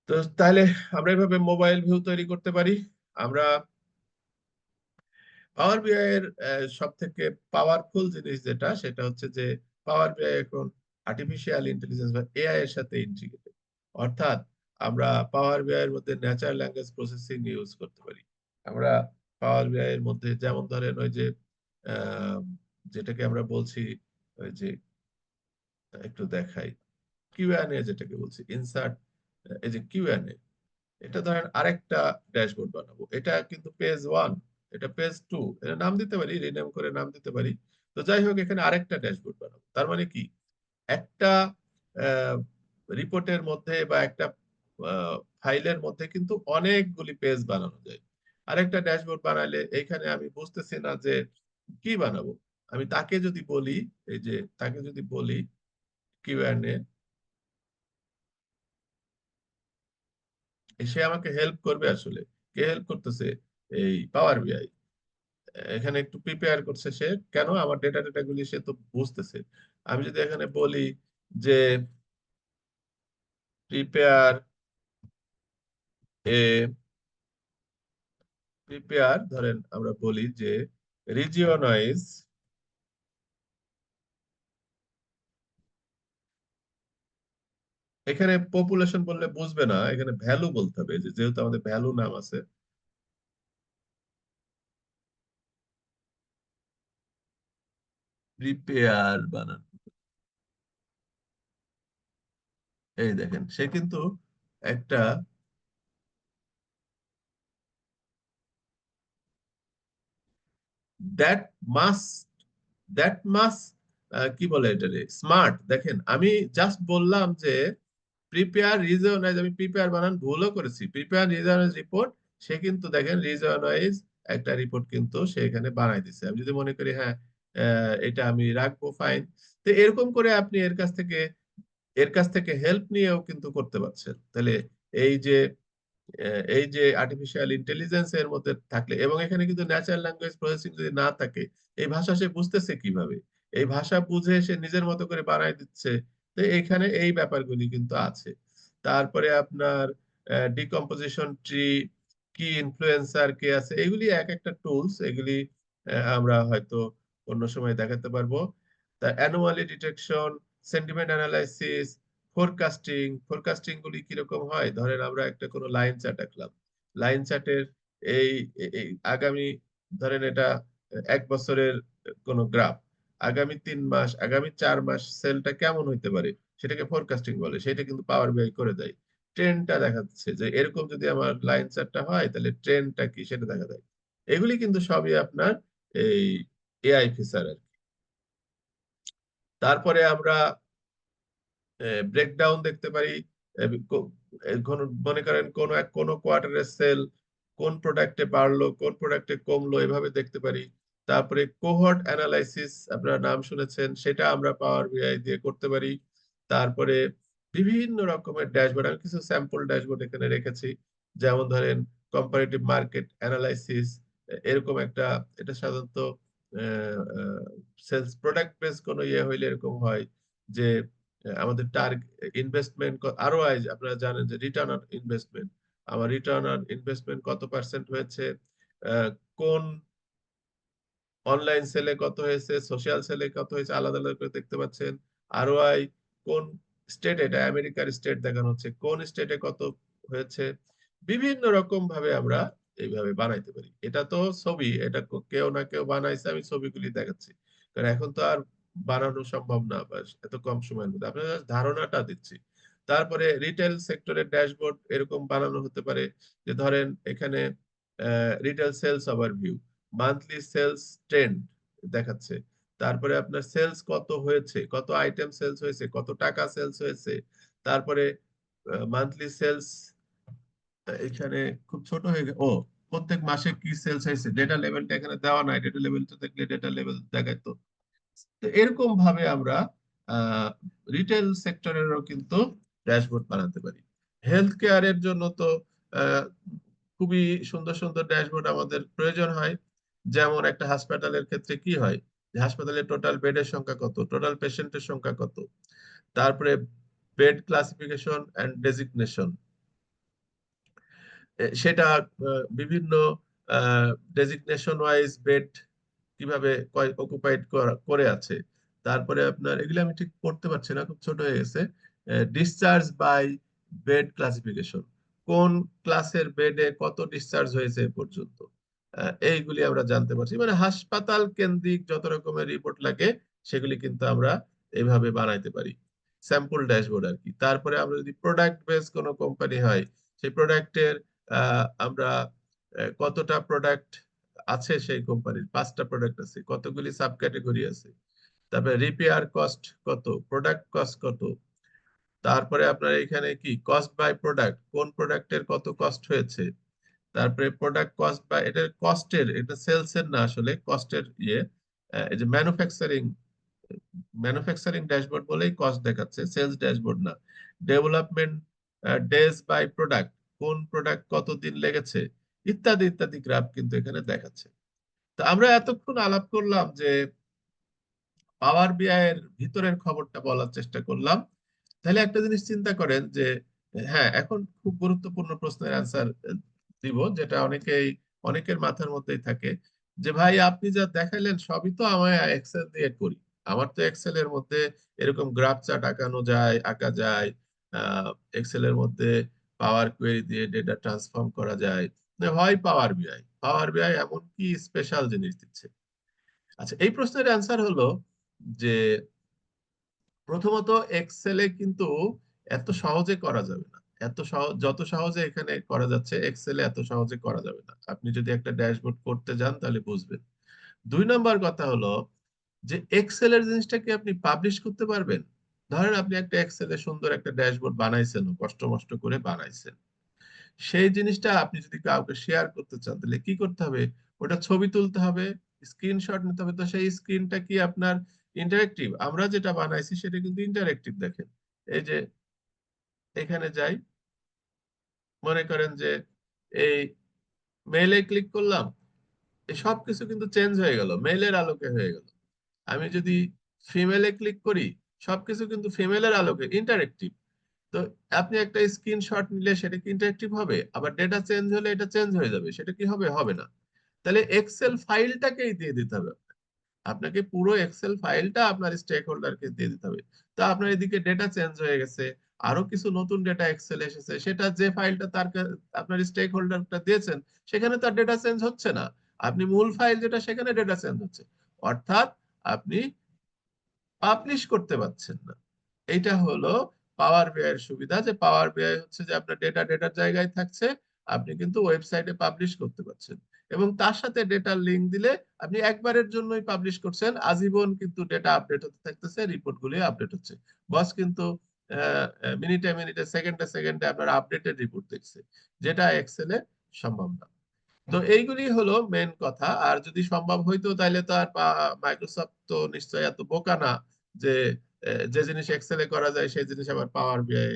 তো তাহলে আমরা এভাবে মোবাইল ভিউ তৈরি করতে পারি। আমরা পাওয়ার বিআই এর সব থেকে পাওয়ারফুল জিনিস যেটা, সেটা হচ্ছে যে পাওয়ার বিআই এখন আর্টিফিশিয়াল ইন্টেলিজেন্স বা এআই এর সাথে ইন্টিগ্রেটেড। অর্থাৎ আমরা পাওয়ার বিআই এর মধ্যে ন্যাচারাল ল্যাঙ্গুয়েজ প্রসেসিং ইউজ করতে পারি। আমরা পাওয়ার বিআই এর মধ্যে যেমন ধরেন ওই যে আহ, যেটাকে আমরা বলছি, ওই যে একটু দেখাই, কিউএনএ যেটাকে বলছি, ইনসার্ট, এই যে কিউএনএ, এটা ধরেন আরেকটা ড্যাশবোর্ড বানাবো। এটা কিন্তু পেজ 1, এটা পেজ 2, এটা নাম দিতে পারি, রিনেম করে নাম দিতে পারি। তো যাই হোক, এখানে আরেকটা ড্যাশবোর্ড বানাবো। তার মানে কি, একটা রিপোর্টের মধ্যে বা একটা ফাইলের মধ্যে কিন্তু অনেকগুলি পেজ বানানো যায়। আরেকটা ড্যাশবোর্ড বানাইলে এখানে আমি বুঝতেছি না যে কি বানাবো। আমি তাকে যদি বলি, এই যে তাকে যদি বলি কিউএনএ, সে আমাকে হেল্প করবে আসলে। কে হেল্প করতেছে? এই পাওয়ার বিআই। এখানে একটু প্রিপেয়ার করছে সে, কেন আমার ডেটা ডেটা গুলি সে তো বুঝতেছে। আমি যদি এখানে বলি যে প্রিপেয়ার এ প্রিপেয়ার, ধরেন আমরা বলি যে রিজিওন ওয়াইজ, এখানে পপুলেশন বললে বুঝবে না, এখানে ভ্যালু বলতে হবে, যে যেহেতু আমাদের ভ্যালু নাম আছে। প্রিপেয়ার বানান, এই দেখেন সে কিন্তু একটা দ্যাট মাস দ্যাট মাস কি বলে এটারে, স্মার্ট। দেখেন আমি জাস্ট বললাম যে প্রিপেয়ার রিজন ওয়াইজ, আমি প্রিপেয়ার বানান ভুলও করেছি, প্রিপেয়ার রিজন ওয়াইজ রিপোর্ট। সে কিন্তু দেখেন রিজন ওয়াইজ একটা রিপোর্ট কিন্তু সে এখানে বানাই দিচ্ছে। আমি যদি মনে করি হ্যাঁ এটা আমি রাখবো, ফাইন। তো এরকম করে আপনি এর কাছ থেকে হেল্প নিয়েও কিন্তু করতে পারছেন। তাহলে এই যে আর্টিফিশিয়াল ইন্টেলিজেন্স এর মধ্যে থাকলে, এবং এখানে কিন্তু ন্যাচারাল ল্যাঙ্গুয়েজ প্রসেসিং যদি না থাকে, এই ভাষা সে বুঝতেছে কিভাবে? এই ভাষা বুঝে সে নিজের মতো করে বানায় দিচ্ছে। তো এখানে এই ব্যাপারগুলি কিন্তু আছে। তারপরে আপনার ডিকম্পোজিশন ট্রি, কি ইনফ্লুয়েন্সার কে আছে, এগুলি এক একটা টুলস। এগুলি আমরা হয়তো অন্য সময় দেখাতে পারবো। তা annually detection, sentiment analysis, forecasting গুলি কিরকম হয়? ধরেন আমরা একটা কোনো লাইন চার্ট আঁকলাম, লাইন চার্টের এই এই আগামী, ধরেন এটা 1 বছরের কোনো গ্রাফ, আগামী 3 মাস, আগামী 4 মাস সেলটা কেমন হইতে পারে, সেটাকে ফোরকাস্টিং বলে। সেটা কিন্তু পাওয়ার বিআই করে দেয়। ট্রেন্ডটা দেখাচ্ছে যে এরকম যদি আমার লাইন চার্টটা হয়, তাহলে ট্রেন্ডটা কি সেটা দেখা যায়। এগুলি কিন্তু সবই আপনার এই এআই ফিচার আর কি। তারপরে আমরা ব্রেকডাউন দেখতে পারি। মনে করেন কোনো কোয়ার্টারের সেল কোন প্রোডাক্টে বাড়লো, কোন প্রোডাক্টে কমলো, এভাবে দেখতে পারি। তারপরে কোহর্ট অ্যানালাইসিস, আপনারা নাম শুনেছেন, সেটা আমরা পাওয়ার বিআই দিয়ে করতে পারি। তারপরে বিভিন্ন রকমের ড্যাশবোর্ড, আমি কিছু স্যাম্পল ড্যাশবোর্ড এখানে রেখেছি। যেমন ধরেন কম্পারেটিভ মার্কেট অ্যানালাইসিস, এরকম একটা, এটা সাধারণত সেলস প্রোডাক্ট বেস কোনো ইয়ে হইলে এরকম হয় যে আমাদের টার্গেট ইনভেস্টমেন্ট, আরওআই, আপনারা জানেন যে রিটার্ন অন ইনভেস্টমেন্ট, আমার রিটার্ন অন ইনভেস্টমেন্ট কত পার্সেন্ট হয়েছে, কোন অনলাইন সেলে কত হয়েছে, সোশ্যাল সেলে কত হয়েছে, আলাদা আলাদা করে দেখতে পাচ্ছেন। আরওআই কোন স্টেট, এটা আমেরিকার স্টেট দেখানো হচ্ছে, কোন স্টেটে কত হয়েছে। বিভিন্ন রকম ভাবে আমরা এইভাবে বানাইতে পারি। এটা তো ছবি, এটা কেউ না কেউ বানাইছে, আমি ছবিগুলি দেখাচ্ছি। কারণ এখন তো আর বানানো সম্ভব না বা এত কম সময়ের মধ্যে, আপনার just ধারণাটা দিচ্ছি। তারপরে রিটেল সেক্টরের ড্যাশবোর্ড এরকম বানানো হতে পারে, যে ধরেন এখানে retail sales overview, monthly sales trend দেখাচ্ছে, তারপরে আপনার সেলস কত হয়েছে, কত আইটেম সেলস হয়েছে, কত টাকা সেলস হয়েছে, তারপরে মান্থলি সেলস এখানে খুব ছোট হয়ে ও প্রত্যেক মাসে কি সেলস হয়েছে, ডেটা লেভেলটা এখানে দেওয়া নাই, ডেটা লেভেলটা দেখলে ডেটা লেভেল দেখাইতো। তো এরকম ভাবে আমরা রিটেল সেক্টরেরও কিন্তু ড্যাশবোর্ড বানাতে পারি। হেলথ কেয়ারের জন্য তো আহ, খুবই সুন্দর সুন্দর ড্যাশবোর্ড আমাদের প্রয়োজন হয়। যেমন একটা হাসপাতালের ক্ষেত্রে কি হয়, যে হাসপাতালের টোটাল বেডের সংখ্যা কত, টোটাল পেশেন্টের সংখ্যা কত, তারপরে বেড ক্লাসিফিকেশন এন্ড ডেজিগনেশন, সেটা বিভিন্ন ডেজিগনেশন ওয়াইজ বেড কিভাবে অকুপাইড করে আছে। তারপরে আপনার এগুলো আমি ঠিক পড়তে পারছি না, খুব ছোট হয়ে গেছে। ডিসচার্জ বাই বেড ক্লাসিফিকেশন, কোন ক্লাসের বেডে কত ডিসচার্জ হয়েছে এ পর্যন্ত, এইগুলি আমরা জানতে পারছি। মানে হাসপাতাল কেন্দ্রিক যত রকমের রিপোর্ট লাগে সেগুলি কিন্তু আমরা এইভাবে বানাইতে পারি, স্যাম্পল ড্যাশবোর্ড আর কি। তারপরে আমরা যদি প্রোডাক্ট বেস কোনো কোম্পানি হয়, সেই প্রোডাক্টের আমরা কতটা প্রোডাক্ট আছে, সেই কোম্পানির 5টা প্রোডাক্ট আছে, কতগুলি সাব ক্যাটাগরি আছে, তারপরে রিপেয়ার কস্ট কত, প্রোডাক্ট কস্ট কত, তারপরে আপনার এখানে কি কস্ট বাই প্রোডাক্ট, কোন প্রোডাক্টের কত কস্ট হয়েছে, তারপরে প্রোডাক্ট কস্ট বা এটা কস্টের, এটা সেলস এর না, আসলে কস্টের এই যে ম্যানুফ্যাকচারিং ড্যাশবোর্ড বলেই কস্ট দেখাচ্ছে, সেলস ড্যাশবোর্ড না। ডেভেলপমেন্ট ডেজ বাই প্রোডাক্ট, কোন প্রোডাক্ট কতদিন লেগেছে, ইত্যাদি ইত্যাদি গ্রাফ কিন্তু এখানে দেখাচ্ছে। তো আমরা এতক্ষণ আলাপ করলাম যে পাওয়ার বিআই এর ভিতরের খবরটা বলার চেষ্টা করলাম। তাহলে একটা জিনিস চিন্তা করেন যে হ্যাঁ, এখন খুব গুরুত্বপূর্ণ প্রশ্নের অ্যান্সার দিব, যেটা অনেকের মাথার মধ্যেই থাকে, যে ভাই আপনি যা দেখাইলেন সবই তো আমি এক্সেল দিয়ে করি, আমার তো এক্সেল এর মধ্যে এরকম গ্রাফ চার্ট আঁকা যায়, এক্সেল এর মধ্যে পাওয়ার কোয়েরি দিয়ে ডেটা ট্রান্সফর্ম করা যায়, হয় পাওয়ার বিআই এমন কি স্পেশাল জিনিস দিচ্ছে। আচ্ছা, এই প্রশ্নের অ্যান্সার হলো যে প্রথমত এক্সেলে কিন্তু এত সহজে করা যাবে না, এত সহজ যত সহজে এখানে করা যাচ্ছে এক্সেলে এত সহজে করা যাবে না। আপনি যদি একটা ড্যাশবোর্ড করতে যান তাহলে বুঝবেন। 2 নম্বর কথা হলো যে এক্সেলের জিনিসটা কি আপনি পাবলিশ করতে পারবেন? ধরেন আপনি একটা এক্সেলে সুন্দর একটা ড্যাশবোর্ড বানাইছেন, কষ্ট মষ্ট করে বানাইছেন, সেই জিনিসটা আপনি যদি কাউকে শেয়ার করতে চান তাহলে কি করতে হবে, ওটা ছবি তুলতে হবে, স্ক্রিনশট নিতে হবে। তো সেই স্ক্রিনটা কি আপনার ইন্টারেক্টিভ? আমরা যেটা বানাইছি সেটা কিন্তু ইন্টারেক্টিভ, দেখেন এই যে এখানে যাই, মনে করেন যে এই মেইলে ক্লিক করলাম, এই সবকিছু কিন্তু চেঞ্জ হয়ে গেল, মেইলের আলোকে হয়ে গেল। আমি যদি ফিমেলে ক্লিক করি, সবকিছু কিন্তু ফিমেলের আলোকে ইন্টারেক্টিভ। তো আপনি একটা স্ক্রিনশট নিলে সেটা কি ইন্টারেক্টিভ হবে? আবার ডেটা চেঞ্জ হলে এটা চেঞ্জ হয়ে যাবে, সেটা কি হবে? হবে না। তাহলে এক্সেল ফাইলটাকেই দিয়ে দিতে হবে, আপনাকে পুরো এক্সেল ফাইলটা আপনার স্টেক হোল্ডারকে দিয়ে দিতে হবে। তো আপনার এদিকে ডেটা চেঞ্জ হয়ে গেছে, আরো কিছু নতুন ডেটা এক্সেল এসেছে, সেটা যে ফাইলটা আপনার স্টেক হোল্ডারটা দিয়েছেন সেখানে তার ডেটা চেঞ্জ হচ্ছে না, আপনি মূল ফাইল যেটা সেখানে ডেটা চেঞ্জ হচ্ছে, অর্থাৎ আপনি পাবলিশ করতে পারছেন না। এটা হলো পাওয়ার বিআই এর সুবিধা, যে পাওয়ার বিআই হচ্ছে যে আপনার ডেটার জায়গায় থাকছে, আপনি কিন্তু ওয়েবসাইটে পাবলিশ করতে পারছেন, এবং তার সাথে ডেটার লিংক দিলে আপনি একবারের জন্যই পাবলিশ করছেন, আজীবন কিন্তু ডেটা আপডেট হতে থাকতেছে, রিপোর্ট গুলি আপডেট হচ্ছে। বস কিন্তু মিনিটে মিনিটে সেকেন্ডে সেকেন্ডে আপনার আপডেটেড রিপোর্ট দেখছে, যেটা এক্সেলে সম্ভব না। তো এইগুলি হলো মেন কথা। আর যদি সম্ভব হইতো তাহলে তো আর মাইক্রোসফট তো নিশ্চয়ই এত বোকা না যে যে জিনিস এক্সেলে করা যায় সেই জিনিস আবার পাওয়ার বিআই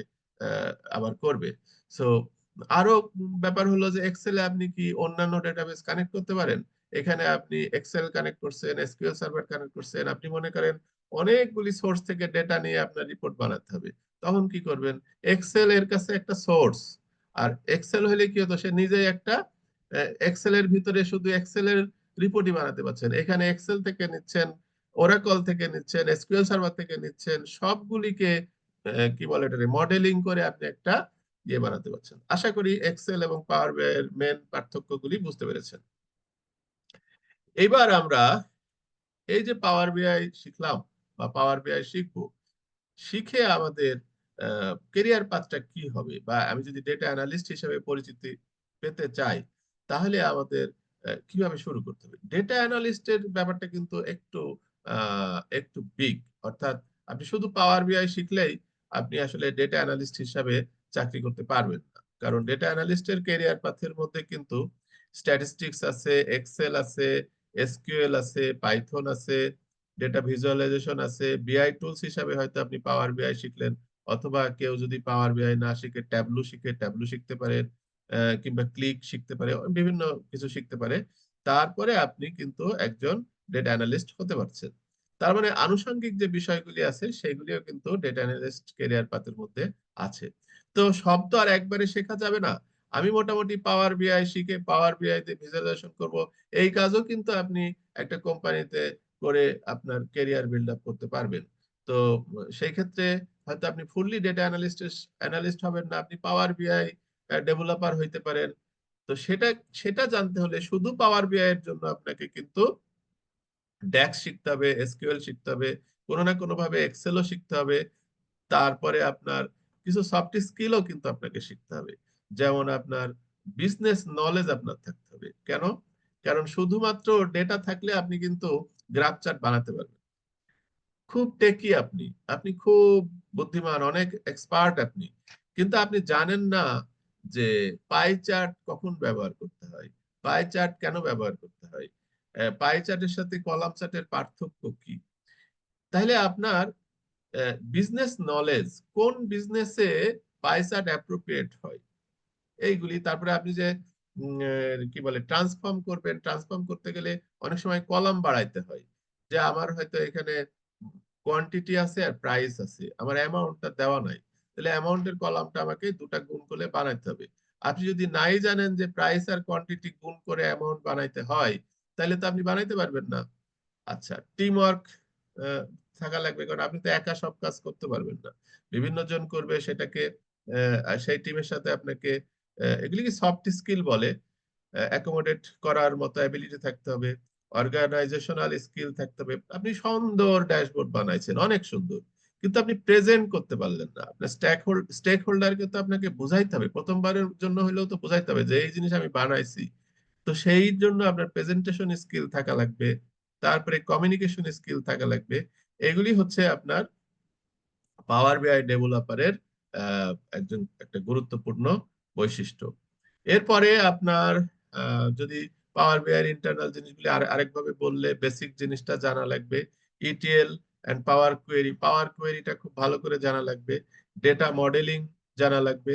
আবার করবে। সো আরো ব্যাপার হলো যে এক্সেলে আপনি কি অন্যান্য ডেটাবেস কানেক্ট করতে পারেন। এখানে আপনি এক্সেল কানেক্ট করছেন, এসকিউএল সার্ভার কানেক্ট করছেন, আপনি মনে করেন অনেকগুলি সোর্স থেকে ডেটা নিয়ে আপনার রিপোর্ট বানাতে হবে, তখন কি করবেন? এক্সেল এর কাছে একটা সোর্স, আর এক্সেল হলে কি হতো, সে নিজেই একটা এক্সেল এর ভিতরে শুধু এক্সেল এর রিপোর্টই বানাতে পারছেন। এখানে এক্সেল থেকে নিচ্ছেন, ওরাকল থেকে নিচ্ছেন, এসকিউএল সার্ভার থেকে নিচ্ছেন, সবগুলিকে কি বলে এটা, মডেলিং করে আপনি একটা দিয়ে বানাতে পারছেন। আশা করি এক্সেল এবং পাওয়ার বিআই এর মেন পার্থক্যগুলি বুঝতে পেরেছেন। এবার আমরা এই যে পাওয়ার বিআই শিখলাম বা পাওয়ার বিআই শিখবো, শিখে আমাদের কেরিয়ার পাথটা কি হবে, বা আমি যদি ডেটা অ্যানালিস্ট হিসেবে পরিচিতি পেতে চাই, তাহলে আমাদের কিভাবে শুরু করতে হবে। ডেটা অ্যানালিস্টের ব্যাপারটা কিন্তু একটু বিগ। অর্থাৎ আপনি শুধু পাওয়ার বিআই শিখলেই আপনি আসলে ডেটা অ্যানালিস্ট হিসাবে চাকরি করতে পারবেন না। কারণ ডেটা অ্যানালিস্টের কেরিয়ার পাথের মধ্যে কিন্তু স্ট্যাটিস্টিক্স আছে, এক্সেল আছে, এসকিউএল আছে, পাইথন আছে, ডেটা ভিজুয়ালাইজেশন আছে। বিআই টুলস হিসাবে হয়তো আপনি পাওয়ার বিআই শিখলেন, অথবা কেউ যদি পাওয়ার বিআই না শিখে ট্যাবলু শিখে ট্যাবলু শিখতে পারে, কিংবা ক্লিক শিখতে পারে, বিভিন্ন কিছু শিখতে পারে। তারপরে আপনি কিন্তু একজন ডেটা অ্যানালিস্ট হতে পারছেন। তার মানে আনুষঙ্গিক যে বিষয়গুলি আছে সেগুলিও কিন্তু ডেটা অ্যানালিস্ট ক্যারিয়ার পাথের মধ্যে আছে। তো সব তো আর একবারে শেখা যাবে না। আমি মোটামুটি পাওয়ার বিআই শিখে পাওয়ার বিআই তে ভিজুয়ালাইজেশন করব, এই কাজও কিন্তু আপনি একটা কোম্পানিতে করে আপনার ক্যারিয়ার বিল্ড আপ করতে পারবেন। তো সেই ক্ষেত্রে হয়তো আপনি ফুললি ডেটা অ্যানালিস্ট হবেন না, আপনি পাওয়ার বিআই ডেভেলপার হইতে পারেন। তো সেটা সেটা জানতে হলে শুধু পাওয়ার বিআই এর জন্য আপনাকে কিন্তু ড্যাক্স শিখতে হবে, এসকিউএল শিখতে হবে, কোনো না কোনো ভাবে এক্সেলও শিখতে হবে। তারপরে আপনার কিছু সফট স্কিলও কিন্তু আপনাকে শিখতে হবে। যেমন আপনার বিজনেস নলেজ আপনার থাকতে হবে। কেন? কারণ শুধুমাত্র ডেটা থাকলে আপনি কিন্তু গ্রাফ চার্ট বানাতে পারবেন। খুব টেকি আপনি, আপনি খুব বুদ্ধিমান, অনেক এক্সপার্ট আপনি, কিন্তু আপনি জানেন না যে পাই চার্ট কখন ব্যবহার করতে হয়, পাই চার্ট কেন ব্যবহার করতে হয়, পাই চার্টের সাথে কলাম চার্টের পার্থক্য কি। তাহলে আপনার বিজনেস নলেজ, কোন বিজনেসে পাই চার্ট অ্যাপ্রোপ্রিয়েট হয়, এইগুলি। তারপরে আপনি যে কি বলে ট্রান্সফর্ম করবেন, ট্রান্সফর্ম করতে গেলে অনেক সময় কলাম বাড়াইতে হয়। যে আমার হয়তো এখানে কোয়ান্টিটি আছে আর প্রাইস আছে, আমার অ্যামাউন্টটা দেওয়া নাই, তাহলে অ্যামাউন্টের কলামটা আমাকে দুটা গুণ করে বানাইতে হবে। আপনি যদি নাই জানেন যে প্রাইস আর কোয়ান্টিটি গুণ করে অ্যামাউন্ট বানাইতে হয়, তাহলে তো আপনি বানাইতে পারবেন না। আচ্ছা, টিম ওয়ার্ক থাকা লাগবে, কারণ আপনি তো একা সব কাজ করতে পারবেন না, বিভিন্ন জন করবে সেটাকে। সেই টিমের সাথে আপনাকে এগুলি কি সফট স্কিল বলে, অ্যাকোমোডেট করার মতো অ্যাবিলিটি থাকতে হবে, অর্গানাইজেশনাল স্কিল থাকতে হবে। আপনি সুন্দর ড্যাশবোর্ড বানাইছেন, অনেক সুন্দর, কিন্তু আপনি প্রেজেন্ট করতে পারলেন না। আপনার স্টেক হোল্ডারকে তো আপনাকে বুঝাইতে হবে, প্রথমবারের জন্য হলেও তো বুঝাইতে হবে যে এই জিনিস আমি বানাইছি। তো সেই জন্য আপনার প্রেজেন্টেশন স্কিল থাকা লাগবে, তারপরে কমিউনিকেশন স্কিল থাকা লাগবে। এগুলি হচ্ছে আপনার পাওয়ার বিআই ডেভেলপারের একটা গুরুত্বপূর্ণ বৈশিষ্ট্য। এরপরে আপনার যদি পাওয়ার বিআই এর ইন্টারনাল জিনিসগুলি আরেকভাবে বললে, বেসিক জিনিসটা জানা লাগবে। ইটিএল এন্ড পাওয়ার কোয়েরি, পাওয়ার কোয়েরিটা খুব ভালো করে জানা লাগবে। ডেটা মডেলিং জানা লাগবে।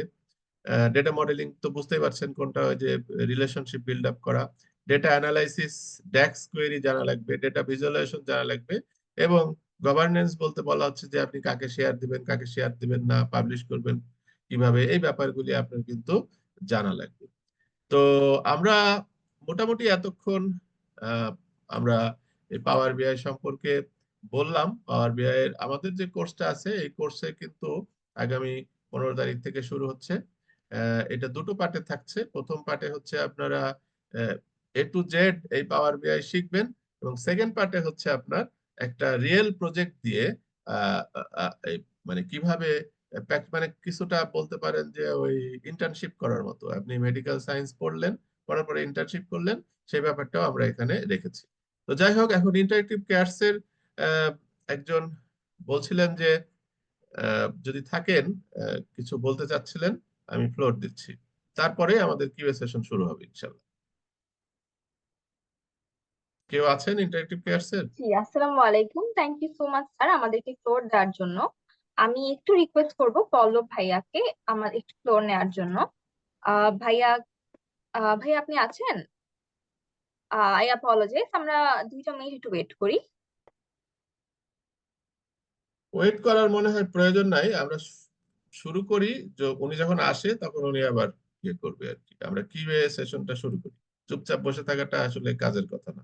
ডেটা মডেলিং তো বুঝতেই পারছেন কোনটা, ওই যে রিলেশনশিপ বিল্ড আপ করা। ডেটা অ্যানালাইসিস, ড্যাক্স কোয়েরি জানা লাগবে, ডেটা ভিজুয়ালাইজেশন জানা লাগবে। এবং গভর্নেন্স বলতে বলা হচ্ছে যে আপনি কাকে শেয়ার দিবেন, কাকে শেয়ার দিবেন না, পাবলিশ করবেন কিভাবে, এই ব্যাপারগুলি আপনার কিন্তু জানা লাগবে। তো আমরা মোটামুটি এতক্ষণ আহ, আমরা এই পাওয়ার বিআই সম্পর্কে বললাম। পাওয়ার বিআই এর আমাদের যে কোর্সটা আছে, এই কোর্সে কিন্তু আগামী 15 তারিখ থেকে শুরু হচ্ছে। এটা দুটো পার্টে থাকছে। প্রথম পার্টে হচ্ছে আপনারা এ টু জেড এই পাওয়ার বিআই শিখবেন, এবং সেকেন্ড পার্টে হচ্ছে আপনার একটা রিয়েল প্রজেক্ট দিয়ে আহ, এই মানে কিভাবে মানে কিছুটা বলতে পারেন যে ওই ইন্টার্নশিপ করার মতো, আপনি মেডিকেল সায়েন্স পড়লেন, পড়ার পরে ইন্টার্নশিপ করলেন, সেই ব্যাপারটাও আমরা এখানে রেখেছি। তো যাই হোক, এখন ইন্টারেক্টিভ কেয়ারস এর আহ, একজন বলছিলেন যে যদি থাকেন, কিছু বলতে চাচ্ছিলেন, আমি ফ্লোর দিচ্ছি। তারপরে আমাদের কিউএ সেশন শুরু হবে ইনশাল্লাহ। কেউ আছেন ইন্টারেক্টিভ কেয়ারস এর? জি, আসসালামু আলাইকুম। Thank you so much sir আমাদেরকে ফ্লোর দেওয়ার জন্য। আমি একটু রিকোয়েস্ট করব পল্লব ভাইয়াকে আমার একটু ফ্লোর নেওয়ার জন্য। ভাইয়া, ভাইয়া আপনি আছেন? আই অ্যাপোলজাইজ, আমরা 2টা মিনিট একটু ওয়েট করি। ওয়েট করার মনে হয় প্রয়োজন নাই, আমরা শুরু করি। যে উনি যখন আসে তখন উনি আবার ইয়ে করবে আর কি, আমরা কিউএ সেশনটা শুরু করি। চুপচাপ বসে থাকাটা আসলে কাজের কথা না।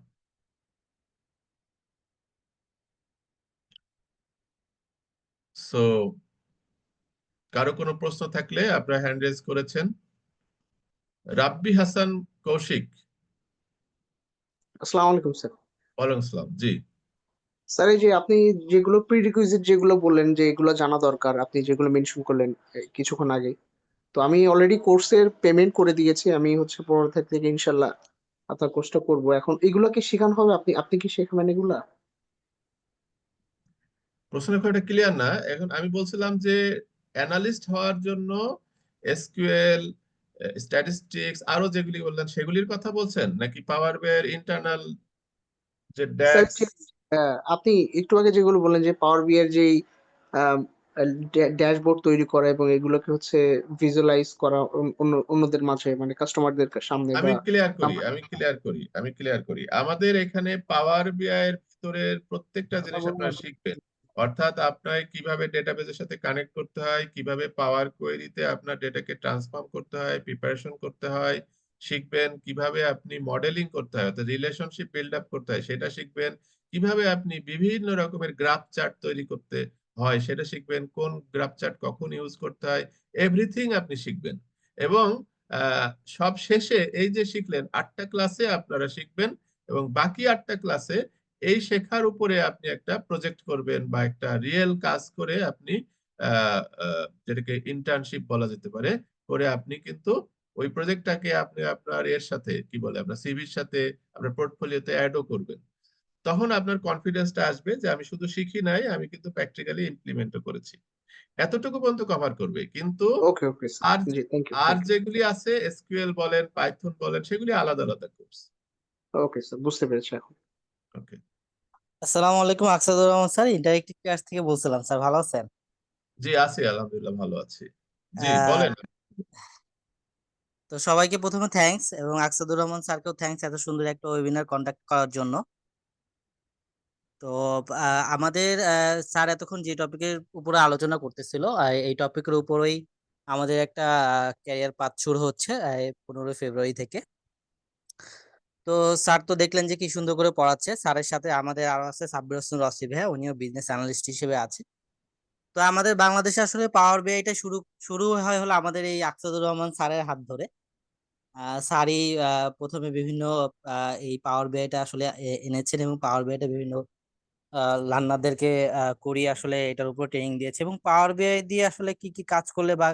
সো কারো কোনো প্রশ্ন থাকলে আপনারা হ্যান্ড রেজ করেছেন। রাব্বি হাসান কৌশিক। আসসালামু আলাইকুম স্যার। ওয়ালাইকুম আসসালাম। জি। স্যার, এই যে আপনি যেগুলো প্রিরিকুইজিট যেগুলো বললেন যে এগুলো জানা দরকার, আপনি যেগুলো মেনশন করলেন কিছুক্ষণ আগে, তো আমি অলরেডি কোর্সের পেমেন্ট করে দিয়েছি। আমি হচ্ছে 15 তারিখ থেকে ইনশাল্লাহ আপনার কোর্সটা করবো। এখন এগুলো কি শেখানো হবে? আপনি আপনি কি শেখাবেন এগুলা? প্রশ্নের কয়টা ক্লিয়ার না। এখন আমি বলছিলাম যে অ্যানালিস্ট হওয়ার জন্য এসকিউএল, স্ট্যাটিস্টিক্স আরো যেগুলি বললেন সেগুলির কথা বলছেন, নাকি পাওয়ার বিআই ইন্টারনাল যে স্যার, ড্যাক্স? আপনি একটু আগে যেগুলো বললেন যে পাওয়ার বি এর যেই ড্যাশবোর্ড তৈরি করা এবং এগুলোকে হচ্ছে ভিজুয়ালাইজ করা অন্যদের মাঝে, মানে কাস্টমারদের সামনে আমি বা ক্লিয়ার করি আমার আমি ক্লিয়ার করি আমি ক্লিয়ার করি আমাদের এখানে পাওয়ার বিআই এর ভিতরের প্রত্যেকটা জিনিস আপনারা শিখবেন। অর্থাৎ আপনার কিভাবে ডেটাবেজের সাথে কানেক্ট করতে হয়, কিভাবে পাওয়ার কোয়েরিতে আপনার ডেটাকে ট্রান্সফর্ম করতে হয়, প্রিপারেশন করতে হয় শিখবেন। কিভাবে আপনি মডেলিং করতে হয়, অর্থাৎ রিলেশনশিপ বিল্ড আপ করতে হয় সেটা শিখবেন। কিভাবে আপনি বিভিন্ন রকমের গ্রাফ চার্ট তৈরি করতে হয় সেটা শিখবেন। কোন গ্রাফ চার্ট কখন ইউজ করতে হয়, এভরিথিং আপনি শিখবেন। এবং আহ সব শেষে এই যে শিখলেন 8টা ক্লাসে আপনারা শিখবেন, এবং বাকি 8টা ক্লাসে এই শেখার উপরে আপনি একটা প্রজেক্ট করবেন বা একটা রিয়েল কাজ করে আপনি যেটাকে ইন্টার্নশিপ বলা যেতে পারে, করে আপনি কিন্তু ওই প্রজেক্টটাকে আপনি আপনার এর সাথে কি বলে আপনার সিভির সাথে আপনার পোর্টফোলিওতে অ্যাডও করবেন। তখন আপনার কনফিডেন্সটা আসবে যে আমি শুধু শিখি নাই, আমি কিন্তু প্র্যাকটিক্যালি ইমপ্লিমেন্টও করেছি। এতটুকু পর্যন্ত কভার করবে কিন্তু। ওকে ওকে স্যার, আর জি থ্যাংক ইউ আর থ্যাংক ইউ। যেগুলি আছে এসকিউএল বলেন, পাইথন বলেন, সেগুলি আলাদা আলাদা কোর্স। ওকে স্যার, বুঝতে পেরেছি এখন। ওকে। আসসালামু আলাইকুম, আকসাদুর রহমান স্যার, ইন্টারেক্টিভ ক্লাস থেকে বলছিলাম। স্যার ভালো আছেন? জি আছি, আলহামদুলিল্লাহ ভালো আছি। জি আহ, বলেন। তো সবাইকে প্রথমে থ্যাঙ্কস, এবং আকসাদুর রহমান স্যারকেও থ্যাঙ্কস এত সুন্দর একটা ওয়েবিনার কন্ডাক্ট করার জন্য। তো আমাদের স্যার এতক্ষণ যে টপিকের উপরে আলোচনা করতেছিল, এই টপিকের উপরেই আমাদের একটা ক্যারিয়ার পাথ শুরু হচ্ছে 15 ফেব্রুয়ারি থেকে। তো স্যার তো দেখলেন যে কি সুন্দর করে পড়াচ্ছে। স্যারের সাথে আমাদের আরো আছে সাব্বির হোসেন রসি ভাইয়া, উনিও বিজনেস অ্যানালিস্ট হিসেবে আছে। তো আমাদের বাংলাদেশে আসলে পাওয়ার বিআইটা শুরু শুরু হয় হলো আমাদের এই আকসাদুর রহমান স্যারের হাত ধরে। স্যারই প্রথমে বিভিন্ন এই পাওয়ার বিআইটা আসলে এনেছেন, এবং পাওয়ার বিআইটা বিভিন্ন লার্নারদেরকে করিয়ে আসলে এটার উপর ট্রেনিং দিয়েছে, এবং পাওয়ার বিআই দিয়ে আসলে কি কি কাজ করলে বা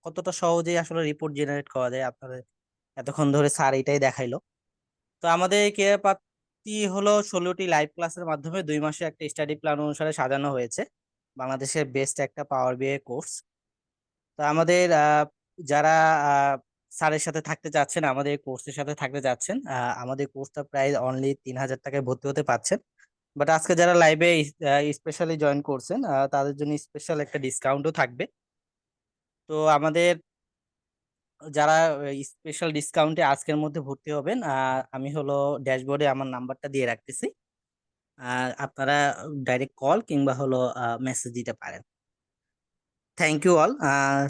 কতটা সহজেই আসলে রিপোর্ট জেনারেট করা যায় আপনাদের এতক্ষণ ধরে স্যার এটাই দেখাইলো। তো আমাদের কেরিয়ার পাথটি হলো 16টি লাইভ ক্লাসের মাধ্যমে 2 মাসে একটা স্টাডি প্ল্যান অনুসারে সাজানো হয়েছে, বাংলাদেশের বেস্ট একটা পাওয়ার বিআই কোর্স। তো আমাদের যারা আহ, স্যারের সাথে থাকতে চাচ্ছেন, আমাদের কোর্সের সাথে থাকতে চাচ্ছেন, আমাদের কোর্সটা প্রায় অনলি 3,000 টাকায় ভর্তি হতে পারছেন। বাট আজকে যারা লাইভে স্পেশালি জয়েন করছেন, তাদের জন্য স্পেশাল একটা ডিসকাউন্টও থাকবে। তো আমাদের যারা স্পেশাল ডিসকাউন্টে আজকের মধ্যে ভর্তি হবেন, আমি হলো ড্যাশবোর্ডে আমার নাম্বারটা দিয়ে রাখতেছি, আপনারা ডাইরেক্ট কল কিংবা হলো মেসেজ দিতে পারেন। Thank you all.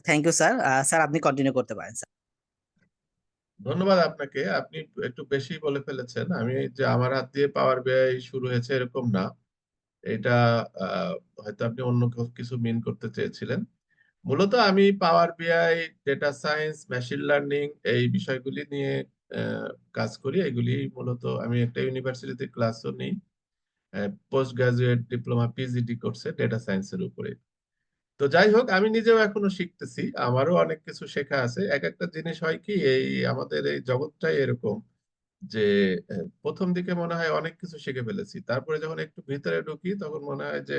Thank you sir. Sir আপনি কন্টিনিউ করতে পারেন স্যার। ধন্যবাদ আপনাকে। আপনি একটু বেশি বলে ফেলেছেন। আমি যে আমার হাত দিয়ে পাওয়ার বিআই শুরু হয়েছে এরকম না। এটা আহ, হয়তো আপনি অন্য কিছু মিন করতে চেয়েছিলেন। মূলত আমি পাওয়ার বিআই, ডেটা সায়েন্স, মেশিন লার্নিং এই বিষয়গুলি নিয়ে কাজ করি। এগুলি মূলত আমি একটা ইউনিভার্সিটিতে ক্লাসও নিই, পোস্ট গ্রাজুয়েট ডিপ্লোমা পিজিডি কোর্সে ডেটা সায়েন্সের উপরে। তো যাই হোক, আমি নিজেও এখনো শিখতেছি, আমারও অনেক কিছু শেখা আছে। এক একটা জিনিস হয় কি, এই আমাদের এই জগৎটাই এরকম যে প্রথম দিকে মনে হয় অনেক কিছু শিখে ফেলেছি, তারপরে যখন একটু ভিতরে ঢুকি তখন মনে হয় যে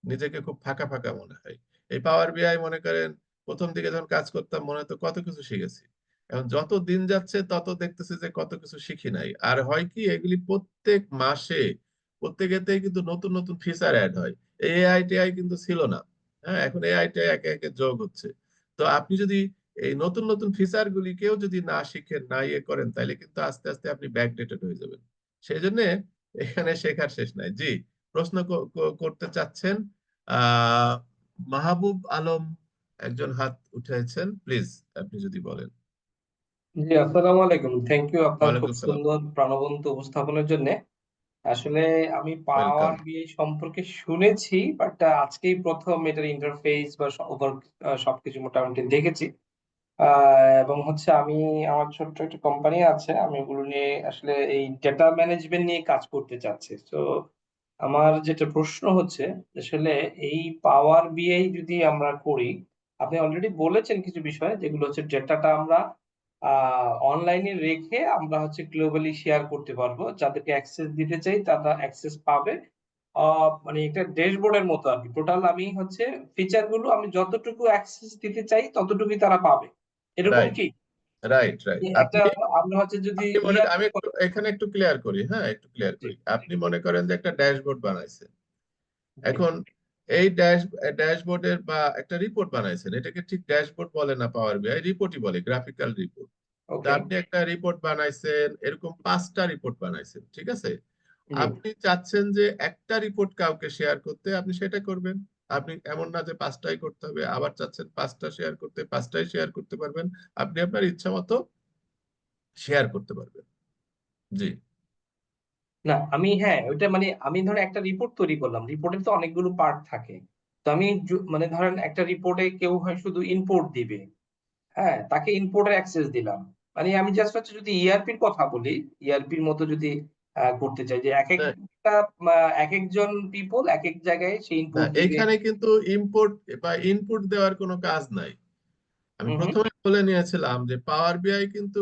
নিজেকে খুব ফাঁকা ফাঁকা মনে হয়। এই পাওয়ার বিআই মনে করেন প্রথম দিকে যখন কাজ করতাম মনে হতো কত কিছু শিখেছি, এখন যত দিন যাচ্ছে তত দেখতেছি যে কত কিছু শিখি নাই। আর হয় কি, এগুলি প্রত্যেক মাসে প্রত্যেকেতেই কিন্তু নতুন নতুন ফিচার অ্যাড হয়। এআই টিআই কিন্তু ছিল না। হ্যাঁ, এখন এআই টিআই একে একে যোগ হচ্ছে। তো আপনি যদি এই নতুন নতুন ফিচার গুলি কেউ যদি না শিখেন, না ইয়ে করেন, তাহলে কিন্তু আস্তে আস্তে আপনি ব্যাকডেটেড হয়ে যাবেন। সেই জন্য এখানে শেখার শেষ নাই। জি, প্রশ্ন করতে চাচ্ছেন? আহ মাহবুব আলম একজন হাত উঠেছেন, প্লিজ আপনি যদি বলেন। জি, আসসালামু আলাইকুম। থ্যাংক ইউ আপনার খুব ওয়ালাইকুম সালাম। সুন্দর প্রাণবন্ত উপস্থাপনের জন্য। আসলে আমি ওয়েলকাম। পাওয়ার বিআই সম্পর্কে শুনেছি, বাট আজকেই প্রথম এটার ইন্টারফেস বা ওভার সবকিছু মোটামুটি দেখেছি। এবং হচ্ছে আমি আমার ছোট্ট একটা কোম্পানি আছে, আমি ওগুলো নিয়ে আসলে এই ডেটা ম্যানেজমেন্ট নিয়ে কাজ করতে চাচ্ছি। তো আমার যেটা প্রশ্ন হচ্ছে, আসলে এই পাওয়ার বিআই যদি আমরা করি, আপনি অলরেডি বলেছেন কিছু বিষয় যেগুলো হচ্ছে ডেটাটা আমরা অনলাইনে রেখে আমরা হচ্ছে গ্লোবালি শেয়ার করতে পারবো, যাদেরকে অ্যাক্সেস দিতে চাই তারা অ্যাক্সেস পাবে। মানে একটা ড্যাশবোর্ডের মতো আর কি। টোটাল আমি হচ্ছে ফিচার গুলো আমি যতটুকু অ্যাক্সেস দিতে চাই ততটুকুই তারা পাবে, এরকম রাইট, কি? Right, right. একটা আপনি আমরা হচ্ছে যদি আপনি মনে আমি একটু এখানে একটু ক্লিয়ার করি, হ্যাঁ একটু ক্লিয়ার করি। আপনি মনে করেন যে একটা ড্যাশবোর্ড বানাইছেন। এখন এই ড্যাশবোর্ডের বা একটা রিপোর্ট বানাইছেন, এটাকে ঠিক ড্যাশবোর্ড বলে না, পাওয়ার বিআই রিপোর্টই বলে, গ্রাফিক্যাল রিপোর্ট। তা ওকে। আপনি একটা রিপোর্ট বানাইছেন, এরকম 5টা রিপোর্ট বানাইছেন, ঠিক আছে? জি আপনি চাচ্ছেন যে একটা রিপোর্ট কাউকে শেয়ার করতে, আপনি সেটা করবেন। আপনি এমন না যে 5টাই করতে হবে, আবার চাচ্ছেন 5টা শেয়ার করতে, 5টাই শেয়ার করতে পারবেন। আপনি আপনার ইচ্ছা মতো শেয়ার করতে পারবেন। জি, না, আমি হ্যাঁ ওইটা মানে আমি ধরেন একটা রিপোর্ট তৈরি করলাম, রিপোর্টের তো অনেকগুলো পার্ট থাকে। তো আমি মানে ধরেন একটা রিপোর্টে কেউ হয় শুধু ইনপুট দিবে, হ্যাঁ তাকে ইনপুটের অ্যাক্সেস দিলাম। মানে আমি জাস্ট হচ্ছে যদি ইআরপির কথা বলি, ইআরপির মতো যদি করতে চাই যে এক না, একটা এক একজন পিপল এক এক জায়গায় সে না, ইনপুট দিবে। এইখানে কিন্তু ইম্পোর্ট বা ইনপুট দেওয়ার কোনো কাজ নাই। আমি হুম হুম। প্রথমে বলে নিয়েছিলাম যে পাওয়ার বিআই কিন্তু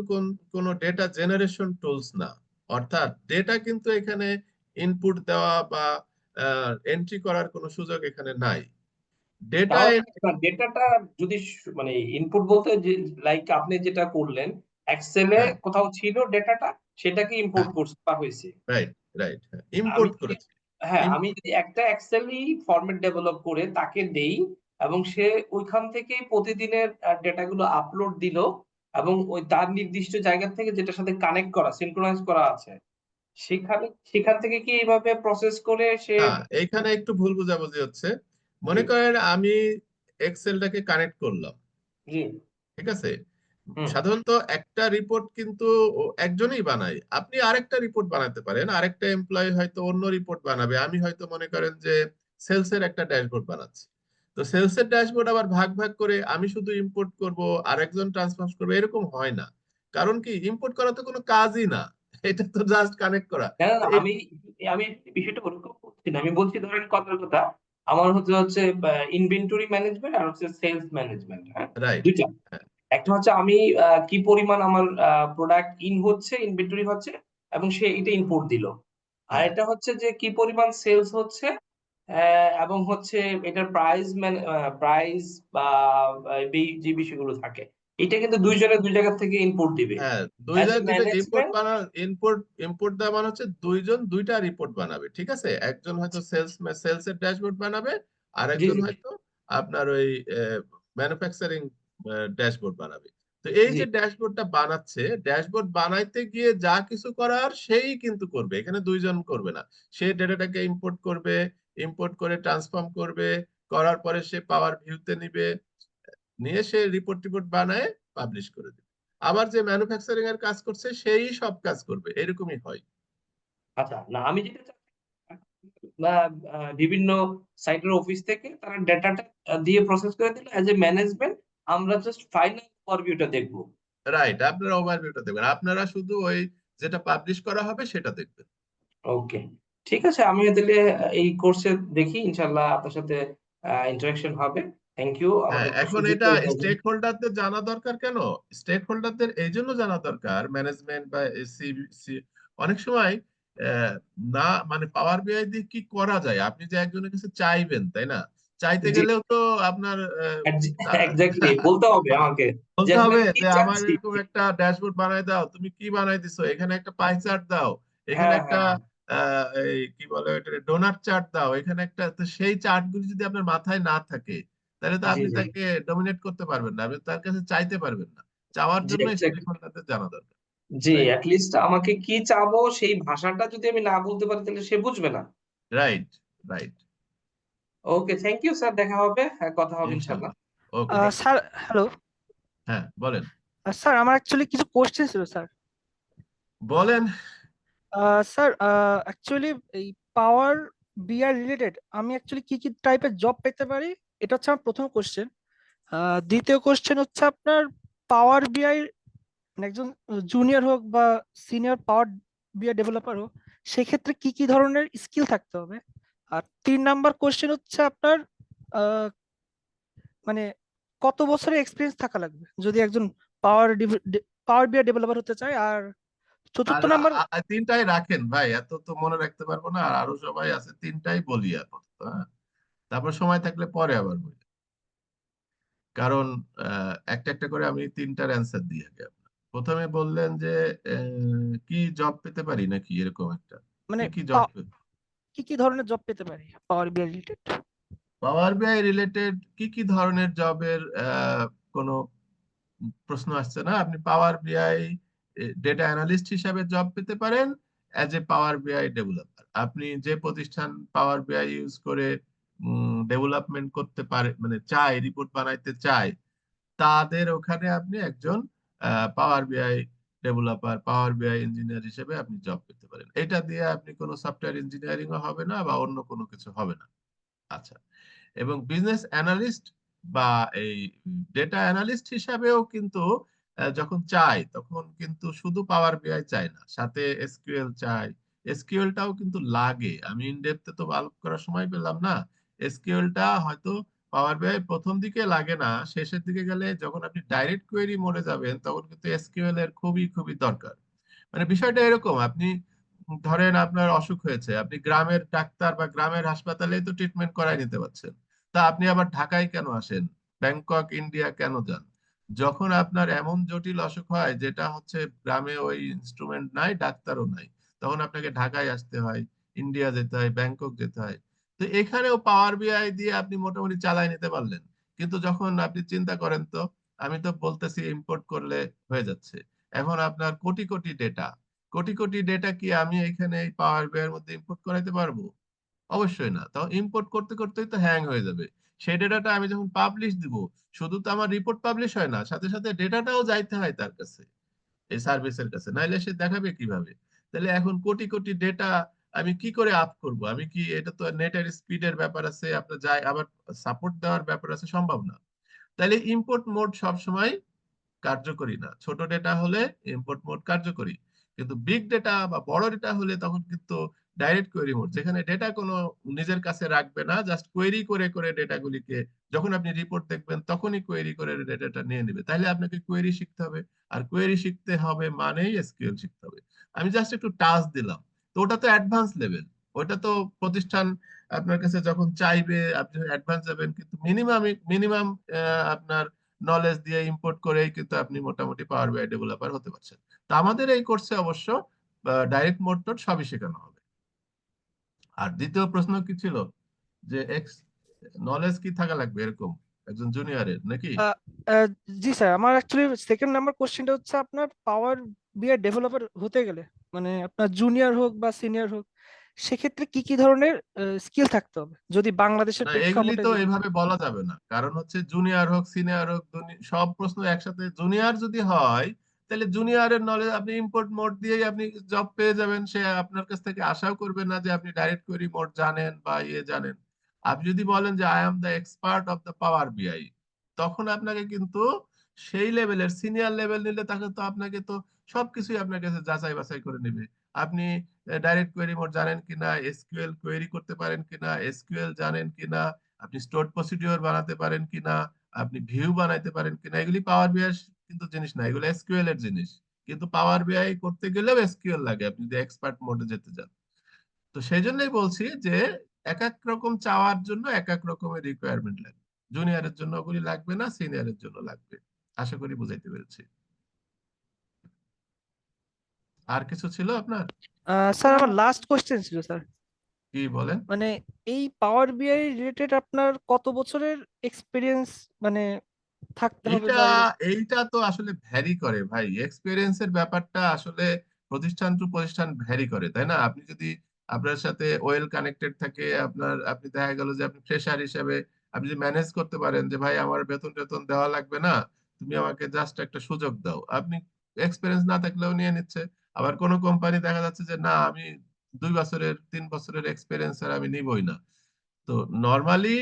কোনো ডেটা জেনারেশন টুলস না। অর্থাৎ ডেটা কিন্তু এখানে ইনপুট দেওয়া বা এন্ট্রি করার কোনো সুযোগ এখানে নাই। ডেটা তাহলে ডেটাটা যদি মানে ইনপুট বলতে যে লাইক আপনি যেটা করলেন এক্সেলে হ্যাঁ, কোথাও ছিল ডেটাটা, সেটাকে ইম্পোর্ট হ্যাঁ, করা হয়েছে। রাইট, রাইট, হ্যাঁ, আমি ইম্পোর্ট যদি করেছি। হ্যাঁ আমি যদি একটা এক্সেলই ফরম্যাট ডেভেলপ করে তাকে দেই, এবং সে ওইখান থেকে প্রতিদিনের ডেটা গুলো আপলোড দিল, এবং ওই তার নির্দিষ্ট জায়গা থেকে যেটার সাথে কানেক্ট করা সিনক্রোনাইজ করা আছে, সেখান থেকে কি এইভাবে প্রসেস করে সে। না, এইখানে একটু ভুল বোঝাবুঝি হচ্ছে। জি মনে করেন আমি এক্সেলটাকে কানেক্ট করলাম, জি। ঠিক আছে? হুম। সাধারণত একটা রিপোর্ট কিন্তু একজনই বানায়। আপনি আরেকটা রিপোর্ট বানাতে পারেন, আরেকটা এমপ্লয়ি হয়তো অন্য রিপোর্ট বানাবে। আমি হয়তো মনে করেন যে সেলসের একটা ড্যাশবোর্ড বানাচ্ছি। তো সেলসের ড্যাশবোর্ড আবার ভাগ ভাগ করে আমি শুধু ইম্পোর্ট করব, আরেকজন ট্রান্সফার করবে, এরকম হয় না। কারণ কি, ইম্পোর্ট করা তো কোনো কাজই না, এটা তো জাস্ট কানেক্ট করা। না না, তো আমি আমি বিষয়টা ওরকম বলছি না। আমি বলছি ধরেন কথার কথা, আমার হচ্ছে ইনভেন্টরি ম্যানেজমেন্ট আর হচ্ছে সেলস ম্যানেজমেন্ট, হ্যাঁ রাইট, দুইটা। একটা হচ্ছে আমি কি পরিমাণ আমার প্রোডাক্ট ইন হচ্ছে, ইনভেন্টরি হচ্ছে, এবং সে এটা ইম্পোর্ট দিল। আর হ্যাঁ, এটা হচ্ছে যে কি পরিমাণ সেলস হচ্ছে, এবং হচ্ছে এটার প্রাইস বা যে বিষয়গুলো থাকে, এটা কিন্তু দুইজনে দুই জায়গা থেকে ইনপুট দিবে। হ্যাঁ, অ্যাজ এ দুইজন দুইটা ইম্পোর্ট ম্যানেজমেন্ট। ইম্পোর্ট ইম্পোর্ট দেওয়া মানে হচ্ছে দুইজন দুইটা রিপোর্ট বানাবে, ঠিক আছে? একজন হয়তো সেলসের ড্যাশবোর্ড বানাবে, আর জি একজন জি হয়তো আপনার ওই ম্যানুফ্যাকচারিং ড্যাশবোর্ড বানাবে। তো এই জি যে ড্যাশবোর্ডটা বানাচ্ছে, ড্যাশবোর্ড বানাইতে গিয়ে যা কিছু করার সেই কিন্তু করবে, এখানে দুইজন করবে না। সে ডেটাটাকে ইম্পোর্ট করবে, ইম্পোর্ট করে ট্রান্সফর্ম করবে, করার পরে সে পাওয়ার ভিউতে নিবে, নিয়ে সে রিপোর্ট টিপোর্ট বানায় পাবলিশ করে দেবে। আবার যে ম্যানুফ্যাকচারিং এর কাজ করছে সেই সব কাজ করবে, এরকমই হয়। আচ্ছা। না আমি যেটা চাচ্ছি, বা বিভিন্ন সাইটের অফিস থেকে তারা ডেটাটা দিয়ে প্রসেস করে দিল, অ্যাজ এ ম্যানেজমেন্ট আমরা জাস্ট ফাইনাল ওভারভিউটা দেখবো। রাইট, আপনারা ওভারভিউটা দেখবেন, আপনারা শুধু ওই যেটা পাবলিশ করা হবে সেটা দেখবেন। ওকে, ঠিক আছে। আমি তাহলে এই কোর্সে দেখি, ইনশাল্লাহ আপনার সাথে ইন্টারাকশন হবে। থ্যাংক ইউ হ্যাঁ, আমাদেরকে এখন সুযোগ এটা করে দেওয়ার জন্য। স্টেক হোল্ডারদের জানা দরকার কেন? স্টেক হোল্ডারদের এই জন্য জানা দরকার, ম্যানেজমেন্ট বা অনেক সময় আহ, না মানে পাওয়ার বিআই দিয়ে কি করা যায়, আপনি যে একজনের কাছে চাইবেন, তাই না? চাইতে জি গেলেও তো আপনার এক্স্যাক্টলি বলতে হবে আমাকে যে বলতে আসলে হবে আমি কি যে আমার চাচ্ছি। এরকম একটা ড্যাশবোর্ড বানাই দাও, তুমি কি বানাই দিছো, এখানে একটা পাই চার্ট দাও, এখানে হ্যাঁ একটা হ্যাঁ এই কি বলে এটা ডোনাট চার্ট দাও, এখানে একটা। তো সেই চার্ট গুলি যদি আপনার মাথায় না থাকে, তাহলে তো জি আপনি জি তাকে ডমিনেট করতে পারবেন না, আপনি তার কাছে চাইতে পারবেন না। চাওয়ার জি জন্য স্টেক এক্স্যাক্টলি। হোল্ডারদের জানা দরকার। জি রাইট, লিস্ট আমাকে কি চাবো সেই ভাষাটা যদি আমি না বলতে পারি তাহলে সে বুঝবে না। Right, right. Okay, thank you sir, দেখা হবে, কথা হবে ইনশাল্লাহ। ইনশাল্লাহ। Okay, Thank sir hello. হ্যাঁ বলেন, স্যার আমার অ্যাকচুয়ালি কিছু কোশ্চেন ছিল স্যার। বলেন। স্যার অ্যাকচুয়ালি এই পাওয়ার বিআই রিলেটেড আমি অ্যাকচুয়ালি কি কি টাইপের জব পেতে পারি, এটা হচ্ছে আমার প্রথম কোশ্চেন। দ্বিতীয় কোশ্চেন হচ্ছে আপনার পাওয়ার বিআই একজন জুনিয়র হোক বা সিনিয়র পাওয়ার বিআই ডেভেলপার হোক, সেক্ষেত্রে কি কি ধরনের স্কিল থাকতে হবে। আর 3 নাম্বার কোশ্চেন হচ্ছে আপনার আহ, মানে কত বছরের এক্সপিরিয়েন্স থাকা লাগবে যদি একজন পাওয়ার পাওয়ার বিআই ডেভেলপার হতে চায়। আর আর চতুর্থ নাম্বার, তিনটাই রাখেন ভাই, এত তো মনে রাখতে পারবো না, আর আরো সবাই আছে, তিনটাই বলি আপাতত, হ্যাঁ? তারপর সময় থাকলে পরে আবার বলি। কারণ একটা একটা করে আমি তিনটার অ্যান্সার দিই আগে আপনার। প্রথমে বললেন যে কি জব পেতে পারি নাকি এরকম একটা, মানে কি জব? কি কি ধরনের জব পেতে পারি পাওয়ার বিআই রিলেটেড। পাওয়ার বিআই রিলেটেড কি ধরনের জবের কোনো প্রশ্ন আসছে না। আপনি পাওয়ার বিআই ডেটা অ্যানালিস্ট হিসাবে জব পেতে পারেন, অ্যাজ এ পাওয়ার বিআই ডেভেলপার। আপনি যে প্রতিষ্ঠান পাওয়ার বিআই ইউজ করে ডেভেলপমেন্ট করতে পারে, মানে চায়, রিপোর্ট বানাইতে চায়, তাদের ওখানে আপনি একজন পাওয়ার বিআই ডেভেলপার, পাওয়ার বিআই ইঞ্জিনিয়ার হিসেবে আপনি জব পেতে পারেন। এটা দিয়ে আপনি কোনো সফটওয়্যার ইঞ্জিনিয়ারিংও হবে না বা অন্য কোনো কিছু হবে না। আচ্ছা, এবং বিজনেস অ্যানালিস্ট বা এই ডেটা অ্যানালিস্ট হিসাবেও কিন্তু যখন চাই তখন কিন্তু শুধু পাওয়ার বিআই চাই না, সাথে এসকিউএল চাই। এসকিউএলটাও কিন্তু লাগে, আমি ইনডেপথে তো আলোপ করার সময় পেলাম না। এসকিউএলটা হয়তো পাওয়ার বিআই প্রথম দিকে লাগে না, শেষের দিকে গেলে যখন আপনি ডাইরেক্ট কোয়েরি মোডে যাবেন তখন কিন্তু এসকিউএল এর খুবই খুবই দরকার। মানে বিষয়টা এরকম, আপনি ধরেন আপনার অসুখ হয়েছে, আপনি গ্রামের ডাক্তার বা গ্রামের হাসপাতালে তো ট্রিটমেন্ট করাই নিতে পারছেন, তা আপনি আবার ঢাকায় কেন আসেন, ব্যাংকক ইন্ডিয়া কেন যান? যখন আপনার এমন জটিল অসুখ হয় যেটা হচ্ছে গ্রামে ওই ইনস্ট্রুমেন্ট নাই, ডাক্তারও নাই, তখন আপনাকে ঢাকায় আসতে হয়, ইন্ডিয়া যেতে হয়, ব্যাংকক যেতে হয়। তো এখানেও পাওয়ার বিআই দিয়ে আপনি মোটামুটি চালাই নিতে পারলেন। কিন্তু যখন আপনি চিন্তা করেন তো, আমি তো বলতেছি ইম্পোর্ট করলে হয়ে যাচ্ছে, এখন আপনার কোটি কোটি ডেটা, কোটি কোটি ডেটা কি আমি এখানে এই পাওয়ার বিআই এর মধ্যে ইম্পোর্ট করাইতে পারবো? অবশ্যই না। তাও ইম্পোর্ট করতে করতেই তো হ্যাং হয়ে যাবে। সেই ডেটাটা আমি যখন পাবলিশ দিব, শুধু তো আমার রিপোর্ট পাবলিশ হয় না, সাথে সাথে ডেটাটাও যাইতে হয় তার কাছে, এই সার্ভিসের কাছে, নাইলে সে দেখাবে কিভাবে? তাহলে এখন কোটি কোটি ডেটা আমি কি করে আপ করব? আমি কি, এটা তো নেটের স্পিডের ব্যাপার আছে, আপনার যাই আবার সাপোর্ট দেওয়ার ব্যাপার আছে, সম্ভব না। তাহলে ইম্পোর্ট মোড সবসময় কার্যকরী না। ছোট ডেটা হলে ইম্পোর্ট মোড কার্যকরী, কিন্তু বিগ ডেটা বা বড় ডেটা হলে তখন কিন্তু ডাইরেক্ট কোয়েরি মোড, যেখানে ডেটা কোনো নিজের কাছে রাখবে না, জাস্ট কোয়েরি করে করে ডেটাগুলিকে যখন আপনি রিপোর্ট দেখবেন তখনই কোয়েরি করে ডেটাটা নিয়ে নেবে। তাহলে আপনাকে কোয়েরি শিখতে হবে, আর কোয়েরি শিখতে হবে মানেই এসকিউএল শিখতে হবে। আমি জাস্ট একটু টাচ দিলাম, তো ওটা তো অ্যাডভান্স লেভেল। ওটা তো প্রতিষ্ঠান আপনার কাছে যখন চাইবে আপনি অ্যাডভান্স যাবেন, কিন্তু মিনিমাম মিনিমাম আপনার নলেজ দিয়ে ইম্পোর্ট করেই কিন্তু আপনি মোটামুটি পাওয়ার বিআই ডেভেলপার হতে পারছেন। তো আমাদের এই কোর্সে অবশ্য ডাইরেক্ট মোড টোড সবই শেখানো হবে। আর দ্বিতীয় প্রশ্ন কি ছিল, যে এক্স নলেজ কি থাকা লাগবে এরকম একজন জুনিয়রের নাকি? আহ, আহ, জি স্যার, আমার অ্যাকচুয়ালি 2 নাম্বার কোশ্চেনটা হচ্ছে আপনার পাওয়ার বিআই ডেভেলপার হতে গেলে মানে আপনার জুনিয়র হোক বা সিনিয়র হোক, সেক্ষেত্রে কি কি ধরনের স্কিল থাকতে হবে যদি বাংলাদেশের না, এগুলি প্রেক্ষাপটে তো যদি। এভাবে বলা যাবে না, কারণ হচ্ছে জুনিয়র হোক সিনিয়র হোক সব প্রশ্ন একসাথে। জুনিয়র যদি হয় তাহলে জুনিয়রের নলেজ আপনি ইম্পোর্ট মোড দিয়েই আপনি জব পেয়ে যাবেন, সে আপনার কাছ থেকে আশাও করবে না যে আপনি ডাইরেক্ট কোয়েরি মোড জানেন বা ইয়ে জানেন। আপনি যদি বলেন যে I am the expert of the power বিআই, তখন আপনাকে কিন্তু সেই লেভেলের সিনিয়র লেভেল নিলে তাকে তো আপনাকে তো সবকিছুই আপনার কাছে যাচাই বাছাই করে নেবে। আপনি ডাইরেক্ট কোয়েরি মোড জানেন কিনা, এসকিউএল কোয়েরি করতে পারেন কিনা, এসকিউএল জানেন কিনা, আপনি স্টোর প্রসিডিওর বানাতে পারেন কিনা, আপনি ভিউ বানাইতে পারেন কিনা, এগুলি পাওয়ার বিআই কিন্তু জিনিস না, এগুলো এসকিউএল এর জিনিস। কিন্তু পাওয়ার বিআই করতে গেলেও এসকিউএল লাগে আপনি যদি এক্সপার্ট মোডে যেতে চান। তো সেই জন্যই বলছি যে এক এক রকম চাওয়ার জন্য এক এক রকমের রিকোয়ারমেন্ট লাগবে। জুনিয়রের জন্য ওগুলি লাগবে না, সিনিয়রের জন্য লাগবে। আশা করি বুঝাইতে পেরেছি। আর কিছু ছিল আপনার? স্যার আমার লাস্ট কোশ্চেন ছিল স্যার, কি বলেন? মানে এই পাওয়ার বিআই রিলেটেড আপনার কত বছরের এক্সপিরিয়েন্স মানে থাকতে হবে এইটা বা এইটা তো আসলে ভ্যারি করে ভাই, এক্সপেরিয়েন্সের ব্যাপারটা আসলে প্রতিষ্ঠান টু প্রতিষ্ঠান ভ্যারি করে, তাই না? আপনি যদি আপনার সাথে ওয়েল কানেক্টেড থাকে, আপনি দেখা গেল যে আপনি ফ্রেশার হিসেবে আপনি যদি ম্যানেজ করতে পারেন যে ভাই আমার বেতন টেতন দেওয়া লাগবে না, তুমি আমাকে জাস্ট একটা সুযোগ দাও, আপনি এক্সপেরিয়েন্স না থাকলেও নিয়ে নিচ্ছে। আবার কোনো কোম্পানি দেখা যাচ্ছে যে না, আমি 2 বছরের 3 বছরের এক্সপিরিয়েন্স আর আমি নিবই না। তো নর্মালি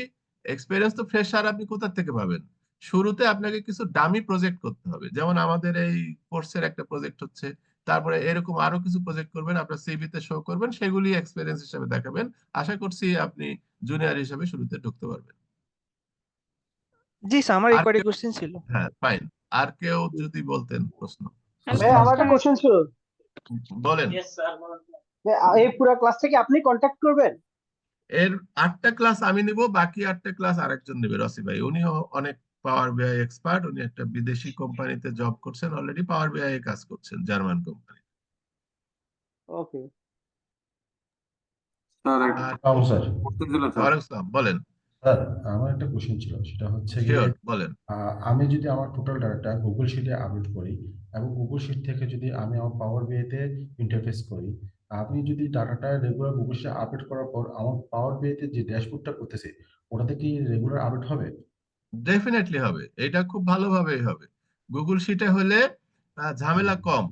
এক্সপিরিয়েন্স তো ফ্রেশার আপনি কোথা থেকে পাবেন? শুরুতে আপনাকে কিছু ডামি প্রজেক্ট করতে হবে, যেমন আমাদের এই কোর্সের একটা প্রজেক্ট হচ্ছে, তারপরে এরকম আরো কিছু প্রজেক্ট করবেন, আপনার সিভিতে শো করবেন, সেগুলি এক্সপিরিয়েন্স হিসেবে দেখাবেন। আশা করছি আপনি জুনিয়র হিসেবে শুরুতে ঢুকতে পারবেন। জি স্যার, আমার এই আর কয়টি কেউ? কোশ্চেন ছিল। হ্যাঁ, ফাইন। আর কেউ যদি বলতেন প্রশ্ন ভাই আমার একটা কোশ্চেন ছিল বলেন। যে, এই পুরো ক্লাসটা কি আপনি কন্ট্যাক্ট করবেন? এর 8টা ক্লাস আমি নিব, বাকি 8টা ক্লাস আরেকজন নেবে, রসি ভাই। উনিও অনেক পাওয়ার বিআই এক্সপার্ট, উনি একটা বিদেশি কোম্পানিতে জব করছেন, অলরেডি পাওয়ার বিআই এ কাজ করছেন, জার্মান কোম্পানি। ওকে স্যার আর স্যার ওয়ালাইকুম আসসালাম, বলেন। স্যার আমার একটা কোশ্চেন ছিল, সেটা হচ্ছে গিয়ে শিওর, বলেন। আমি যদি আমার টোটাল ডাটা গুগল শিটে আপলোড করি এবং গুগল শিট থেকে যদি আমি আমার পাওয়ার বিআইতে ইন্টারফেস করি, আমি যদি ডাটাটা রেগুলার গুগল শিটে আপলোড করার পর আমার পাওয়ার বিআইতে যে ড্যাশবোর্ডটা করতেছে ওটাতে কি রেগুলার আপলোড হবে? ডেফিনেটলি হবে, এটা খুব ভালোভাবেই হবে। গুগল শিটে হলে ঝামেলা কম,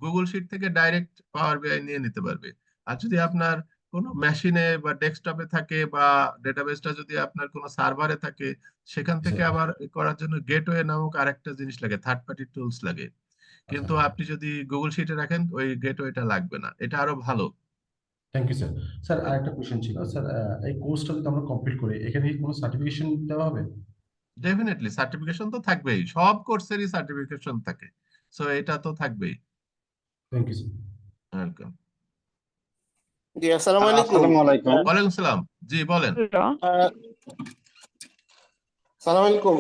গুগল শিট থেকে ডাইরেক্ট পাওয়ার বিআই নিয়ে নিতে পারবে। আর যদি আপনার কোনো মেশিনে বা ডেস্কটপে থাকে, বা ডেটাবেসটা যদি আপনার কোনো সার্ভারে থাকে, সেখান থেকে স্যার আবার করার জন্য গেটওয়ে নামক আরেকটা জিনিস লাগে, থার্ড পার্টি টুলস লাগে। কিন্তু আচ্ছা, আপনি যদি গুগল শিটে রাখেন, ওই গেটওয়েটা লাগবে না, এটা আরো ভালো। Thank you sir. স্যার আরেকটা কোশ্চেন ছিল স্যার, এই কোর্সটা যদি আমরা কমপ্লিট করি এখানে কি কোনো সার্টিফিকেশন দেওয়া হবে? ডেফিনেটলি সার্টিফিকেশন তো থাকবেই, সব কোর্সেরই সার্টিফিকেশন থাকে, সো এটা তো থাকবেই। Thank you sir. ওয়েলকাম। জি আসসালামু আলাইকুম। আসসালামু আলাইকুম। ওয়ালাইকুম সালাম, জি বলেন। সালাম আলাইকুম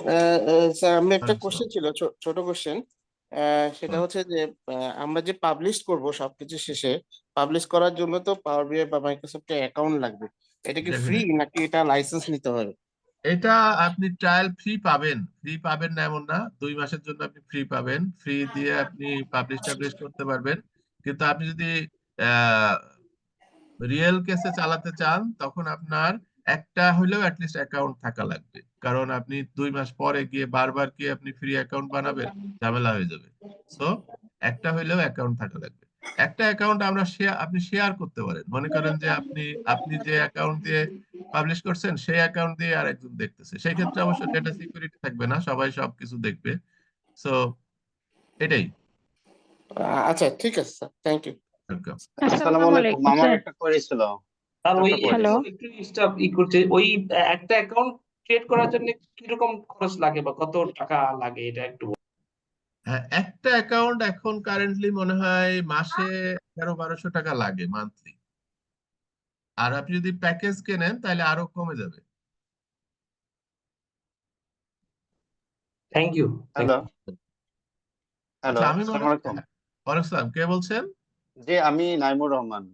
স্যার, আমি একটা ওয়ালাইকুম কোশ্চেন সালাম। ছিল, ছোট কোশ্চেন। সেটা হচ্ছে যে আমরা যে পাবলিশ করব সবকিছু শেষে, পাবলিশ করার জন্য তো পাওয়ার বিআই বা মাইক্রোসফটে অ্যাকাউন্ট লাগবে। এটা কি ফ্রি Definitely। নাকি এটা লাইসেন্স নিতে হবে? এটা আপনি ট্রায়াল ফ্রি পাবেন, ফ্রি পাবেন না এমন না, 2 মাসের জন্য আপনি ফ্রি পাবেন, ফ্রি দিয়ে আপনি টাবলিশ করতে পারবেন। কিন্তু আপনি যদি রিয়েল কেসে চালাতে চান, তখন আপনার একটা হইলেও অ্যাটলিস্ট অ্যাকাউন্ট থাকা লাগবে, কারণ আপনি 2 মাস পরে গিয়ে বারবার গিয়ে আপনি ফ্রি অ্যাকাউন্ট বানাবেন, ঝামেলা হয়ে যাবে। সো একটা হইলেও অ্যাকাউন্ট থাকা লাগবে। একটা অ্যাকাউন্ট আপনি শেয়ার করতে পারেন, মনে করেন যে আপনি আপনি যে অ্যাকাউন্ট দিয়ে পাবলিশ করছেন, সেই অ্যাকাউন্ট দিয়ে আরেকজন দেখতেছে, সেই ক্ষেত্রে অবশ্য ডেটা সিকিউরিটি থাকবে না, সবাই সবকিছু দেখবে। সো এটাই। আচ্ছা ঠিক আছে স্যার, থ্যাংক ইউ। ওয়েলকাম। আসসালামু আলাইকুম। আমার একটা কোয়েরি ছিল। আর ওই ছোট্ট কোয়েরি। একটু স্টাফ করছে, ওই একটা অ্যাকাউন্ট ক্রিয়েট করার জন্য কিরকম খরচ লাগে বা কত টাকা লাগে, এটা একটু হ্যাঁ, একটা অ্যাকাউন্ট এখন কারেন্টলি মনে হয় মাসে 1100-1200 টাকা লাগে মান্থলি। আর আপনি যদি প্যাকেজ কেনেন তাহলে আরো কমে যাবে। Thank you. হ্যালো হ্যালো, আচ্ছা, আমি আসসালামু মনে আলাইকুম। ওয়ালাইকুম আসসালাম, কে বলছেন? জি আমি নাইমুর রহমান।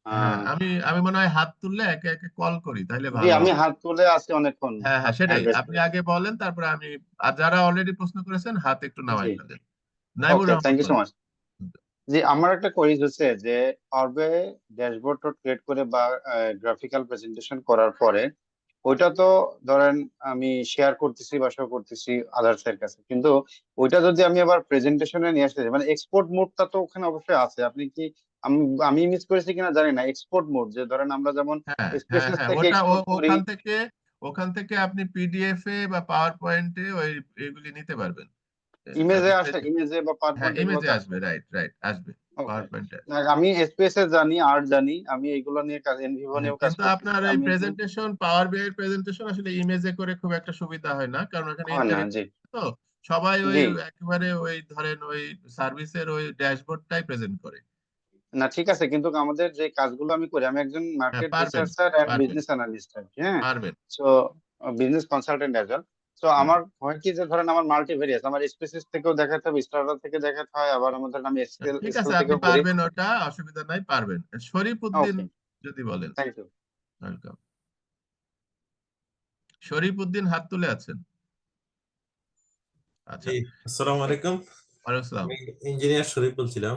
হ্যাঁ, আহ, আমি মনে হয় হাত তুললে একে একে কল করি, তাহলে জি ভালো আমি হবে। হাত তুলে আছি অনেকক্ষণ হ্যাঁ হ্যাঁ, সেটাই, অ্যাড্রেস আপনি করে। আগে বলেন, তারপরে আমি। আর যারা অলরেডি প্রশ্ন করেছেন, হাত একটু নামাই জি ফেলেন। নাইমুর ওকে, রহমান থ্যাংক ইউ সো বলেন। মাচ। জি আমার একটা কোয়েরি হচ্ছে যে অর্বে ড্যাশবোর্ড ক্রিয়েট করে বা গ্রাফিক্যাল প্রেজেন্টেশন করার পরে ওইটা তো ধরেন আমি শেয়ার করতেছি বা শো করতেছি আদার্স এর কাছে, কিন্তু ওইটা যদি আমি আবার প্রেজেন্টেশনে নিয়ে আসতে চাই, মানে এক্সপোর্ট মোডটা তো ওখানে অবশ্যই আছে। আপনি কি আমি আমি মিস করেছি কিনা জানি না, এক্সপোর্ট মোড যে ধরেন আমরা যেমন হ্যাঁ হ্যাঁ স্পেসেস হ্যাঁ, থেকে ওটা এক্সপোর্ট করি। ওখান থেকে আপনি পিডিএফ এ বা পাওয়ার পয়েন্টে ওই এগুলি নিতে পারবেন। ইমেজে আপনি আসে, ইমেজে বা পাওয়ার হ্যাঁ, পয়েন্ট ইমেজে এগুলোতে আসে। আসবে, রাইট রাইট, আসবে ওকে, পাওয়ার পয়েন্টে। আমি এসপিএস জানি, আর্ট জানি, আমি এগুলো নিয়ে কাজ এনভিভো হ্যাঁ, নিয়েও কাজ কিন্তু করতেছি আপনার এই আমি একটু। প্রেজেন্টেশন, পাওয়ার বিআই এর প্রেজেন্টেশন আসলে ইমেজে করে খুব একটা সুবিধা হয় না, কারণ ওখানে হয় না। জি ইন্টারেক্টিভ, তো সবাই ওই জি একেবারে ওই ধরেন ওই সার্ভিসের ওই ড্যাশবোর্ডটাই প্রেজেন্ট করে। না ঠিক আছে, কিন্তু আমাদের যে কাজগুলো আমি করি, আমি একজন হ্যাঁ, মার্কেট পারবেন রিসার্চার এন্ড পারবেন বিজনেস অ্যানালিস্ট আর কি, হ্যাঁ। পারবেন। So business consultant as well. So hmm. আমার হয় কি যে ধরেন আমার মাল্টিভেরিয়াস, আমার স্পেসিস থেকেও দেখাতে হবে, স্টারডাল থেকে দেখাতে হয়, আবার আমাদের আমি এক্সেল ঠিক আছে, এক্সেল আপনি থেকেও করি। পারবেন, ওটা অসুবিধা নাই, পারবেন। শরীফ উদ্দিন ওকে, যদি বলেন। Thank you. Welcome. Sharif Uddin হাত তুলে আছেন। আচ্ছা, জি আসসালামু আলাইকুম। ওয়ালাইকুম আসসালাম। আমি ইঞ্জিনিয়ার শরীফ বলছিলাম।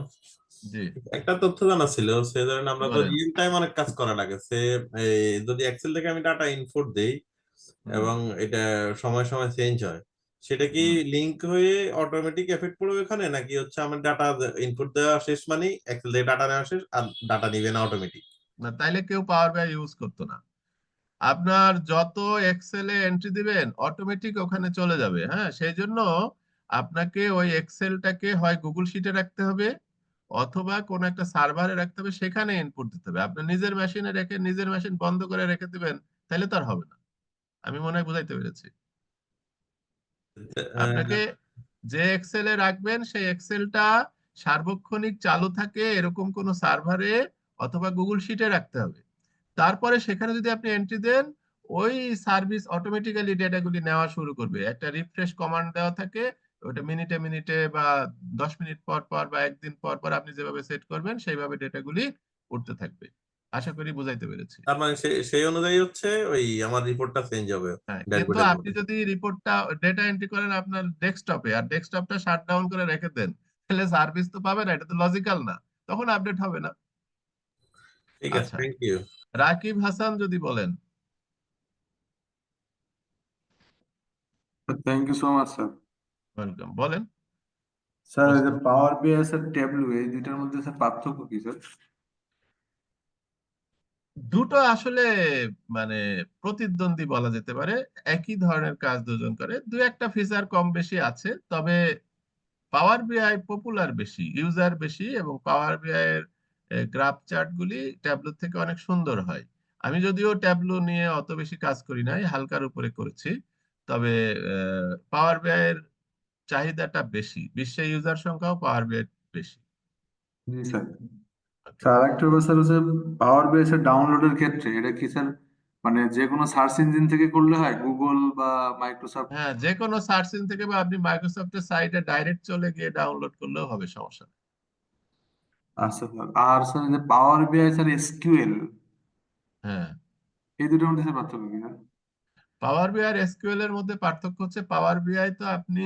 জি একটা তথ্য জানা ছিল, সে ধরেন আমরা তো বলেন। রিয়েল টাইম অনেক কাজ করা লাগে, সে যদি এক্সেল থেকে আমি ডাটা ইনপুট দেই হুম। এবং এটা সময় সময় চেঞ্জ হয়, সেটা কি হুম। লিংক হয়ে অটোমেটিক এফেক্ট পড়বে এখানে, নাকি হচ্ছে আমার ডাটা ইনপুট দেওয়া শেষ মানে এক্সেল থেকে ডাটা নেওয়া শেষ আর ডাটা নিবে না অটোমেটিক? না, তাইলে কেউ পাওয়ার বিআই ইউজ করতো না। আপনার যত এক্সেলে এন্ট্রি দিবেন অটোমেটিক ওখানে চলে যাবে। হ্যাঁ, সেই জন্য আপনাকে ওই এক্সেলটাকে হয় গুগল শিটে রাখতে হবে অথবা কোন একটা সার্ভারে রাখতে হবে, সেখানে ইনপুট দিতে হবে। আপনি নিজের মেশিনে রেখে নিজের মেশিন বন্ধ করে রেখে দিবেন, তাহলে তো আর হবে না। আমি মনে হয় বুঝাইতে পেরেছি। আপনাকে যে এক্সেলে রাখবেন সেই এক্সেলটা সার্বক্ষণিক চালু থাকে এরকম কোন সার্ভারে অথবা গুগল শিটে রাখতে হবে। তারপরে সেখানে যদি আপনি এন্ট্রি দেন, ওই সার্ভিস অটোমেটিক্যালি ডেটাগুলি নেওয়া শুরু করবে। একটা রিফ্রেশ কমান্ড দেওয়া থাকে, ওটা মিনিটে মিনিটে বা 10 মিনিট পর পর বা একদিন পর পর আপনি যেভাবে সেট করবেন সেইভাবে ডেটাগুলি উঠতে থাকবে। আশা করি বুঝাইতে পেরেছি। তার মানে সেই অনুযায়ী হচ্ছে ওই আমার রিপোর্টটা চেঞ্জ হবে হ্যাঁ, কিন্তু ড্যাশবোর্ডের আপনি মধ্যে। যদি রিপোর্টটা ডেটা এন্ট্রি করেন আপনার ডেস্কটপে আর ডেস্কটপটা শাট ডাউন করে রেখে দেন, তাহলে সার্ভিস তো পাবে না, এটা তো লজিক্যাল না, তখন আপডেট হবে না। ঠিক আছে, আচ্ছা, থ্যাংক ইউ। রাকিব হাসান যদি বলেন। Thank you so much sir. Welcome, বলেন স্যার এই প্রশ্ন। যে পাওয়ার বিআই স্যার ট্যাবলু এই দুইটার মধ্যে স্যার পার্থক্য কি স্যার? দুটো আসলে মানে প্রতিদ্বন্দ্বী বলা যেতে পারে। একই ধরনের কাজ দুজন করে, দু একটা ফিচার কম বেশি আছে, তবে পাওয়ার বিআই পপুলার বেশি, ইউজার বেশি, এবং পাওয়ার বিআই এর গ্রাফ চার্ট গুলি ট্যাবলো থেকে অনেক সুন্দর হয়। আমি যদিও ট্যাবলো নিয়ে অত বেশি কাজ করি নাই, হালকার উপরে করেছি, তবে পাওয়ার বিআই এর চাহিদাটা বেশি, বিশ্বে ইউজার সংখ্যাও পাওয়ার বিআই বেশি। জি স্যার। Okay. স্যার আরেকটা ব্যাপার স্যার হচ্ছে পাওয়ার বিআই স্যার ডাউনলোডের ক্ষেত্রে এটা কি স্যার মানে যে কোনো সার্চ ইঞ্জিন থেকে করলে হয়, গুগল বা মাইক্রোসফট? হ্যাঁ, যে কোনো সার্চ ইঞ্জিন থেকে বা আপনি মাইক্রোসফটের সাইটে ডাইরেক্ট চলে গিয়ে ডাউনলোড করলেও হবে, সমস্যা নেই। আচ্ছা স্যার। আর স্যার এই যে পাওয়ার বিআই স্যার এসকিউএল হ্যাঁ, এই দুটোর মধ্যে স্যার পার্থক্য কি স্যার? পাওয়ার বিআই আর এসকিউএল এর মধ্যে পার্থক্য হচ্ছে পাওয়ার বিআই তো আপনি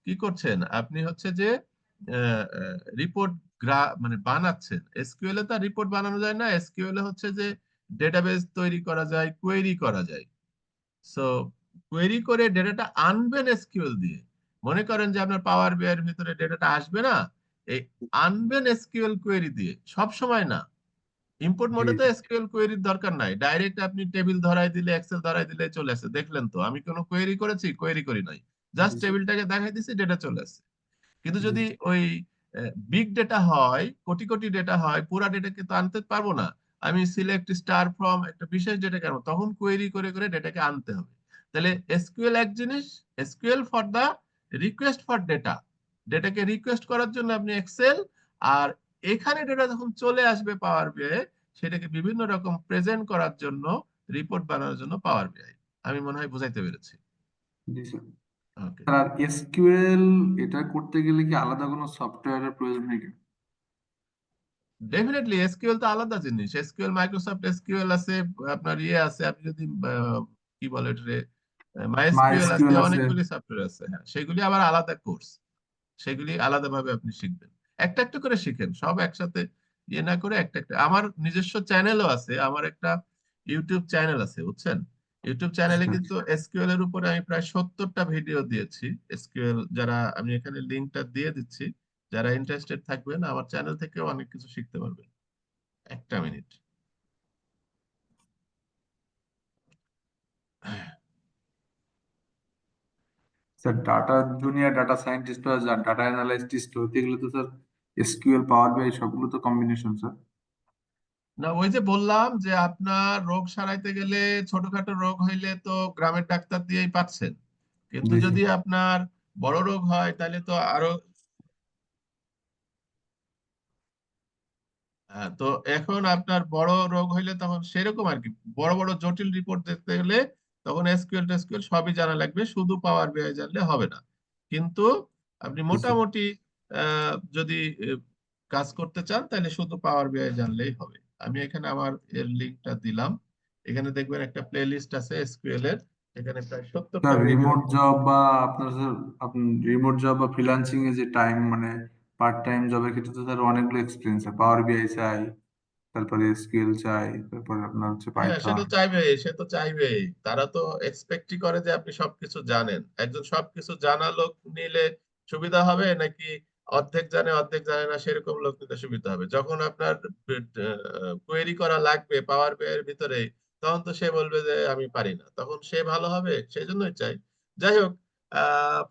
কি করছেন, আপনি হচ্ছে যে রিপোর্ট মানে বানাচ্ছেন। এসকিউএল এ তো রিপোর্ট বানানো যায় না, এসকিউএল এ হচ্ছে যে ডেটাবেস তৈরি করা যায়, কোয়েরি করা যায়। সো কোয়েরি করে ডেটাটা আনবেন এসকিউএল দিয়ে। মনে করেন যে আপনার পাওয়ার বিআই এর ভিতরে ডেটাটা আসবে না, এই আনবেন এসকিউএল কোয়েরি দিয়ে, সব সময় না। ইম্পোর্ট জি মোডে তো এসকিউএল কোয়েরির দরকার নাই, ডাইরেক্ট আপনি টেবিল ধরাই দিলে, এক্সেল ধরাই দিলে চলে আসে। দেখলেন তো আমি কোনো কোয়েরি করেছি? কোয়েরি করি নাই, জাস্ট জি স্যার। টেবিলটাকে দেখাই দিছি, ডেটা চলে আসে। কিন্তু জি যদি ওই বিগ ডেটা হয়, কোটি কোটি ডেটা হয়, পুরা ডেটাকে তো আনতে পারবো না। আমি সিলেক্ট স্টার ফ্রম একটা বিশেষ ডেটা কেন, তখন কোয়েরি করে করে ডেটাকে আনতে হবে। তাহলে এসকিউএল এক জিনিস, SQL for the request for data, ডেটাকে রিকোয়েস্ট করার জন্য আপনি এক্সেল, আর এখানে ডেটা যখন চলে আসবে পাওয়ার বিআই, সেটাকে বিভিন্ন রকম প্রেজেন্ট করার জন্য, রিপোর্ট বানানোর জন্য পাওয়ার বিআই। আমি মনে হয় বুঝাইতে পেরেছি। জি স্যার। ওকে, স্যার আর এসকিউএল এটা করতে গেলে কি আলাদা কোনো সফটওয়্যারের প্রয়োজন হয় কি? ডেফিনেটলি এসকিউএল তো আলাদা জিনিস। এসকিউএল মাইক্রোসফট এসকিউএল আছে, আপনার ইয়ে আছে, আপনি যদি কি বলে এটারে, মাইএসকিউএল আছে, মাইএসকিউএল আছে। অনেকগুলি সফটওয়্যার আছে। হ্যাঁ, সেগুলি আবার আলাদা কোর্স, সেগুলি আলাদাভাবে আপনি শিখবেন। একটা একটা করে শিখেন, সব একসাথে ইয়ে না করে একটা একটা। আমার নিজস্ব চ্যানেলও আছে, আমার একটা ইউটিউব চ্যানেল আছে, বুঝছেন। ইউটিউব চ্যানেলে কিন্তু এসকিউএল এর উপরে আমি প্রায় 70টা ভিডিও দিয়েছি। এসকিউএল যারা, আমি এখানে লিঙ্কটা দিয়ে দিচ্ছি, যারা ইন্টারেস্টেড থাকবেন আমার চ্যানেল থেকেও অনেক কিছু শিখতে পারবেন। একটা minute. Sir data junior data scientist বা ডাটা অ্যানালিস্ট হতে গেলে তো স্যার এসকিউএল পাওয়ার বিআই সবগুলো তো কম্বিনেশন স্যার। না, ওই যে বললাম যে আপনার রোগ সারাইতে গেলে, ছোটখাটো রোগ হইলে তো গ্রামের ডাক্তার দিয়েই পাচ্ছেন, কিন্তু জি যদি স্যার। আপনার বড় রোগ হয় তাহলে তো আরো। হ্যাঁ, তো এখন আপনার বড় রোগ হইলে তখন সেরকম আর কি, বড় বড় জটিল রিপোর্ট দেখতে গেলে তখন এসকিউএল টেসকিউএল সবই জানা লাগবে, শুধু পাওয়ার বিআই জানলে হবে না। কিন্তু আপনি জি স্যার। মোটামুটি যদি কাজ করতে চান তাহলে শুধু পাওয়ার বিআই জানলেই হবে। আমি এখানে আমার এর লিঙ্কটা দিলাম, এখানে দেখবেন একটা প্লে লিস্ট আছে এসকিউএল এর, এখানে প্রায় 70টা স্যার ভিডিও। রিমোট জব বা আপনার স্যার আপনি রিমোট জব বা ফ্রিল্যান্সিং এ যে টাইম মানে পার্ট টাইম জবের ক্ষেত্রে তো স্যার অনেকগুলো এক্সপিরিয়েন্স পাওয়ার বিআই চাই। তারপরে এসকিউএল চাই, তারপর আপনার হচ্ছে হ্যাঁ, সে পাইথন। তো চাইবেই, সে তো চাইবেই। তারা তো এক্সপেক্টই করে যে আপনি সবকিছু জানেন। একজন সবকিছু জানা লোক নিলে সুবিধা হবে নাকি অর্ধেক জানে অর্ধেক জানে না সেরকম লোক নিতে সুবিধা হবে? যখন আপনার কোয়েরি করা লাগবে পাওয়ার বি এর ভিতরে, তখন তো সে বলবে যে আমি পারি না, তখন সে ভালো হবে, সেই জন্যই চাই। যাই হোক,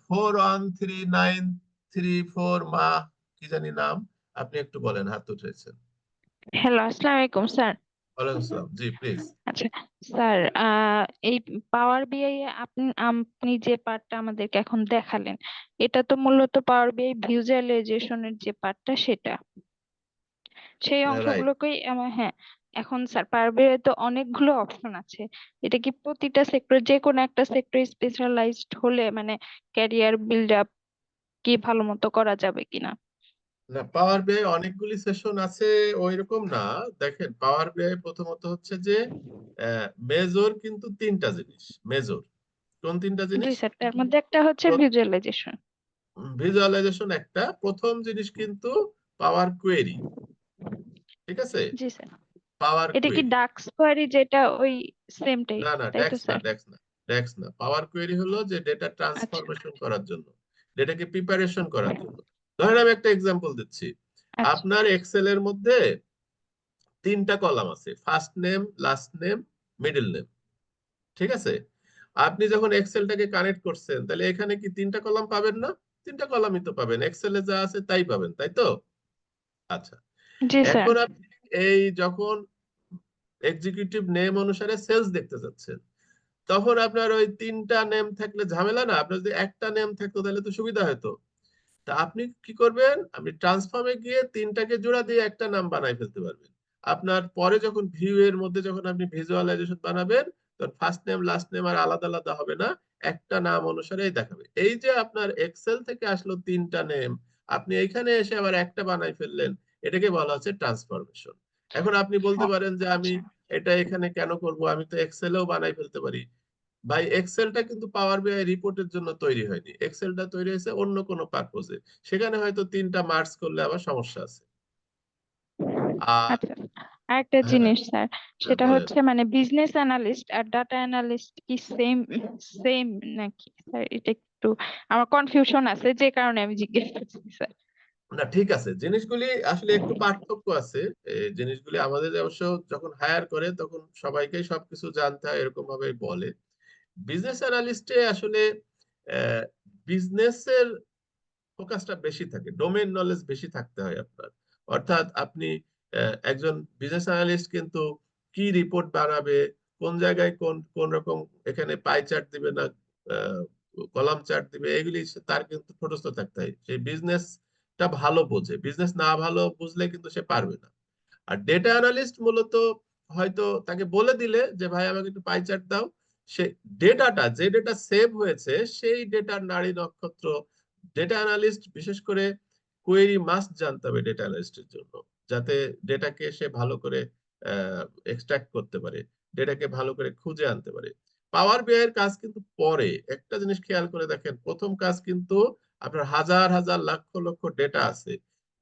413934 মা কি জানি নাম, আপনি একটু বলেন, হাত উঠেছেন। হ্যালো, আসসালামু আলাইকুম স্যার। ওয়ালাইকুম আসসালাম, জি প্লিজ। আচ্ছা স্যার, এই পাওয়ার বিআই আপনি আপনি যে পার্টটা আমাদেরকে এখন দেখালেন, এটা তো মূলত পাওয়ার বিআই ভিজুয়ালাইজেশনের যে পার্টটা সেটা, সেই রাইট। অংশগুলোকেই হ্যাঁ। এখন স্যার পাওয়ার বিআই তো অনেকগুলো অপশন আছে। এটা কি প্রতিটা সেক্টর, যে কোনো একটা সেক্টরে স্পেশালাইজড হলে মানে ক্যারিয়ার বিল্ড আপ কি ভালো মতো করা যাবে কিনা? না, পাওয়ার বিআই অনেকগুলি সেশন আছে ওইরকম না। দেখেন, পাওয়ার বিআই প্রথমত হচ্ছে যে মেজর কিন্তু তিনটা জিনিস। মেজর কোন তিনটা জি জিনিস? স্যার, তার মধ্যে একটা হচ্ছে ভিজুয়ালাইজেশন। ভিজুয়ালাইজেশন একটা, প্রথম জিনিস কিন্তু পাওয়ার কোয়েরি, ঠিক আছে? জি স্যার। পাওয়ার এটা কি কোয়েরি, ডাক্স কোয়ারি যেটা ওই সেম টাইপ, না না, তাই তো ডেক্স না, স্যার? ডেক্স না, ডেক্স না। পাওয়ার কোয়েরি হলো যে ডেটা আচ্ছা ট্রান্সফরমেশন করার জন্য, ডেটাকে প্রিপারেশন করার জন্য। ধরেন আমি একটা এক্সাম্পল দিচ্ছি। আচ্ছা আপনার এক্সেল এর মধ্যে তিনটা কলাম আছে, first name, last name, middle name, ঠিক আছে? আপনি যখন এক্সেলটাকে কানেক্ট করছেন, তাহলে এখানে কি তিনটা কলাম পাবেন না? তিনটা কলামই তো পাবেন, এক্সেলে যা আছে তাই পাবেন, তাই তো? আচ্ছা, জি স্যার। এখন আপনি এই যখন এক্সিকিউটিভ নেম অনুসারে সেলস দেখতে যাচ্ছেন, তখন আপনার ওই তিনটা নেম থাকলে ঝামেলা না, আপনার যদি একটা নেম থাকতো তাহলে তো সুবিধা হতো। তা আপনি কি করবেন, আপনি ট্রান্সফর্মে গিয়ে তিনটাকে জোড়া দিয়ে একটা নাম বানাই ফেলতে পারবেন। আপনার পরে যখন ভিউ এর মধ্যে যখন আপনি ভিজুয়ালাইজেশন বানাবেন, তখন ফার্স্ট নেম লাস্ট নেম আর আলাদা আলাদা হবে না, একটা নাম অনুসারেই দেখাবে। এই যে আপনার এক্সেল থেকে আসলো তিনটা নেম, আপনি এখানে এসে আবার একটা বানাই ফেললেন, এটাকে বলা হচ্ছে ট্রান্সফরমেশন। এখন আপনি বলতে পারেন যে আমি এটা এখানে কেন করব, আমি তো এক্সেলেও বানাই ফেলতে পারি। ভাই, এক্সেলটা কিন্তু পাওয়ার বিআই রিপোর্টের জন্য তৈরি হয়নি, এক্সেলটা তৈরি হয়েছে অন্য কোনো পারপোজে। সেখানে হয়তো তিনটা মার্জ করলে আবার সমস্যা আছে। আর আচ্ছা, আরেকটা হ্যাঁ, জিনিস স্যার, সেটা বলেন। হচ্ছে মানে বিজনেস অ্যানালিস্ট আর ডাটা অ্যানালিস্ট কি সেম সেম নাকি স্যার? এটা একটু আমার কনফিউশন আছে, যে কারণে আমি জিজ্ঞেস করছি স্যার। না, ঠিক আছে, জিনিসগুলি আসলে একটু পার্থক্য আছে। এই জিনিসগুলি আমাদের অবশ্য যখন হায়ার করে তখন সবাইকেই সবকিছু জানতে হয় এরকম ভাবে বলে। বিজনেস অ্যানালিস্টে আসলে বিজনেসের ফোকাসটা বেশি থাকে, ডোমেইন নলেজ বেশি থাকতে হয় আপনার। অর্থাৎ আপনি একজন বিজনেস অ্যানালিস্ট কিন্তু কি রিপোর্ট বানাবে, কোন জায়গায় কোন কোন রকম এখানে পাই চার্ট দিবে না কলাম চার্ট দিবে, এগুলি তার কিন্তু ঠোঁটস্থ থাকতে হয়। সেই বিজনেসটা ভালো বোঝে, বিজনেস না ভালো বুঝলে কিন্তু সে পারবে না। আর ডেটা অ্যানালিস্ট মূলত হয়তো তাকে বলে দিলে যে ভাই আমাকে একটু পাই চার্ট দাও, সে ডেটাটা, যে ডেটা সেভ হয়েছে সেই ডেটার নাড়ি নক্ষত্র, ডেটা অ্যানালিস্ট বিশেষ করে কোয়েরি মাস্ট জানতে হবে ডেটা অ্যানালিস্টের জন্য, যাতে ডেটাকে সে ভালো করে এক্সট্রাক্ট করতে পারে, ডেটাকে ভালো করে খুঁজে আনতে পারে। পাওয়ার বিআই এর কাজ কিন্তু পরে, একটা জিনিস খেয়াল করে দেখেন, প্রথম কাজ কিন্তু আপনার হাজার হাজার লক্ষ লক্ষ ডেটা আছে,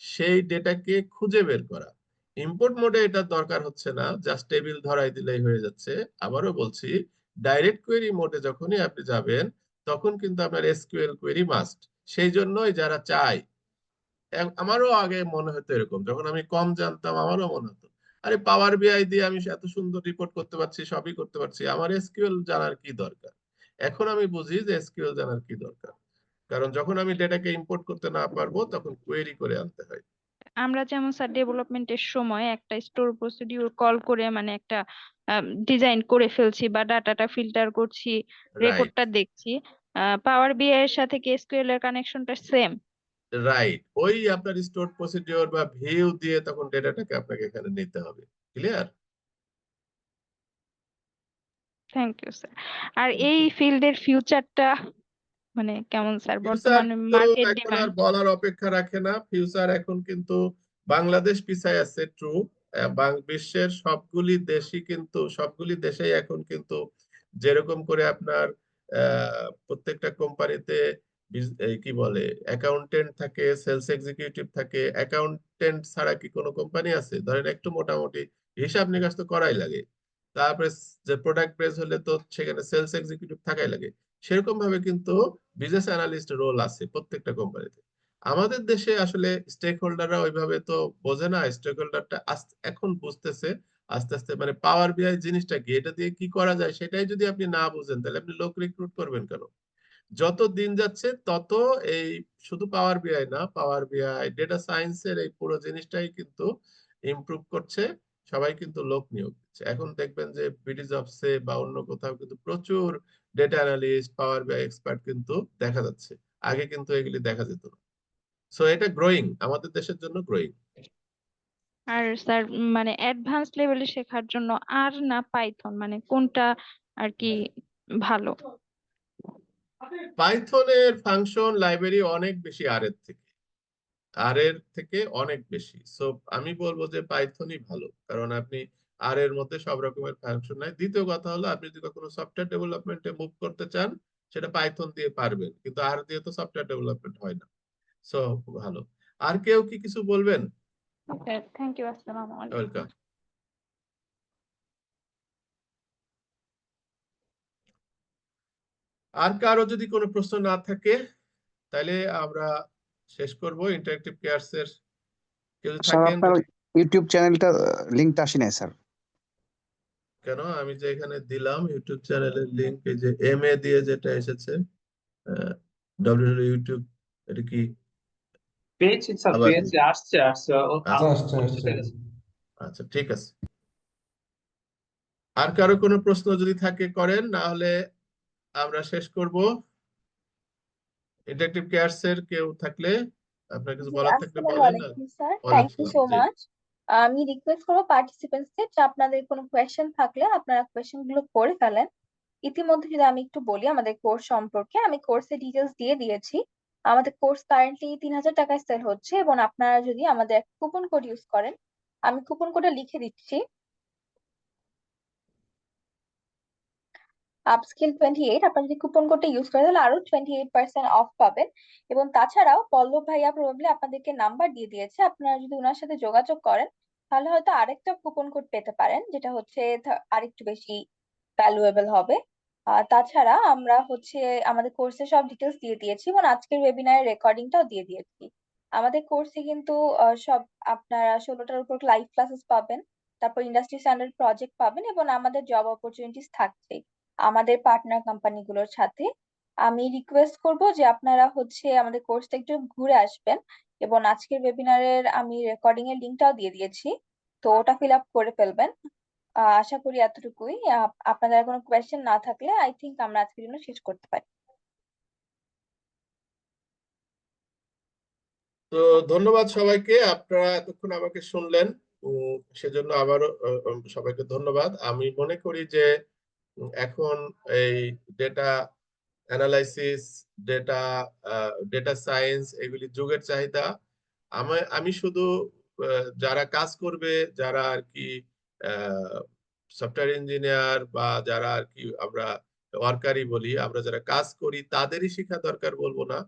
সেই ডেটাকে খুঁজে বের করা। ইম্পোর্ট মোডে এটা দরকার হচ্ছে না, জাস্ট টেবিল ধরাই দিলেই হয়ে যাচ্ছে। আবারও বলছি, ডাইরেক্ট কোয়েরি মোডে যখনই আপনি যাবেন, তখন কিন্তু আপনার এসকিউএল কোয়েরি মাস্ট। সেই জন্যই যারা চায়, আমারও আগে মনে হতো এরকম, যখন আমি কম জানতাম আমারও মনে হতো আরে পাওয়ার বিআই দিয়ে আমি এত সুন্দর রিপোর্ট করতে পারছি, সবই করতে পারছি, আমার এসকিউএল জানার কি দরকার? এখন আমি বুঝি যে এসকিউএল জানার কি দরকার, কারণ যখন আমি ডেটাকে ইম্পোর্ট করতে না পারবো তখন কোয়েরি করে আনতে হয়। আমরা যেমন স্যার ডেভেলপমেন্টের সময় একটা স্টোর প্রসিডিউর কল করে মানে একটা ডিজাইন করে ফেলছি বা ডাটাটা ফিল্টার করছি, রাইট, রেকর্ডটা দেখছি, পাওয়ার বিআই এর সাথে কি এসকিউএল এর কানেকশনটা সেম? রাইট, ওই আপনার স্টোর প্রসিডিওর বা ভিউ দিয়ে তখন ডেটাটাকে আপনাকে এখানে নিতে হবে। ক্লিয়ার? Thank you sir. আর এই ফিল্ডের ফিউচারটা মানে কেমন স্যার, ফিউচার বর্তমানে তো মার্কেট এখন আর ডিমান্ড? বলার অপেক্ষা রাখে না। ফিউচার এখন কিন্তু বাংলাদেশ পিছায় আছে, ট্রু। বিশ্বের সবগুলি দেশই কিন্তু, সবগুলি দেশেই এখন কিন্তু যেরকম করে আপনার প্রত্যেকটা কোম্পানিতে এই কি বলে অ্যাকাউন্টেন্ট থাকে, সেলস এক্সিকিউটিভ থাকে। অ্যাকাউন্টেন্ট ছাড়া কি কোনো কোম্পানি আছে? ধরেন একটু মোটামুটি হিসাব নিকাশ তো করাই লাগে। তারপরে যে প্রোডাক্ট বেস হলে তো সেখানে সেলস এক্সিকিউটিভ থাকাই লাগে। সেরকম ভাবে কিন্তু বিজনেস অ্যানালিস্ট রোল আছে প্রত্যেকটা কোম্পানিতে। আমাদের দেশে আসলে স্টেক হোল্ডাররা ওইভাবে তো বোঝে না। স্টেক হোল্ডারটা এখন বুঝতেছে আস্তে আস্তে, মানে পাওয়ার বিআই জিনিসটা কি, এটা দিয়ে কি করা যায় সেটাই যদি আপনি না বুঝেন তাহলে আপনি লোক রিক্রুট করবেন কেন? যত দিন যাচ্ছে তত এই শুধু পাওয়ার বিআই না, পাওয়ার বিআই ডেটা সায়েন্সের এই পুরো জিনিসটাই কিন্তু ইমপ্রুভ করছে। সবাই কিন্তু লোক নিয়োগ দিচ্ছে। এখন দেখবেন যে বিডি জবসে বা অন্য কোথাও কিন্তু প্রচুর ডেটা অ্যানালিস্ট, পাওয়ার বিআই এক্সপার্ট কিন্তু দেখা যাচ্ছে। আগে কিন্তু এগুলি দেখা যেত না। সো এটা গ্রোয়িং, আমাদের দেশের জন্য গ্রোয়িং। আর স্যার মানে অ্যাডভান্স লেভেলে শেখার জন্য আর না পাইথন, মানে কোনটা আর কি ভালো? পাইথনের ফাংশন লাইব্রেরি অনেক বেশি আর এর থেকে অনেক বেশি। সো আমি বলবো যে পাইথনই ভালো, কারণ আপনি আর এর মধ্যে সব রকমের ফাংশন নাই। দ্বিতীয় কথা হলো, আপনি যদি কখনো সফটওয়্যার ডেভেলপমেন্টে মুভ করতে চান সেটা পাইথন দিয়ে পারবেন, কিন্তু আর দিয়ে তো সফটওয়্যার ডেভেলপমেন্ট হয় না। সো ভালো। আর কেউ কি কিছু বলবেন? ওকে, থ্যাংক ইউ, আসসালামু আলাইকুম। ওয়েলকাম। আর কারো যদি কোনো প্রশ্ন না থাকে তাহলে আমরা শেষ করব। ইন্টারেক্টিভ কেয়ারস এর কেউ যদি স্যার থাকেন আপনার ইউটিউব চ্যানেলটা লিঙ্কটা আসে নাই স্যার। কেন, আমি যে এখানে দিলাম ইউটিউব চ্যানেলের লিংক, এই যে MA দিয়ে যেটা এসেছে ইউটিউব, এটা কি পেয়েছি স্যার, আবার? পেয়েছি, আসছে আসছে আচ্ছা আসছে পেরেছি। আচ্ছা, ঠিক আছে। আর কারো কোনো প্রশ্ন যদি থাকে করেন, না হলে আমরা শেষ করব। ইন্টারেক্টিভ কেয়ারস এর কেউ থাকলে, আপনার কিছু জি, বলার থাকলে আসসালামু বলেন। না, আলাইকুম স্যার, থ্যাংক ওয়ালাইকুম ইউ সালাম। সো জি, মাচ। আমি রিকোয়েস্ট করবো পার্টিসিপেন্টসদের যে আপনাদের কোনো কোয়েশ্চেন থাকলে আপনারা কোয়েশ্চেন গুলো করে ফেলেন। ইতিমধ্যে যদি আমি একটু বলি আমাদের কোর্স সম্পর্কে, আমি কোর্সের ডিটেলস দিয়ে দিয়েছি। আমাদের কোর্স কারেন্টলি 3000 টাকায় সেল হচ্ছে, এবং আপনারা যদি আমাদের কুপন কোড ইউজ করেন, আমি কুপন কোডটা লিখে দিচ্ছি, আপস্কিল 28। আপনারা যদি কুপন কোডটা ইউজ করেন তাহলে আরো 28% অফ পাবেন। এবং তাছাড়াও পল্লব ভাইয়া প্রবাবলি আপনাদেরকে নাম্বার দিয়ে দিয়েছে, আপনারা যদি ওনার সাথে যোগাযোগ করেন তাহলে হয়তো আরেকটা কুপন কোড পেতে পারেন, যেটা হচ্ছে আরেকটু বেশি ভ্যালুয়েবল হবে। তাছাড়া আমরা হচ্ছে আমাদের কোর্সের সব ডিটেলস দিয়ে দিয়েছি, এবং আজকের ওয়েবিনারের রেকর্ডিংটাও দিয়ে দিয়েছি। আমাদের কোর্সে কিন্তু সব আপনারা 16টার উপর লাইভ ক্লাসেস পাবেন, তারপর ইন্ডাস্ট্রি স্ট্যান্ডার্ড প্রজেক্ট পাবেন, এবং আমাদের জব অপরচুনিটিস থাকছে আমাদের পার্টনার কোম্পানিগুলোর সাথে। আমি রিকোয়েস্ট করব যে আপনারা হচ্ছে আমাদের কোর্সটা একটু ঘুরে আসবেন, এবং আজকের ওয়েবিনারের আমি রেকর্ডিং এর লিংকটাও দিয়ে দিয়েছি, তো ওটা ফিল আপ করে ফেলবেন। আশা করি এতটুকুই। আপনাদের আর কোনো কোয়েশ্চেন না থাকলে আই থিংক আমরা আজকের জন্য শেষ করতে পারি। তো ধন্যবাদ সবাইকে, আপনারা এতক্ষণ আমাকে শুনলেন। সেজন্য আবারও সবাইকে ধন্যবাদ। আমি মনে করি যে এখন এই data analysis, data data science এগুলি যুগের চাহিদা। আমি শুধু যারা কাজ করবে, যারা আর কি সফটওয়্যার ইঞ্জিনিয়ার বা যারা আর কি আমরা ওয়ার্কারই বলি, আমরা যারা কাজ করি তাদেরই শেখা দরকার বলবো না,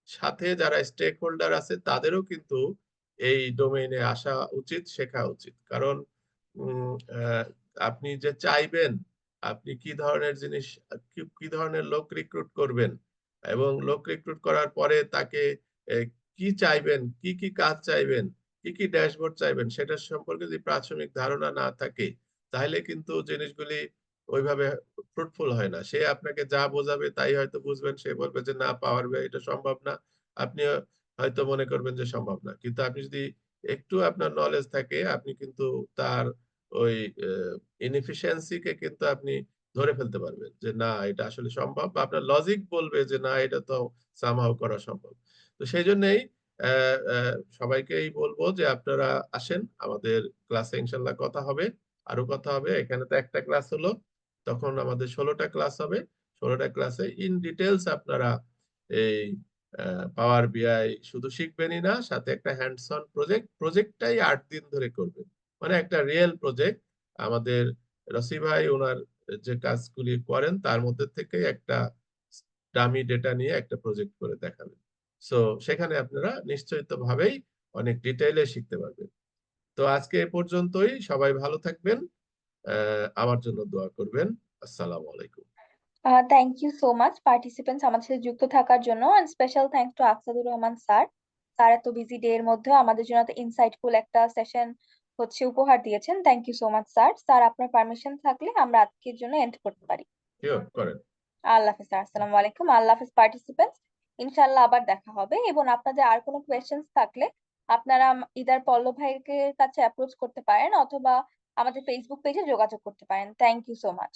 সাথে যারা স্টেক হোল্ডার আছে তাদেরও কিন্তু এই ডোমেইনে আসা উচিত, শেখা উচিত। কারণ আপনি যে চাইবেন আপনি কি ধরনের জিনিস, কি ধরনের লোক রিক্রুট করবেন, এবং লোক রিক্রুট করার পরে তাকে কি চাইবেন, কি কি কাজ চাইবেন, কি কি ড্যাশবোর্ড চাইবেন, সেটার সম্পর্কে যদি প্রাথমিক ধারণা না থাকে তাহলে কিন্তু জিনিসগুলি ওইভাবে ফ্রুটফুল হয় না। সে আপনাকে যা বোঝাবে তাই হয়তো বুঝবেন, সে বলবে যে না পাওয়ার বিআই এটা সম্ভব না, আপনি হয়তো মনে করবেন যে সম্ভব না। কিন্তু আপনি যদি একটু আপনার নলেজ থাকে, আপনি কিন্তু তার ওই ইনএফিসিয়েন্সিকে কিন্তু আপনি ধরে ফেলতে পারবেন যে না এটা আসলে সম্ভব, বা আপনার লজিক বলবে যে না এটা তো সামহাউ করা সম্ভব। তো সেই জন্যই সবাইকেই বলবো যে আপনারা আসেন আমাদের ক্লাসে, ইনশাল্লাহ কথা হবে, আরো কথা হবে। এখানে তো একটা ক্লাস হলো, তখন আমাদের 16টা ক্লাস হবে। 16টা ক্লাসে ইন ডিটেলস আপনারা এই পাওয়ার বিআই শুধু শিখবেনই না, সাথে একটা হ্যান্ডস অন প্রজেক্টটাই 8 দিন ধরে করবেন, মানে একটা রিয়েল প্রজেক্ট। আমাদের রসি ভাই ওনার যে কাজগুলি করেন তার মধ্যে থেকে একটা ডামি ডেটা নিয়ে একটা প্রজেক্ট করে দেখাবেন। সো সেখানে আপনারা নিশ্চয়িতভাবেই অনেক ডিটেইলে শিখতে পারবেন। তো আজকে এ পর্যন্তই, সবাই ভালো থাকবেন, আমার জন্য দোয়া করবেন। আসসালামু আলাইকুম। Thank you so much participants আমাদের সাথে যুক্ত থাকার জন্য, and special thanks to Aksadur Rahman sir. Sir এত বিজি ডে এর মধ্যেও আমাদের জন্য এত ইনসাইটফুল একটা সেশন উপহার দিয়েছেন। Thank you so much sir. Sir আপনার পারমিশন থাকলে আমরা আজকের জন্য এন্ড করতে পারি। শিওর করেন। আল্লাহ হাফেজ স্যার। আসসালামু আলাইকুম। আল্লাহ হাফেজ পার্টিসিপেন্টস। ইনশাআল্লাহ আবার দেখা হবে, এবং আপনাদের আর কোনো কোয়েশ্চেন্স থাকলে আপনারা ইদার পল্লব ভাইয়ের কাছে অ্যাপ্রোচ করতে পারেন, অথবা আমাদের ফেসবুক পেজে যোগাযোগ করতে পারেন। Thank you so much.